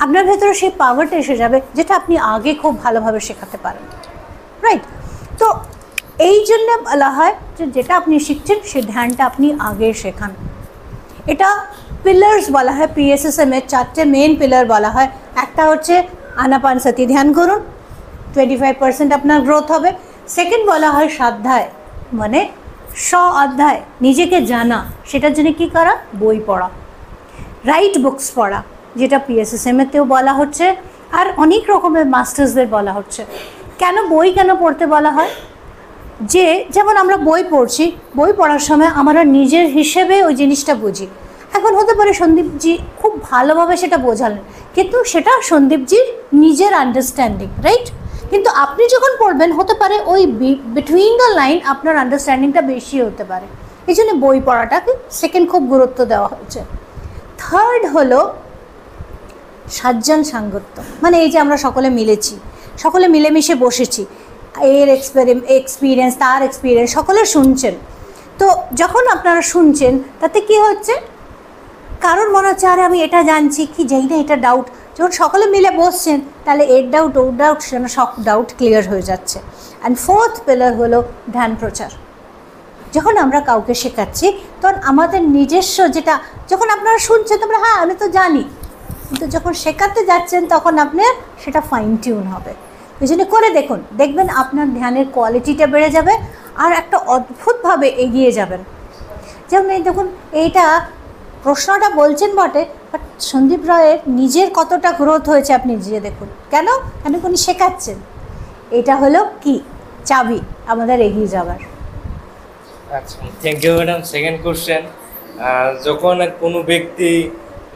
আপনার ভেতরে সেই পাওয়ারটা এসে যাবে যেটা আপনি আগে খুব ভালোভাবে শেখাতে পারেন, রাইট? তো এই জন্য বলা হয় যে যেটা আপনি শিখছেন সেই ধ্যানটা আপনি আগে শেখান। এটা পিলার্স বলা হয়, PSSM-এর 4টে মেন পিলার বলা হয়। একটা হচ্ছে আনাপানসতি ধ্যান করুন, 25% আপনার গ্রোথ হবে। সেকেন্ড বলা হয় স্বাধ্যায়, মানে অধ্যায়, নিজেকে জানা, সেটার জন্য কী করা, বই পড়া, রাইট বুকস পড়া, যেটা PSSM-এতেও বলা হচ্ছে, আর অনেক রকমের মাস্টার্সদের বলা হচ্ছে। কেন বই কেন পড়তে বলা হয়, যে যেমন আমরা বই পড়ছি, বই পড়ার সময় আমরা নিজের হিসেবে ওই জিনিসটা বুঝি। এখন হতে পারে সন্দীপজি খুব ভালোভাবে সেটা বোঝালেন, কিন্তু সেটা সন্দীপজির নিজের আন্ডারস্ট্যান্ডিং, রাইট? কিন্তু আপনি যখন পড়বেন হতে পারে ওই বিটুইন দ্য লাইন আপনার আন্ডারস্ট্যান্ডিংটা বেশি হতে পারে। এই জন্য বই পড়াটাকে সেকেন্ড খুব গুরুত্ব দেওয়া হয়েছে। থার্ড হলো সাজ্জান সাঙ্গত্য, মানে এই যে আমরা সকলে মিলেছি, সকলে মিলেমিশে বসেছি, এর এক্সপিরিয়েন্স তার এক্সপিরিয়েন্স সকলে শুনছেন। তো যখন আপনারা শুনছেন তাতে কি হচ্ছে, কারোর মনে হচ্ছে আরে আমি এটা জানছি কি জানি না, এটা ডাউট। যখন সকলে মিলে বসছেন তাহলে এর ডাউট ওর ডাউট সেটা সব ডাউট ক্লিয়ার হয়ে যাচ্ছে। অ্যান্ড ফোর্থ পিলার হলো ধ্যান প্রচার। যখন আমরা কাউকে শেখাচ্ছি তখন আমাদের নিজস্ব যেটা, যখন আপনারা শুনছেন তোমরা হ্যাঁ আমি তো জানি, কিন্তু যখন শেখাতে যাচ্ছেন তখন আপনার সেটা ফাইন টিউন হবে। এই জন্য করে দেখুন, দেখবেন আপনার ধ্যানের কোয়ালিটিটা বেড়ে যাবে আর একটা অদ্ভুতভাবে এগিয়ে যাবেন। যেমন এই দেখুন, এইটা প্রশ্নটা বলছেন বটে, বাট সন্দীপ রায়ের নিজের কতটা গ্রোথ হয়েছে আপনি নিজে দেখুন। কেন উনি শেখাচ্ছেন। এটা হলো কি চাবি আমাদের এগিয়ে যাবার। আচ্ছা, thank you madam. Second question, যখন কোনো ব্যক্তি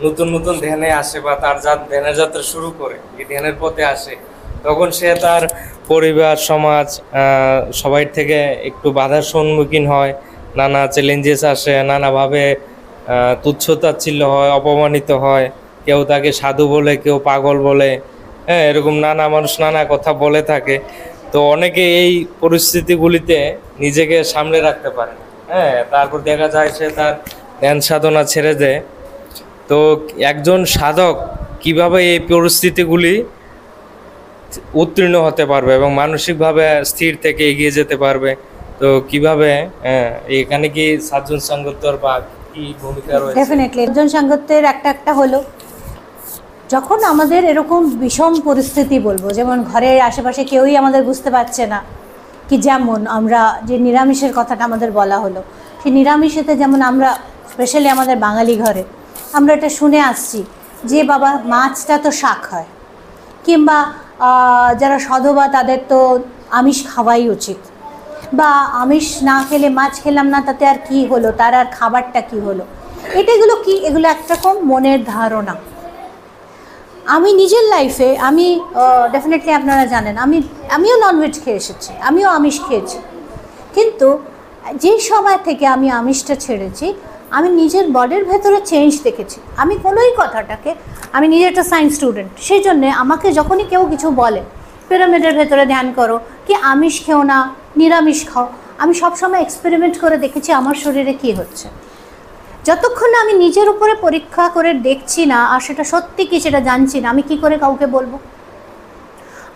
নতুন নতুন ধ্যানে আসে বা তার ধ্যানের যাত্রা শুরু করে, এই ধ্যানের পথে আসে, তখন সে তার পরিবার সমাজ সবাই থেকে একটু বাধার সম্মুখীন হয়, নানা চ্যালেঞ্জেস আসে, নানাভাবে তুচ্ছ-তাচ্ছিল্য হয়, অপমানিত হয়, কেউ তাকে সাধু বলে, কেউ পাগল বলে, হ্যাঁ এরকম নানা মানুষ নানা কথা বলে থাকে। তো অনেকে এই পরিস্থিতিগুলিতে নিজেকে সামলে রাখতে পারে, হ্যাঁ তারপর দেখা যায় সে তার ধ্যান সাধনা ছেড়ে দেয়। তো একজন সাধক কিভাবে এই পরিস্থিতিগুলি উত্তীর্ণ হতে পারবে এবং মানসিকভাবে স্থির থেকে এগিয়ে যেতে পারবে, তো কিভাবে এখানে কি সাজ্জান সাঙ্গত্যর বা কি ভূমিকা রয়েছে? ডেফিনেটলি সাজ্জান সাঙ্গত্যের একটা হলো, যখন আমাদের এরকম বিষম পরিস্থিতি বলবো, যেমন ঘরের আশেপাশে কেউই আমাদের বুঝতে পারছে না, কি যেমন আমরা যে নিরামিষের কথাটা আমাদের বলা হলো, সেই নিরামিষেতে যেমন আমরা স্পেশালি আমাদের বাঙালি ঘরে আমরা এটা শুনে আসছি যে বাবা মাছটা তো শাক হয়, কিংবা যারা সধবা তাদের তো আমিষ খাওয়াই উচিত, বা আমিষ না খেলে মাছ খেলাম না তাতে আর কি হলো, তার আর খাবারটা কি হলো। এগুলো কি, এগুলো একরকম মনের ধারণা। আমি নিজের লাইফে আমি ডেফিনেটলি আপনারা জানেন আমিও ননভেজ খেয়ে এসেছি, আমিও আমিষ খেয়েছি, কিন্তু যে সময় থেকে আমি আমিষটা ছেড়েছি আমি নিজের বডির ভেতরে চেঞ্জ দেখেছি। আমি কোনোই কথাটাকে, আমি নিজে একটা সায়েন্স স্টুডেন্ট, সেই জন্যে আমাকে যখনই কেউ কিছু বলে পিরামিডের ভেতরে ধ্যান করো কি আমিষ খেও না নিরামিষ খাও, আমি সবসময় এক্সপেরিমেন্ট করে দেখেছি আমার শরীরে কি হচ্ছে। যতক্ষণ না আমি নিজের উপরে পরীক্ষা করে দেখছি না আর সেটা সত্যি কি সেটা জানছি না, আমি কি করে কাউকে বলবো?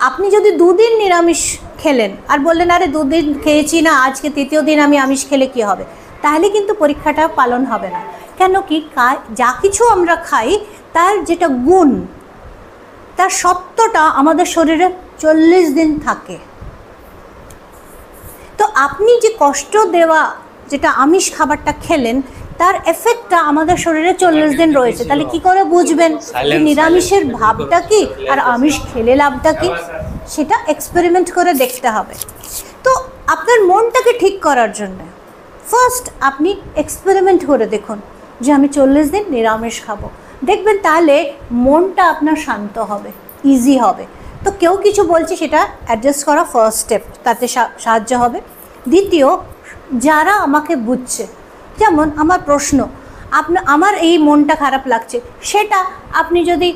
আপনি যদি 2 দিন নিরামিষ খেলেন আর বললেন আরে 2 দিন খেয়েছি না, আজকে 3য় দিন আমি আমিষ খেলে কি হবে, তাহলে কিন্তু পরীক্ষাটা পালন হবে না। কেন কি যা কিছু আমরা খাই তার যেটা গুণ, তার সত্যটা আমাদের শরীরে 40 দিন থাকে। তো আপনি যে কষ্ট দেওয়া যেটা আমিষ খাবারটা খেলেন তার এফেক্টটা আমাদের শরীরে 40 দিন রয়েছে। তাহলে কি করে বুঝবেন যে নিরামিষের ভাবটা কি আর আমিষ খেলে লাভটা কি? সেটা এক্সপেরিমেন্ট করে দেখতে হবে। তো আপনার মনটাকে ঠিক করার জন্য ফার্স্ট আপনি এক্সপেরিমেন্ট করে দেখুন যে আমি 40 দিন নিরামিষ খাবো, দেখবেন তাহলে মনটা আপনার শান্ত হবে, ইজি হবে। তো কেউ কিছু বলছে সেটা অ্যাডজাস্ট করা ফার্স্ট স্টেপ, তাতে সাহায্য হবে। দ্বিতীয়, যারা আমাকে বুঝছে, যেমন আমার প্রশ্ন, আমার এই মনটা খারাপ লাগছে, সেটা আপনি যদি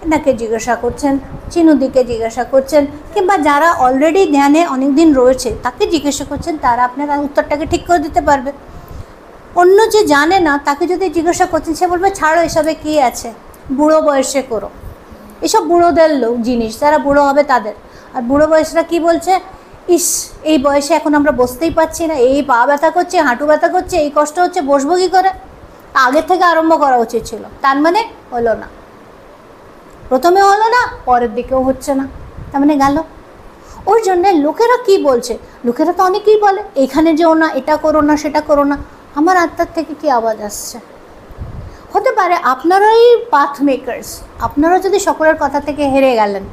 এনাকে জিজ্ঞাসা করছেন, চিনুদিকে জিজ্ঞাসা করছেন, কিংবা যারা অলরেডি ধ্যানে অনেক দিন রয়েছে তাকে জিজ্ঞাসা করছেন, তারা আপনার উত্তরটাকে ঠিক করে দিতে পারবে। অন্য যে জানে না তাকে যদি জিজ্ঞাসা করছেন, সে বলবে ছাড়ো এসবে কী আছে, বুড়ো বয়সে করো, এসব বুড়োদের জিনিস, যারা বুড়ো হবে তাদের। আর বুড়ো বয়সরা কি বলছে, ইস এই বয়সে এখন আমরা বসতেই পারছি না, এই পা ব্যথা করছে, হাঁটু ব্যথা করছে, এই কষ্ট হচ্ছে, বসবো কী করে? আগের থেকে আরম্ভ করা উচিত ছিল। তার মানে হলো না, প্রথমে হলো না, পরের দিকেও হচ্ছে না, তার মানে গেল। ওই জন্যে লোকেরা কি বলছে, লোকেরা তো অনেকেই বলে এখানে যেও না, এটা করো না, সেটা করো না। আমার আত্মার থেকে কি আওয়াজ আসছে? হতে পারে আপনারাই পাথ মেকার্স, আপনারা যদি সকলের কথা থেকে হেরে গেলেন,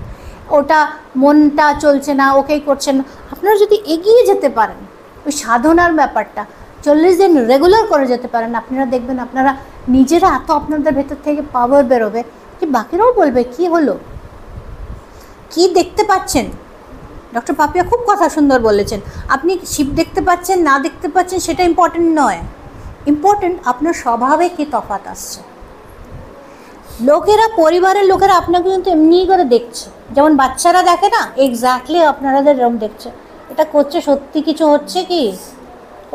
ওটা মনটা চলছে না, ওকেই করছেন না, আপনারা যদি এগিয়ে যেতে পারেন ওই সাধনার ব্যাপারটা 40 দিন রেগুলার করে যেতে পারেন, আপনারা দেখবেন আপনারা নিজেরা এত আপনাদের ভেতর থেকে পাওয়ার বেরোবে যে বাকিরাও বলবে কি হলো, কি দেখতে পাচ্ছেন। ডক্টর পাপিয়া খুব কথা সুন্দর বলেছেন, আপনি শিব দেখতে পাচ্ছেন না দেখতে পাচ্ছেন সেটা ইম্পর্টেন্ট নয়, ইম্পর্টেন্ট আপনার স্বভাবে কি তফাৎ আসছে। লোকেরা, পরিবারের লোকেরা আপনাকে কিন্তু এমনিই করে দেখছে, যেমন বাচ্চারা দেখে না, এক্স্যাক্টলি আপনাদের এরকম দেখছে, এটা করছে সত্যি কিছু হচ্ছে কি।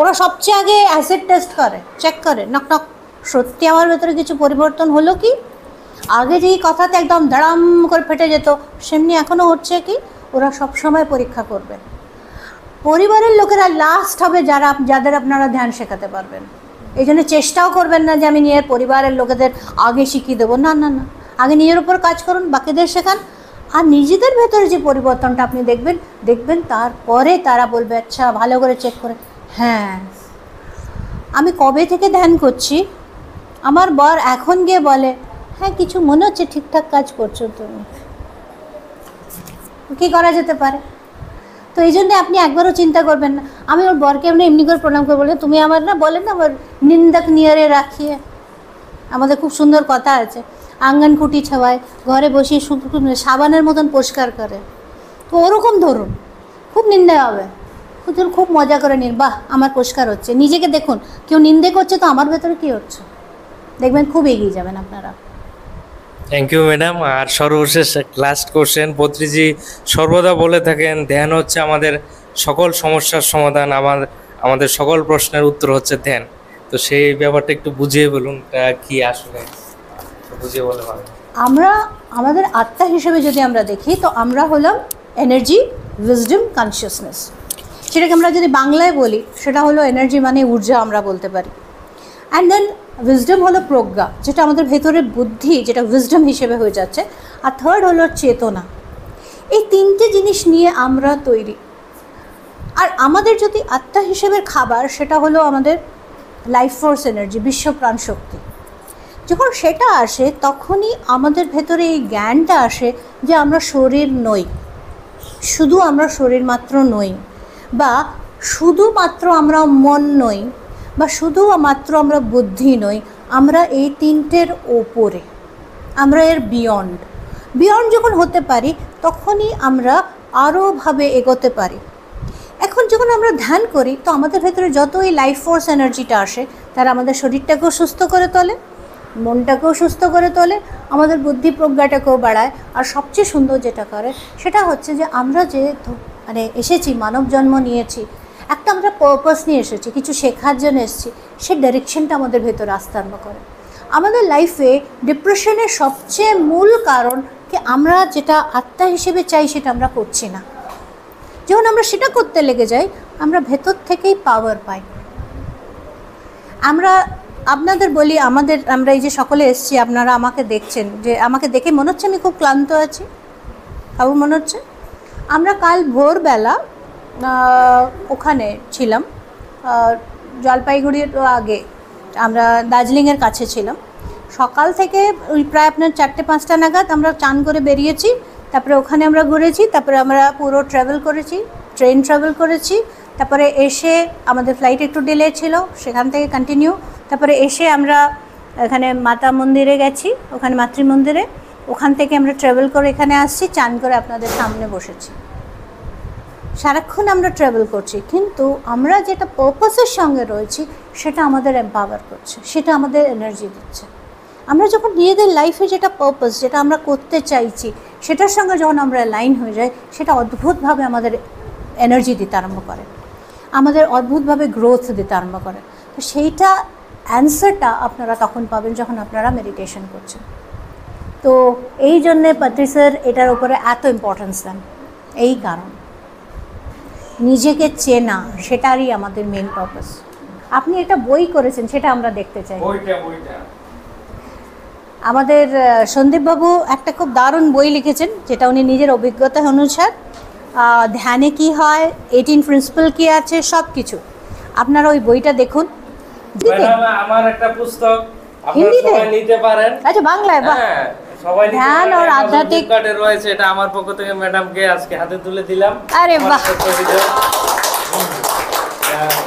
ওরা সবচেয়ে আগে অ্যাসিড টেস্ট করে, চেক করে, নক নক সত্যি আমার ভেতরে কিছু পরিবর্তন হলো কি। আগে যেই কথাতে একদম ধড়াম করে ফেটে যেত সেমনি এখনও হচ্ছে কি, ওরা সবসময় পরীক্ষা করবে। পরিবারের লোকেরা লাস্ট হবে যাদের আপনারা ধ্যান শেখাতে পারবেন। এই জন্য চেষ্টাও করবেন না যে আমি নিজের পরিবারের লোকেদের আগে শিখিয়ে দেবো, না না না, আগে নিজের উপর কাজ করুন, বাকিদের শেখান। আর নিজেদের ভেতরে যে পরিবর্তনটা আপনি দেখবেন তারপরে তারা বলবে আচ্ছা ভালো করে চেক করে, হ্যাঁ আমি কবে থেকে ধ্যান করছি। আমার বর এখন গিয়ে বলে হ্যাঁ কিছু মনে হচ্ছে ঠিকঠাক কাজ করছো তুমি, কী করা যেতে পারে। তো এই জন্যে আপনি একবারও চিন্তা করবেন না। আমি ওর বরকে এমনি করে প্রণাম করে বলে তুমি আমার না, বলেন না আমার নিন্দক নিয়ারে রাখিয়ে, আমাদের খুব সুন্দর কথা আছে, আঙ্গন খুঁটি ছাওয়ায় ঘরে বসিয়ে সাবানের মতন পরিষ্কার করে। তো ওরকম ধরুন, খুব নিন্দা হবে, খুব মজা করে নিন, বাহ আমার পরিষ্কার হচ্ছে। নিজেকে দেখুন, কেউ নিন্দে করছে তো আমার ভেতরে কী হচ্ছে, দেখবেন খুব এগিয়ে যাবেন আপনারা। Thank you madam. আর সর্বশেষ লাস্ট কোশ্চেন, পত্রীজি সর্বদা বলে থাকেন ধ্যান হচ্ছে আমাদের সকল সমস্যার সমাধান, আমাদের সকল প্রশ্নের উত্তর হচ্ছে ধ্যান। তো সেই ব্যাপারটা একটু বুঝিয়ে বলুন কি আসলে, বুঝিয়ে বলে ভালো। আমরা আমাদের আত্মা হিসেবে যদি আমরা দেখি তো আমরা হলাম এনার্জি, উইজডম, কনসিয়াসনেস। সেটাকে আমরা যদি বাংলায় বলি সেটা হলো এনার্জি মানে ঊর্জা আমরা বলতে পারি। অ্যান্ড দেন উইজডম হলো প্রজ্ঞা, যেটা আমাদের ভেতরের বুদ্ধি, যেটা উইজডম হিসেবে হয়ে যাচ্ছে। আর থার্ড হলো চেতনা। এই তিনটে জিনিস নিয়ে আমরা তৈরি। আর আমাদের যদি আত্মা হিসেবে খাবার সেটা হলো আমাদের লাইফ ফোর্স এনার্জি, বিশ্ব প্রাণ শক্তি। যখন সেটা আসে তখনই আমাদের ভেতরে এই জ্ঞানটা আসে যে আমরা শরীর নই, শুধু আমরা শরীর মাত্র নই, বা শুধুমাত্র আমরা মন নই, বা শুধুমাত্র আমরা বুদ্ধি নই, আমরা এই তিনটের ওপরে, আমরা এর বিয়ন্ড যখন হতে পারি তখনই আমরা আরোভাবে এগোতে পারি। এখন যখন আমরা ধ্যান করি তো আমাদের ভেতরে যত এই লাইফ ফোর্স এনার্জিটা আসে তারা আমাদের শরীরটাকেও সুস্থ করে তোলে, মনটাকেও সুস্থ করে তোলে, আমাদের বুদ্ধি প্রজ্ঞাটাকেও বাড়ায়। আর সবচেয়ে সুন্দর যেটা করে সেটা হচ্ছে যে আমরা যে মানে এসেছি, মানব জন্ম নিয়েছি, একটা আমরা পারপাস নিয়ে এসেছি, কিছু শেখার জন্য এসেছি, সেই ডাইরেকশনটা আমাদের ভেতরে আসতে আরম্ভ করে। আমাদের লাইফে ডিপ্রেশনের সবচেয়ে মূল কারণ কি আমরা যেটা আত্মা হিসেবে চাই সেটা আমরা করছি না। যখন আমরা সেটা করতে লেগে যাই আমরা ভেতর থেকেই পাওয়ার পাই। আমরা আপনাদের বলি, আমরা এই যে সকলে এসেছি, আপনারা আমাকে দেখছেন, যে আমাকে দেখে মনে হচ্ছে আমি খুব ক্লান্ত আছি, কারণ মনে হচ্ছে আমরা কাল ভোরবেলা ওখানে ছিলাম, জলপাইগুড়ির আগে আমরা দার্জিলিংয়ের কাছে ছিলাম। সকাল থেকে ওই প্রায় আপনার 4টে-5টা নাগাদ আমরা চান করে বেরিয়েছি, তারপরে ওখানে আমরা ঘুরেছি, তারপরে আমরা পুরো ট্রাভেল করেছি, ট্রেন ট্রাভেল করেছি, তারপরে এসে আমাদের ফ্লাইট একটু ডিলে ছিল, সেখান থেকে কন্টিনিউ, তারপরে এসে আমরা এখানে মাতা মন্দিরে গেছি, ওখানে মাতৃ মন্দিরে, ওখান থেকে আমরা ট্রাভেল করে এখানে আসছি, চান করে আপনাদের সামনে বসেছি। সারাক্ষণ আমরা ট্রাভেল করছি, কিন্তু আমরা যেটা পারপাসের সঙ্গে রয়েছি সেটা আমাদের এম্পাওয়ার করছে, সেটা আমাদের এনার্জি দিচ্ছে। আমরা যখন নিজেদের লাইফে যেটা পারপাস, যেটা আমরা করতে চাইছি, সেটার সঙ্গে যখন আমরা লাইন হয়ে যাই, সেটা অদ্ভুতভাবে আমাদের এনার্জি দিতে আরম্ভ করে, আমাদের অদ্ভুতভাবে গ্রোথ দিতে আরম্ভ করে। তো সেইটা অ্যান্সারটা আপনারা তখন পাবেন যখন আপনারা মেডিটেশন করছেন। তো এই জন্যে পাত্রী স্যার এটার উপরে এত ইম্পর্টেন্স দেন, এই কারণ নিজেকে চেনা সেটারই আমাদের মেন পারপাস। আপনি একটা বই করেছেন, সেটা আমরা দেখতে চাই। আমাদের সন্দীপবাবু একটা খুব দারুণ বই লিখেছেন, যেটা উনি নিজের অভিজ্ঞতা অনুসার, ধ্যানে কি হয়, 18 প্রিন্সিপাল কি আছে, সব কিছু। আপনারা ওই বইটা দেখুন। আমার একটা পুস্তক আপনারা সবাই নিতে পারেন। আচ্ছা, বাংলায়? বাহ, সবাই ধ্যান আর আধ্যাত্মিক কার্ডে রয়েছে, এটা আমার পক্ষ থেকে ম্যাডামকে আজকে হাতে তুলে দিলাম। আরে বাহ,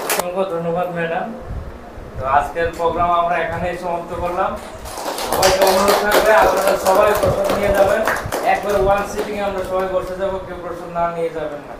অসংখ্য ধন্যবাদ ম্যাডাম। তো আজকের প্রোগ্রাম আমরা এখানেই সমাপ্ত করলাম। সবাইকে অনুরোধ থাকবে আপনারা সবাই প্রসাদ নিয়ে যাবেন, একবার ওয়ান সিটিং আমরা সবাই বসে যাবো, কেউ প্রসাদ না নিয়ে যাবেন না।